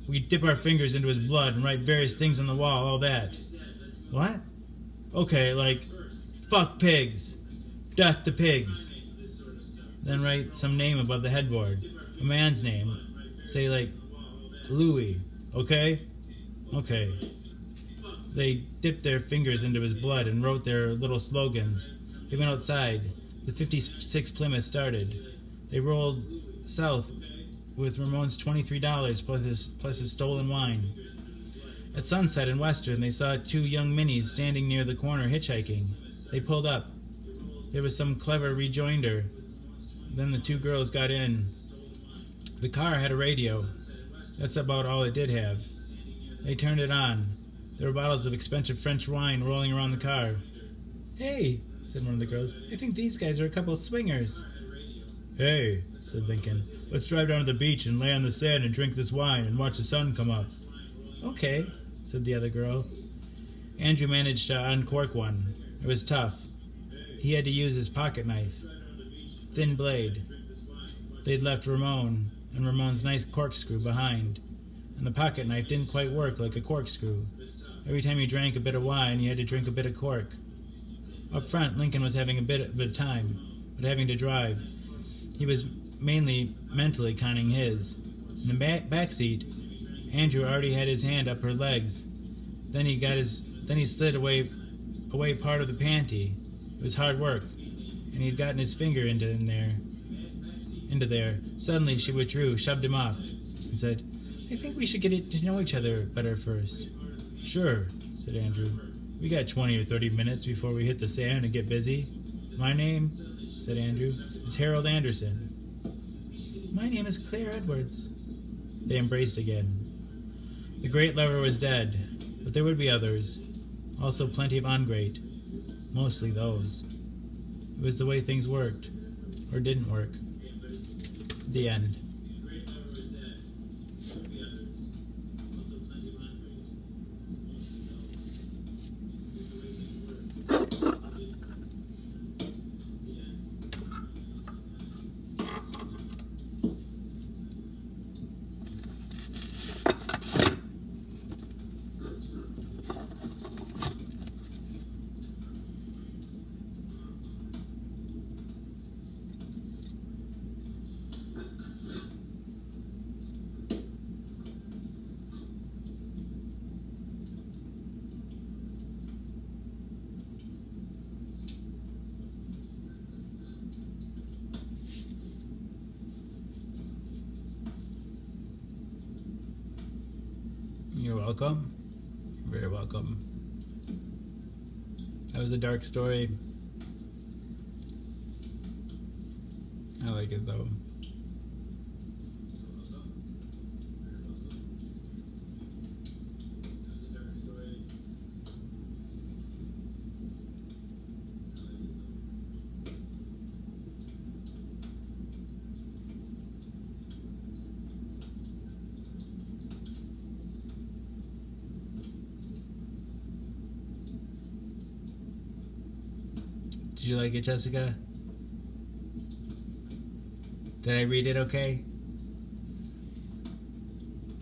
We dip our fingers into his blood and write various things on the wall, all that. What? Okay, like, fuck pigs. Death to pigs. Then write some name above the headboard. A man's name. Say, like, Louis. Okay? Okay. They dipped their fingers into his blood and wrote their little slogans. They went outside. The 56 Plymouth started. They rolled south with Ramon's $23 plus his stolen wine. At sunset in Western, they saw two young minis standing near the corner hitchhiking. They pulled up. There was some clever rejoinder. Then the two girls got in. The car had a radio. That's about all it did have. They turned it on. There were bottles of expensive French wine rolling around the car. Hey, said one of the girls, I think these guys are a couple of swingers. Hey, said Lincoln, let's drive down to the beach and lay on the sand and drink this wine and watch the sun come up. Okay, said the other girl. Andrew managed to uncork one. It was tough. He had to use his pocket knife. Thin blade. They'd left Ramon and Ramon's nice corkscrew behind, and the pocket knife didn't quite work like a corkscrew. Every time he drank a bit of wine, he had to drink a bit of cork. Up front, Lincoln was having a bit of time, but having to drive. He was mainly mentally conning his. In the back seat, Andrew already had his hand up her legs. Then he slid away part of the panty. It was hard work, and he'd gotten his finger into there. Suddenly she withdrew, shoved him off, and said, I think we should get to know each other better first. Sure, said Andrew. We got 20 or 30 minutes before we hit the sand and get busy. My name, said Andrew, is Harold Anderson. My name is Claire Edwards. They embraced again. The great lover was dead, but there would be others. Also plenty of ungreat. Mostly those. It was the way things worked. Or didn't work. The end. You're welcome. You're very welcome. That was a dark story. I like it though. Did you like it, Jessica? Did I read it okay?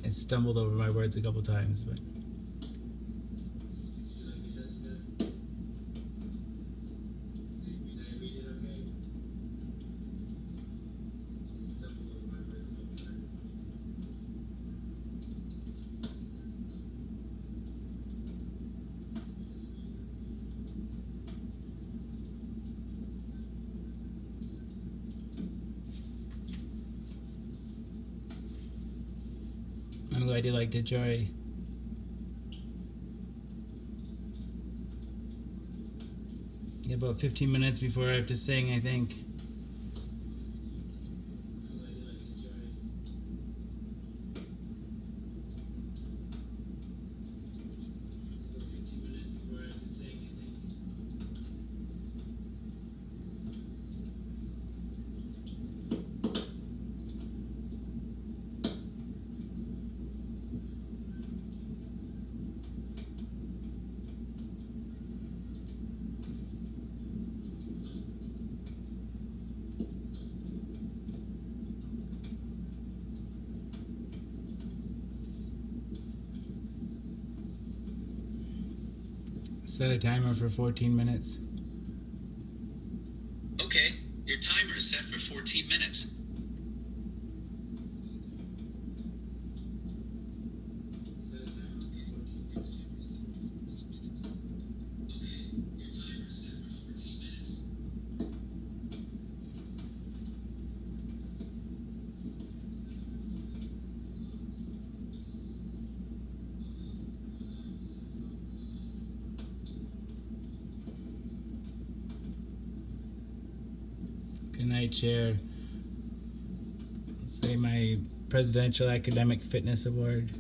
I stumbled over my words a couple times, but... I'm glad you liked it, Jory. Yeah, about 15 minutes before I have to sing, I think. Set a timer for 14 minutes. Okay, your timer is set for 14 minutes. Good night, Chair. Say my Presidential Academic Fitness Award.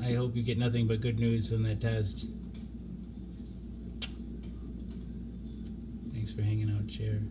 I hope you get nothing but good news from that test. Thanks for hanging out, Chair.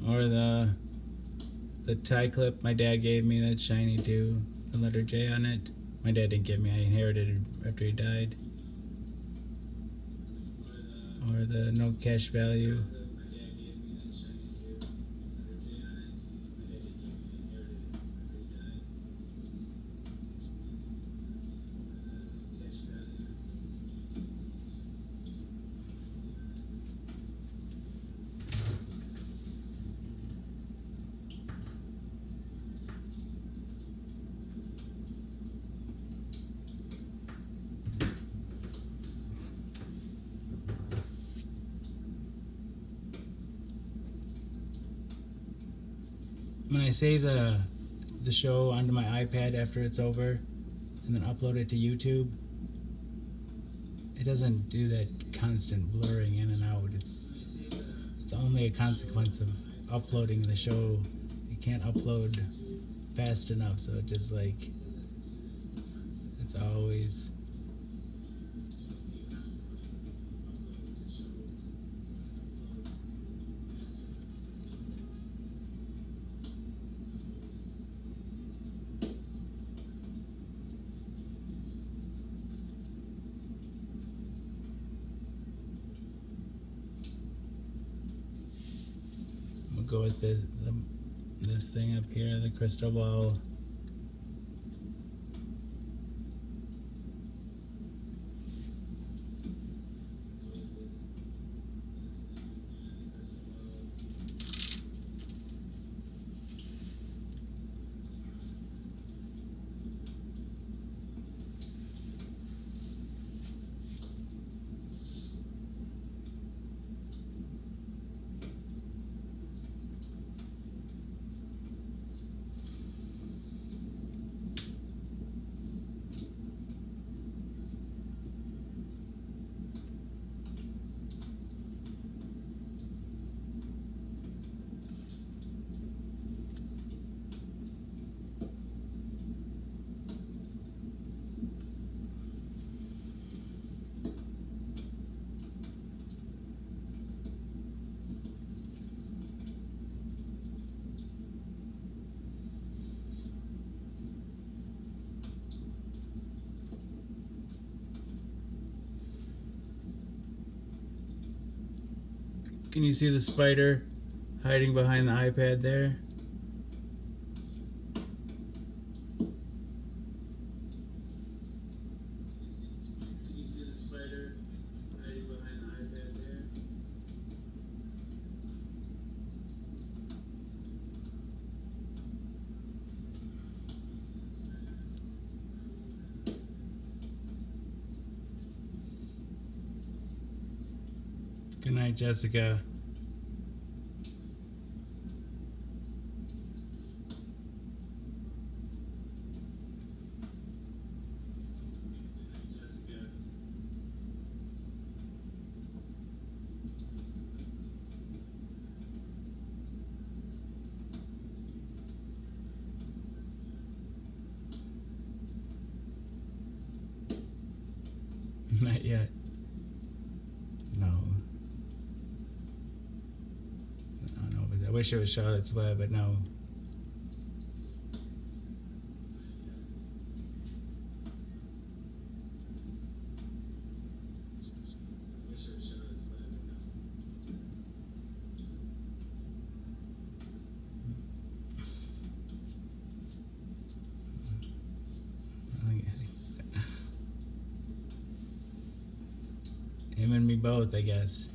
Or the tie clip my dad gave me, that's shiny too, the letter J on it. My dad didn't give me, I inherited it after he died. Or the no cash value. When I save the show onto my iPad after it's over and then upload it to YouTube, it doesn't do that constant blurring in and out. It's only a consequence of uploading the show. You can't upload fast enough, so it just like, it's always... go with this thing up here, the crystal ball. Can you see the spider hiding behind the iPad there? Can you see the spider hiding behind the iPad there? Good night, Jessica. Not yet. No. No, but I wish it was Charlotte's Web, but no. Him and me both, I guess.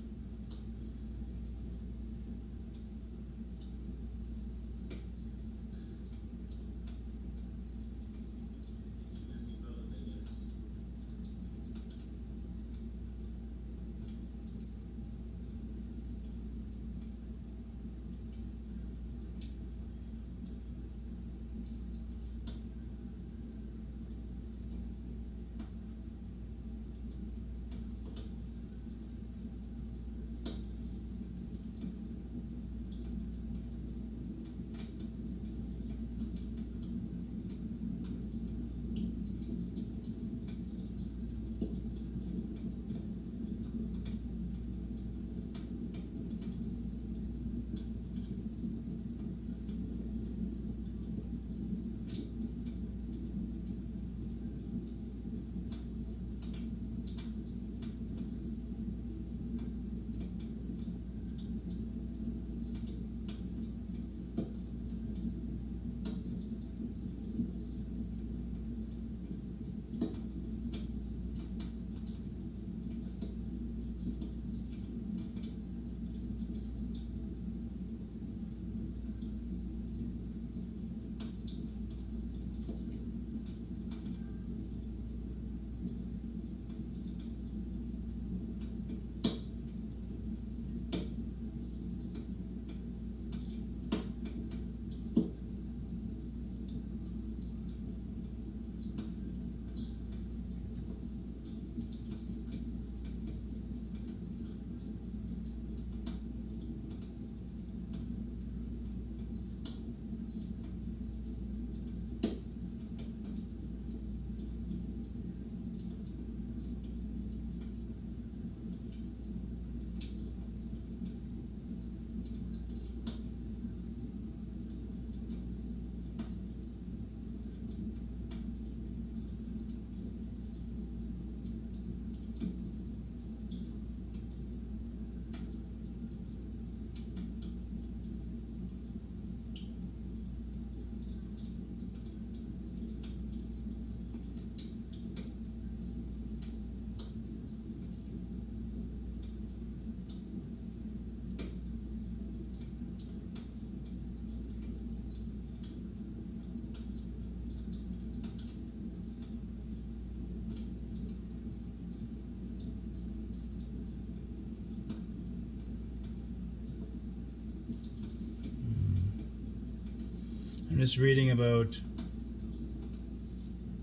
I'm just reading about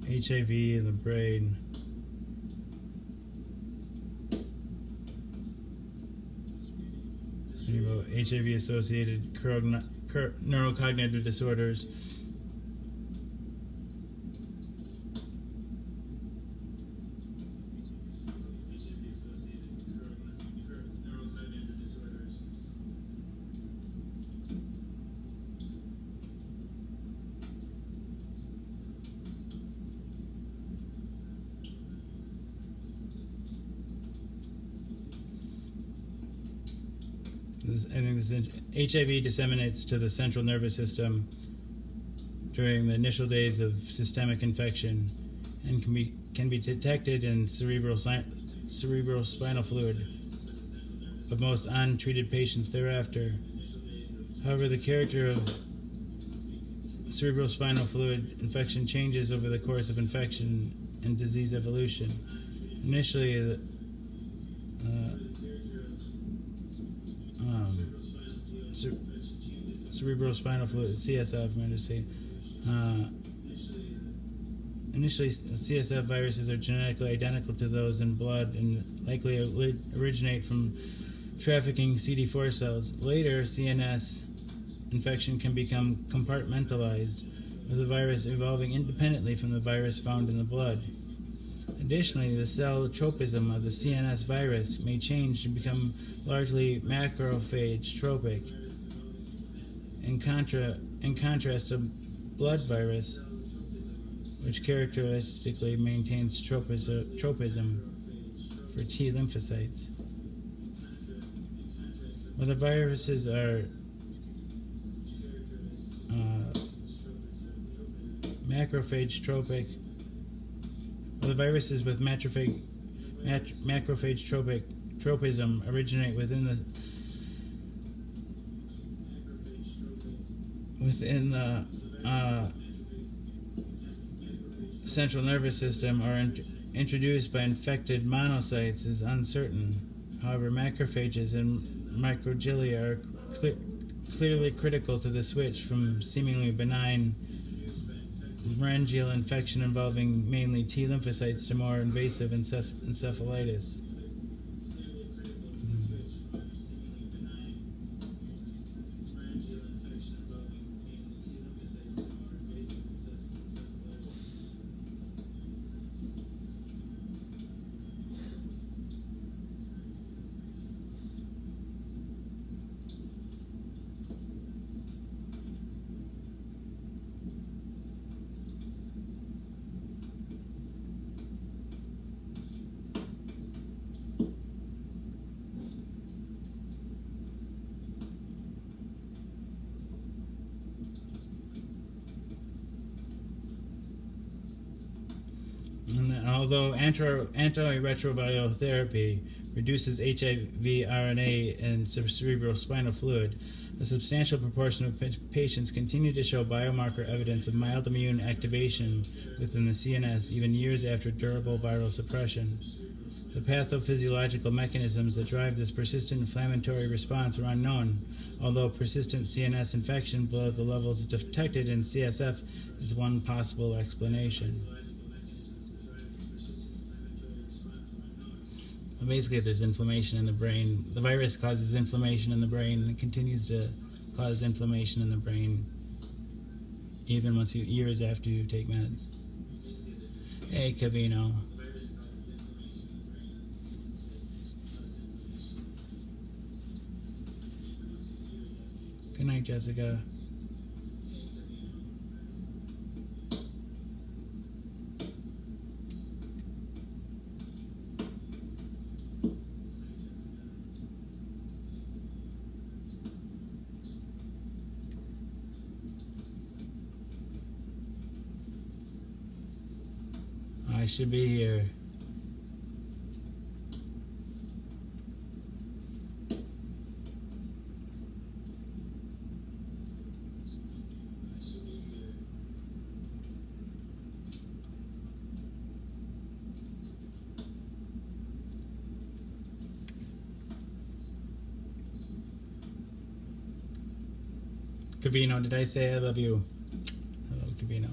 HIV in the brain. Reading about HIV-associated neurocognitive disorders. HIV disseminates to the central nervous system during the initial days of systemic infection and can be detected in cerebral spinal fluid of most untreated patients thereafter. However, the character of cerebral spinal fluid infection changes over the course of infection and disease evolution. Initially, cerebral spinal fluid, CSF, I'm going to say. Initially, CSF viruses are genetically identical to those in blood and likely originate from trafficking CD4 cells. Later, CNS infection can become compartmentalized, with the virus evolving independently from the virus found in the blood. Additionally, the cell tropism of the CNS virus may change to become largely macrophage tropic. In contrast to blood virus, which characteristically maintains tropism for T lymphocytes. Well, the viruses are macrophage tropic. Well, the viruses with macrophage tropism originate within the central nervous system or introduced by infected monocytes is uncertain. However, macrophages and microglia are clearly critical to the switch from seemingly benign laryngeal infection involving mainly T lymphocytes to more invasive encephalitis. And although antiretroviral therapy reduces HIV RNA in cerebral spinal fluid, a substantial proportion of patients continue to show biomarker evidence of mild immune activation within the CNS even years after durable viral suppression. The pathophysiological mechanisms that drive this persistent inflammatory response are unknown, although persistent CNS infection below the levels detected in CSF is one possible explanation. Basically, there's inflammation in the brain. The virus causes inflammation in the brain, and it continues to cause inflammation in the brain even years after you take meds. Hey, Cavino. Good night, Jessica. I should be here. Cavino, did I say I love you? Cavino.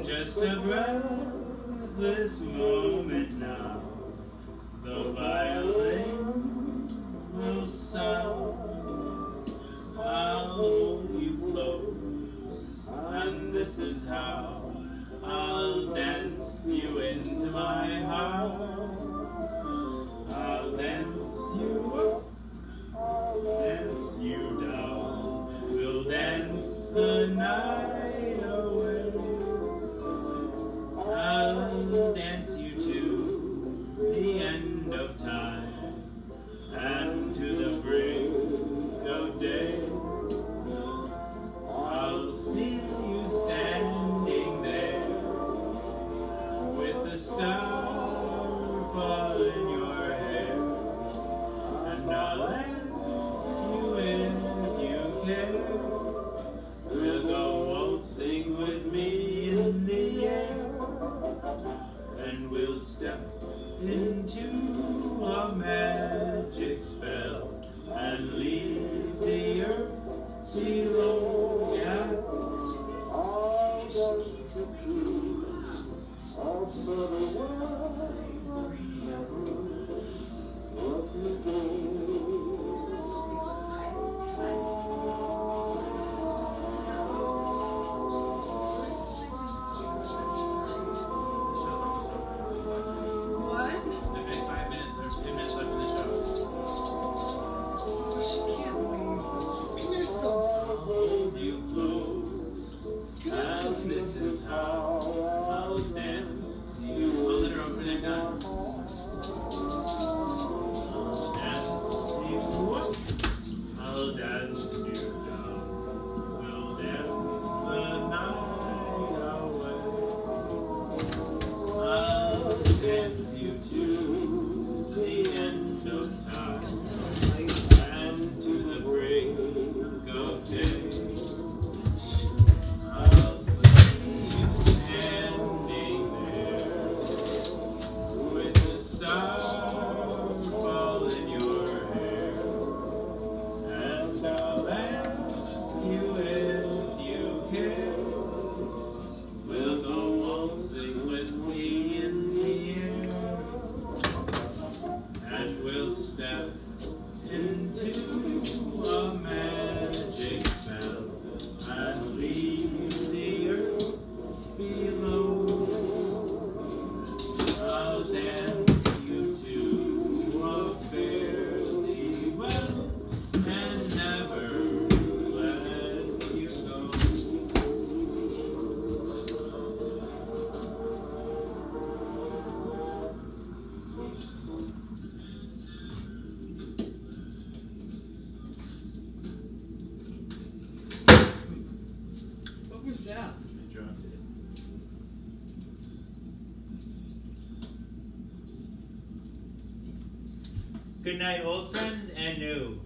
Just a breathless moment now, the violin will sound. I'll hold you close, and this is how I'll dance you into my heart. I'll dance you up, I'll dance you down, we'll dance the night away. I'll dance you to the end of time and to the break of day. I'll see you standing there with a star fall in your hair, and I'll ask you if you care. We'll go waltzing with me in the air. And we'll step into a magic spell and leave the earth below. Yeah. All the secrets of the world. What you do. This is how I'll dance you. I'll let her open it down. I'll dance you up. I'll dance you down. We'll dance the night away. I'll dance you to the end of time and to the break of day. I'll see you standing there with the star fall in your hair, and I'll ask you if you care. We'll go waltzing with me in the air, and we'll step into a magic spell and leave the earth below. I'll dance you to a fairly well and never let you go. What was that? I dropped it. Good night, old friends and new.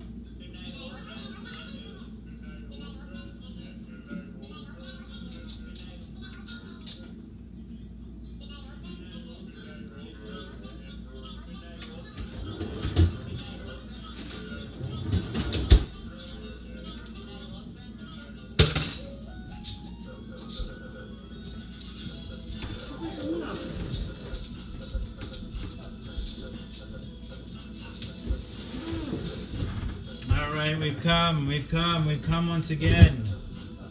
All right, we've come once again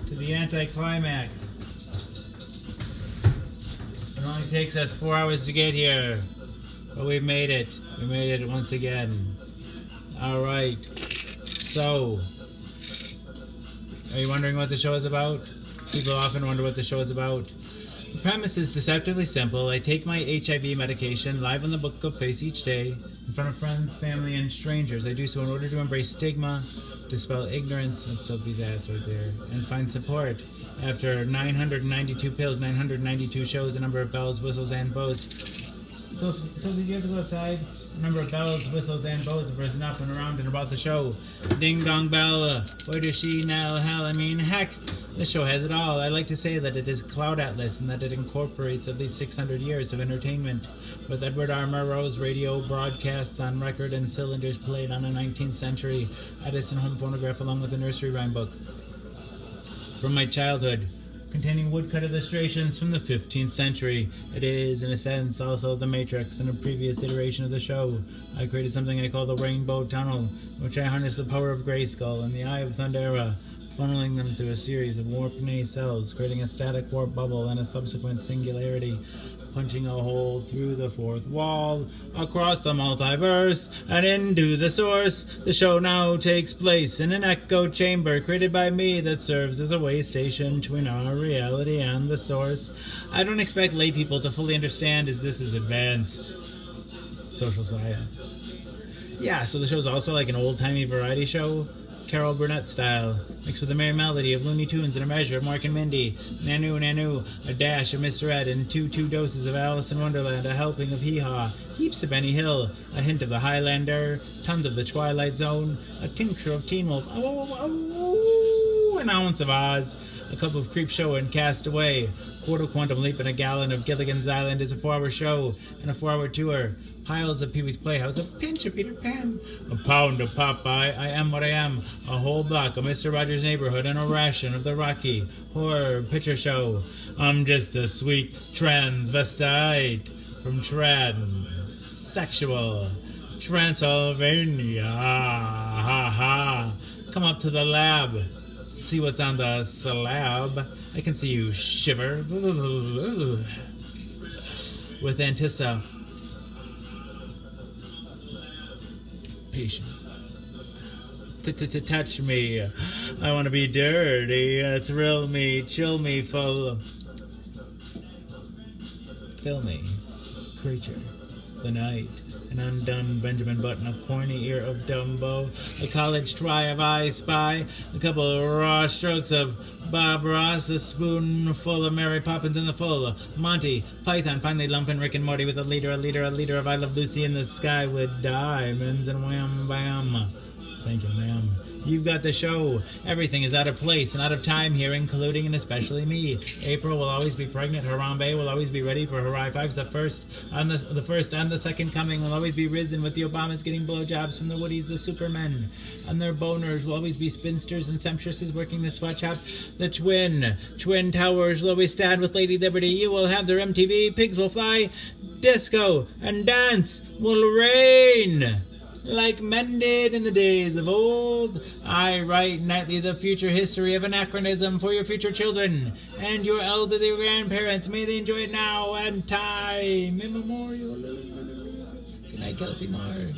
to the anticlimax. It only takes us 4 hours to get here, but we've made it. We made it once again. All right. So, are you wondering what the show is about? People often wonder what the show is about. The premise is deceptively simple. I take my HIV medication live on the Book of Face each day in front of friends, family, and strangers. I do so in order to embrace stigma, dispel ignorance, that's Sophie's ass right there, and find support. After 992 pills, 992 shows, a number of bells, whistles, and bows. So did you have to go outside? A number of bells, whistles, and bows have risen up and around and about the show. Ding dong bell, where does she now? Hell, I mean, heck. This show has it all. I like to say that it is Cloud Atlas and that it incorporates at least 600 years of entertainment, with Edward R. Murrow's radio broadcasts on record and cylinders played on a 19th century Edison home phonograph along with a nursery rhyme book from my childhood, containing woodcut illustrations from the 15th century. It is, in a sense, also The Matrix, in a previous iteration of the show. I created something I call the Rainbow Tunnel, which I harness the power of Grayskull and the Eye of Thundera, funneling them through a series of warp nacelles, creating a static warp bubble and a subsequent singularity, punching a hole through the fourth wall, across the multiverse, and into the source. The show now takes place in an echo chamber created by me that serves as a way station between our reality and the source. I don't expect lay people to fully understand, as this is advanced social science. Yeah, so the show's also like an old-timey variety show, Carol Burnett style, mixed with a merry melody of Looney Tunes and a measure of Mork and Mindy, Nanu Nanu, a dash of Mr. Ed, and two doses of Alice in Wonderland, a helping of Hee Haw, heaps of Benny Hill, a hint of the Highlander, tons of the Twilight Zone, a tincture of Teen Wolf, an ounce of Oz, a cup of Creep Show and Cast Away, quarter Quantum Leap, and a gallon of Gilligan's Island is a 4-hour show and a 4-hour tour. Piles of Pee-wee's Playhouse, a pinch of Peter Pan, a pound of Popeye, I Am What I Am, a whole block of Mr. Rogers' Neighborhood, and a ration of the Rocky Horror Picture Show. I'm just a sweet transvestite from transsexual Transylvania. Ha ha. Come up to the lab. See what's on the slab. I can see you shiver with anticipation. Touch me. I want to be dirty. Thrill me, chill me, fill me. Creature, the night, an undone Benjamin Button, a corny ear of Dumbo, a college try of I Spy, a couple of raw strokes of Bob Ross, a spoonful of Mary Poppins in the full, Monty Python finally lumping Rick and Morty with a leader of I Love Lucy in the Sky with diamonds, and wham bam. Thank you, ma'am. You've got the show. Everything is out of place and out of time here, including and especially me. April will always be pregnant. Harambe will always be ready for her high fives. The first and the second coming will always be risen, with the Obamas getting blowjobs from the Woodies, the Supermen, and their boners will always be spinsters and sumptuouses working the sweatshop. The twin towers will always stand with Lady Liberty. You will have their MTV. Pigs will fly. Disco and dance will reign like men did in the days of old. I write nightly the future history of anachronism for your future children and your elderly grandparents. May they enjoy it now and time immemorial. Good night, Kelsey Moore.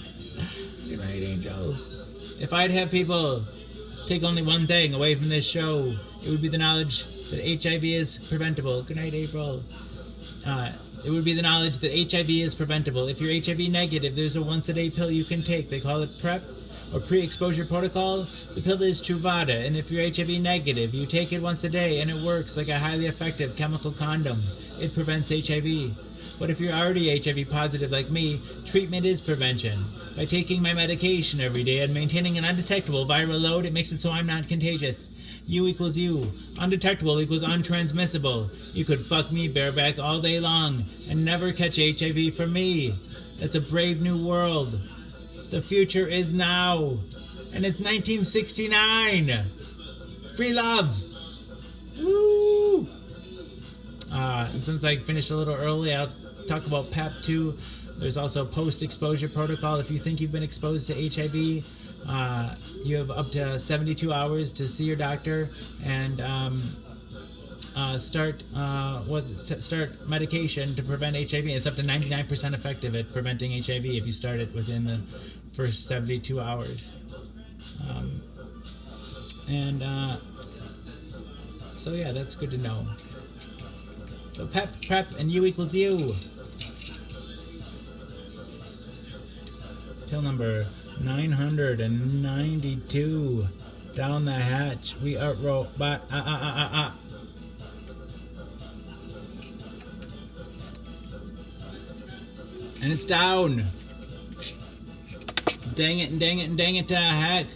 Good night, Angel. If I'd have people take only one thing away from this show, it would be the knowledge that HIV is preventable. Good night, April. It would be the knowledge that HIV is preventable. If you're HIV negative, there's a once-a-day pill you can take. They call it PrEP, or pre-exposure protocol. The pill is Truvada, and if you're HIV negative, you take it once a day, and it works like a highly effective chemical condom. It prevents HIV. But if you're already HIV positive like me, treatment is prevention. By taking my medication every day and maintaining an undetectable viral load, it makes it so I'm not contagious. U equals U. Undetectable equals untransmissible. You could fuck me bareback all day long and never catch HIV from me. It's a brave new world. The future is now. And it's 1969. Free love. Woo! And since I finished a little early, I'll talk about PAP 2. There's also post-exposure protocol. If you think you've been exposed to HIV, you have up to 72 hours to see your doctor and start medication to prevent HIV. It's up to 99% effective at preventing HIV if you start it within the first 72 hours. So yeah, that's good to know. So prep, and U equals U. Till number 992. Down the hatch. We are robot. And it's down. Dang it, and dang it, and dang it to heck.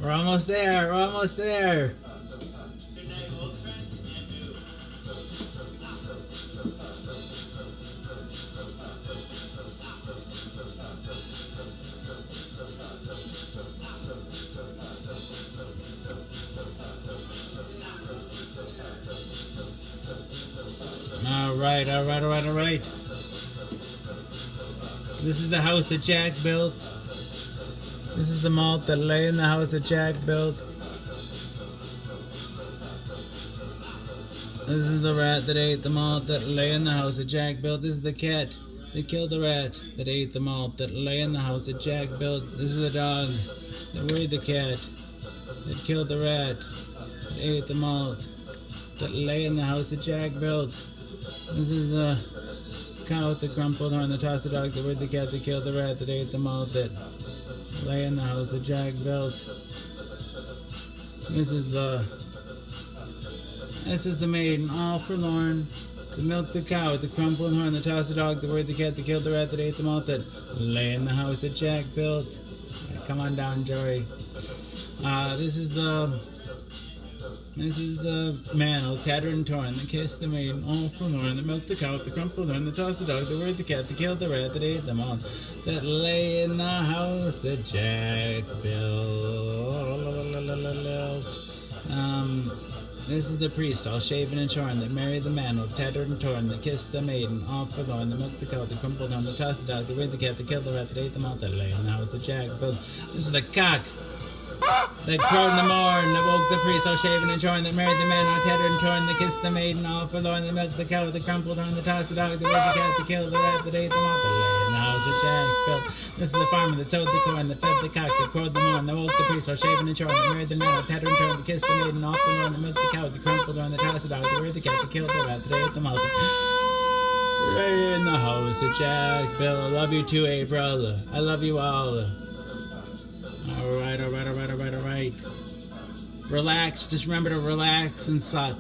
We're almost there. We're almost there. All right. This is the house that Jack built. This is the malt that lay in the house that Jack built. This is the rat that ate the malt that lay in the house that Jack built. This is the cat that killed the rat that ate the malt that lay in the house that Jack built. This is the dog that worried the cat that killed the rat that ate the malt that lay in the house that Jack built. This is the cow with the crumpled horn that tossed the dog that worried the cat that killed the rat that ate the malt that lay in the house that Jack built. This is the maiden, all forlorn, that milked the cow with the crumpled horn that tossed the dog that worried the cat that killed the rat that ate the malt that lay in the house that Jack built. Right, come on down, Joey. This is the man, all tattered and torn, that kissed the maiden, all forlorn, that milked the cow with the crumpled horn, that tossed the dog, that worried the cat, that killed the rat, that ate them all, that lay in the house that Jack built. This is the priest, all shaven and shorn, that married the man, all tattered and torn, that kissed the maiden, all forlorn, that milked the cow, that crumpled horn, that tossed the dog, that worried the cat, that killed the rat, that ate them all, that lay in the house that Jack built. This is the cock that crowed in the morn, that woke the priest, all shaven and shorn, that married the man, all tattered and torn, that kissed the maiden, all forlorn, that milked the cow, that crumpled horn, that tossed the dog, that worried the cat, that killed the rat, that ate them all, that lay in the house that Jack built. This is the farmer that sowed the corn, that fed the cock, that crowed the morn, that woke the priest, all shaven and shorn, that married the man, all tattered and torn, that kissed the maiden, all forlorn, that milked the cow, that crumpled horn, that tossed the dog, that worried the cat, that killed the rat, that ate them all. Lay in the house that Jack built. I love you too, April. I love you all. All right. Relax. Just remember to relax and suck.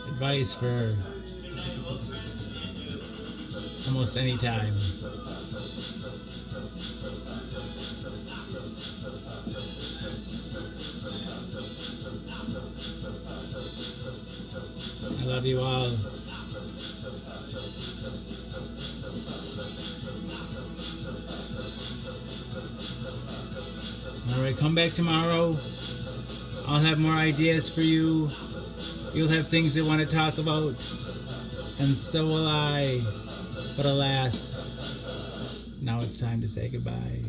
Advice for almost any time. I love you all. Alright, come back tomorrow. I'll have more ideas for you. You'll have things you want to talk about. And so will I. But alas, now it's time to say goodbye.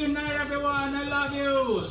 Good night, everyone. I love you.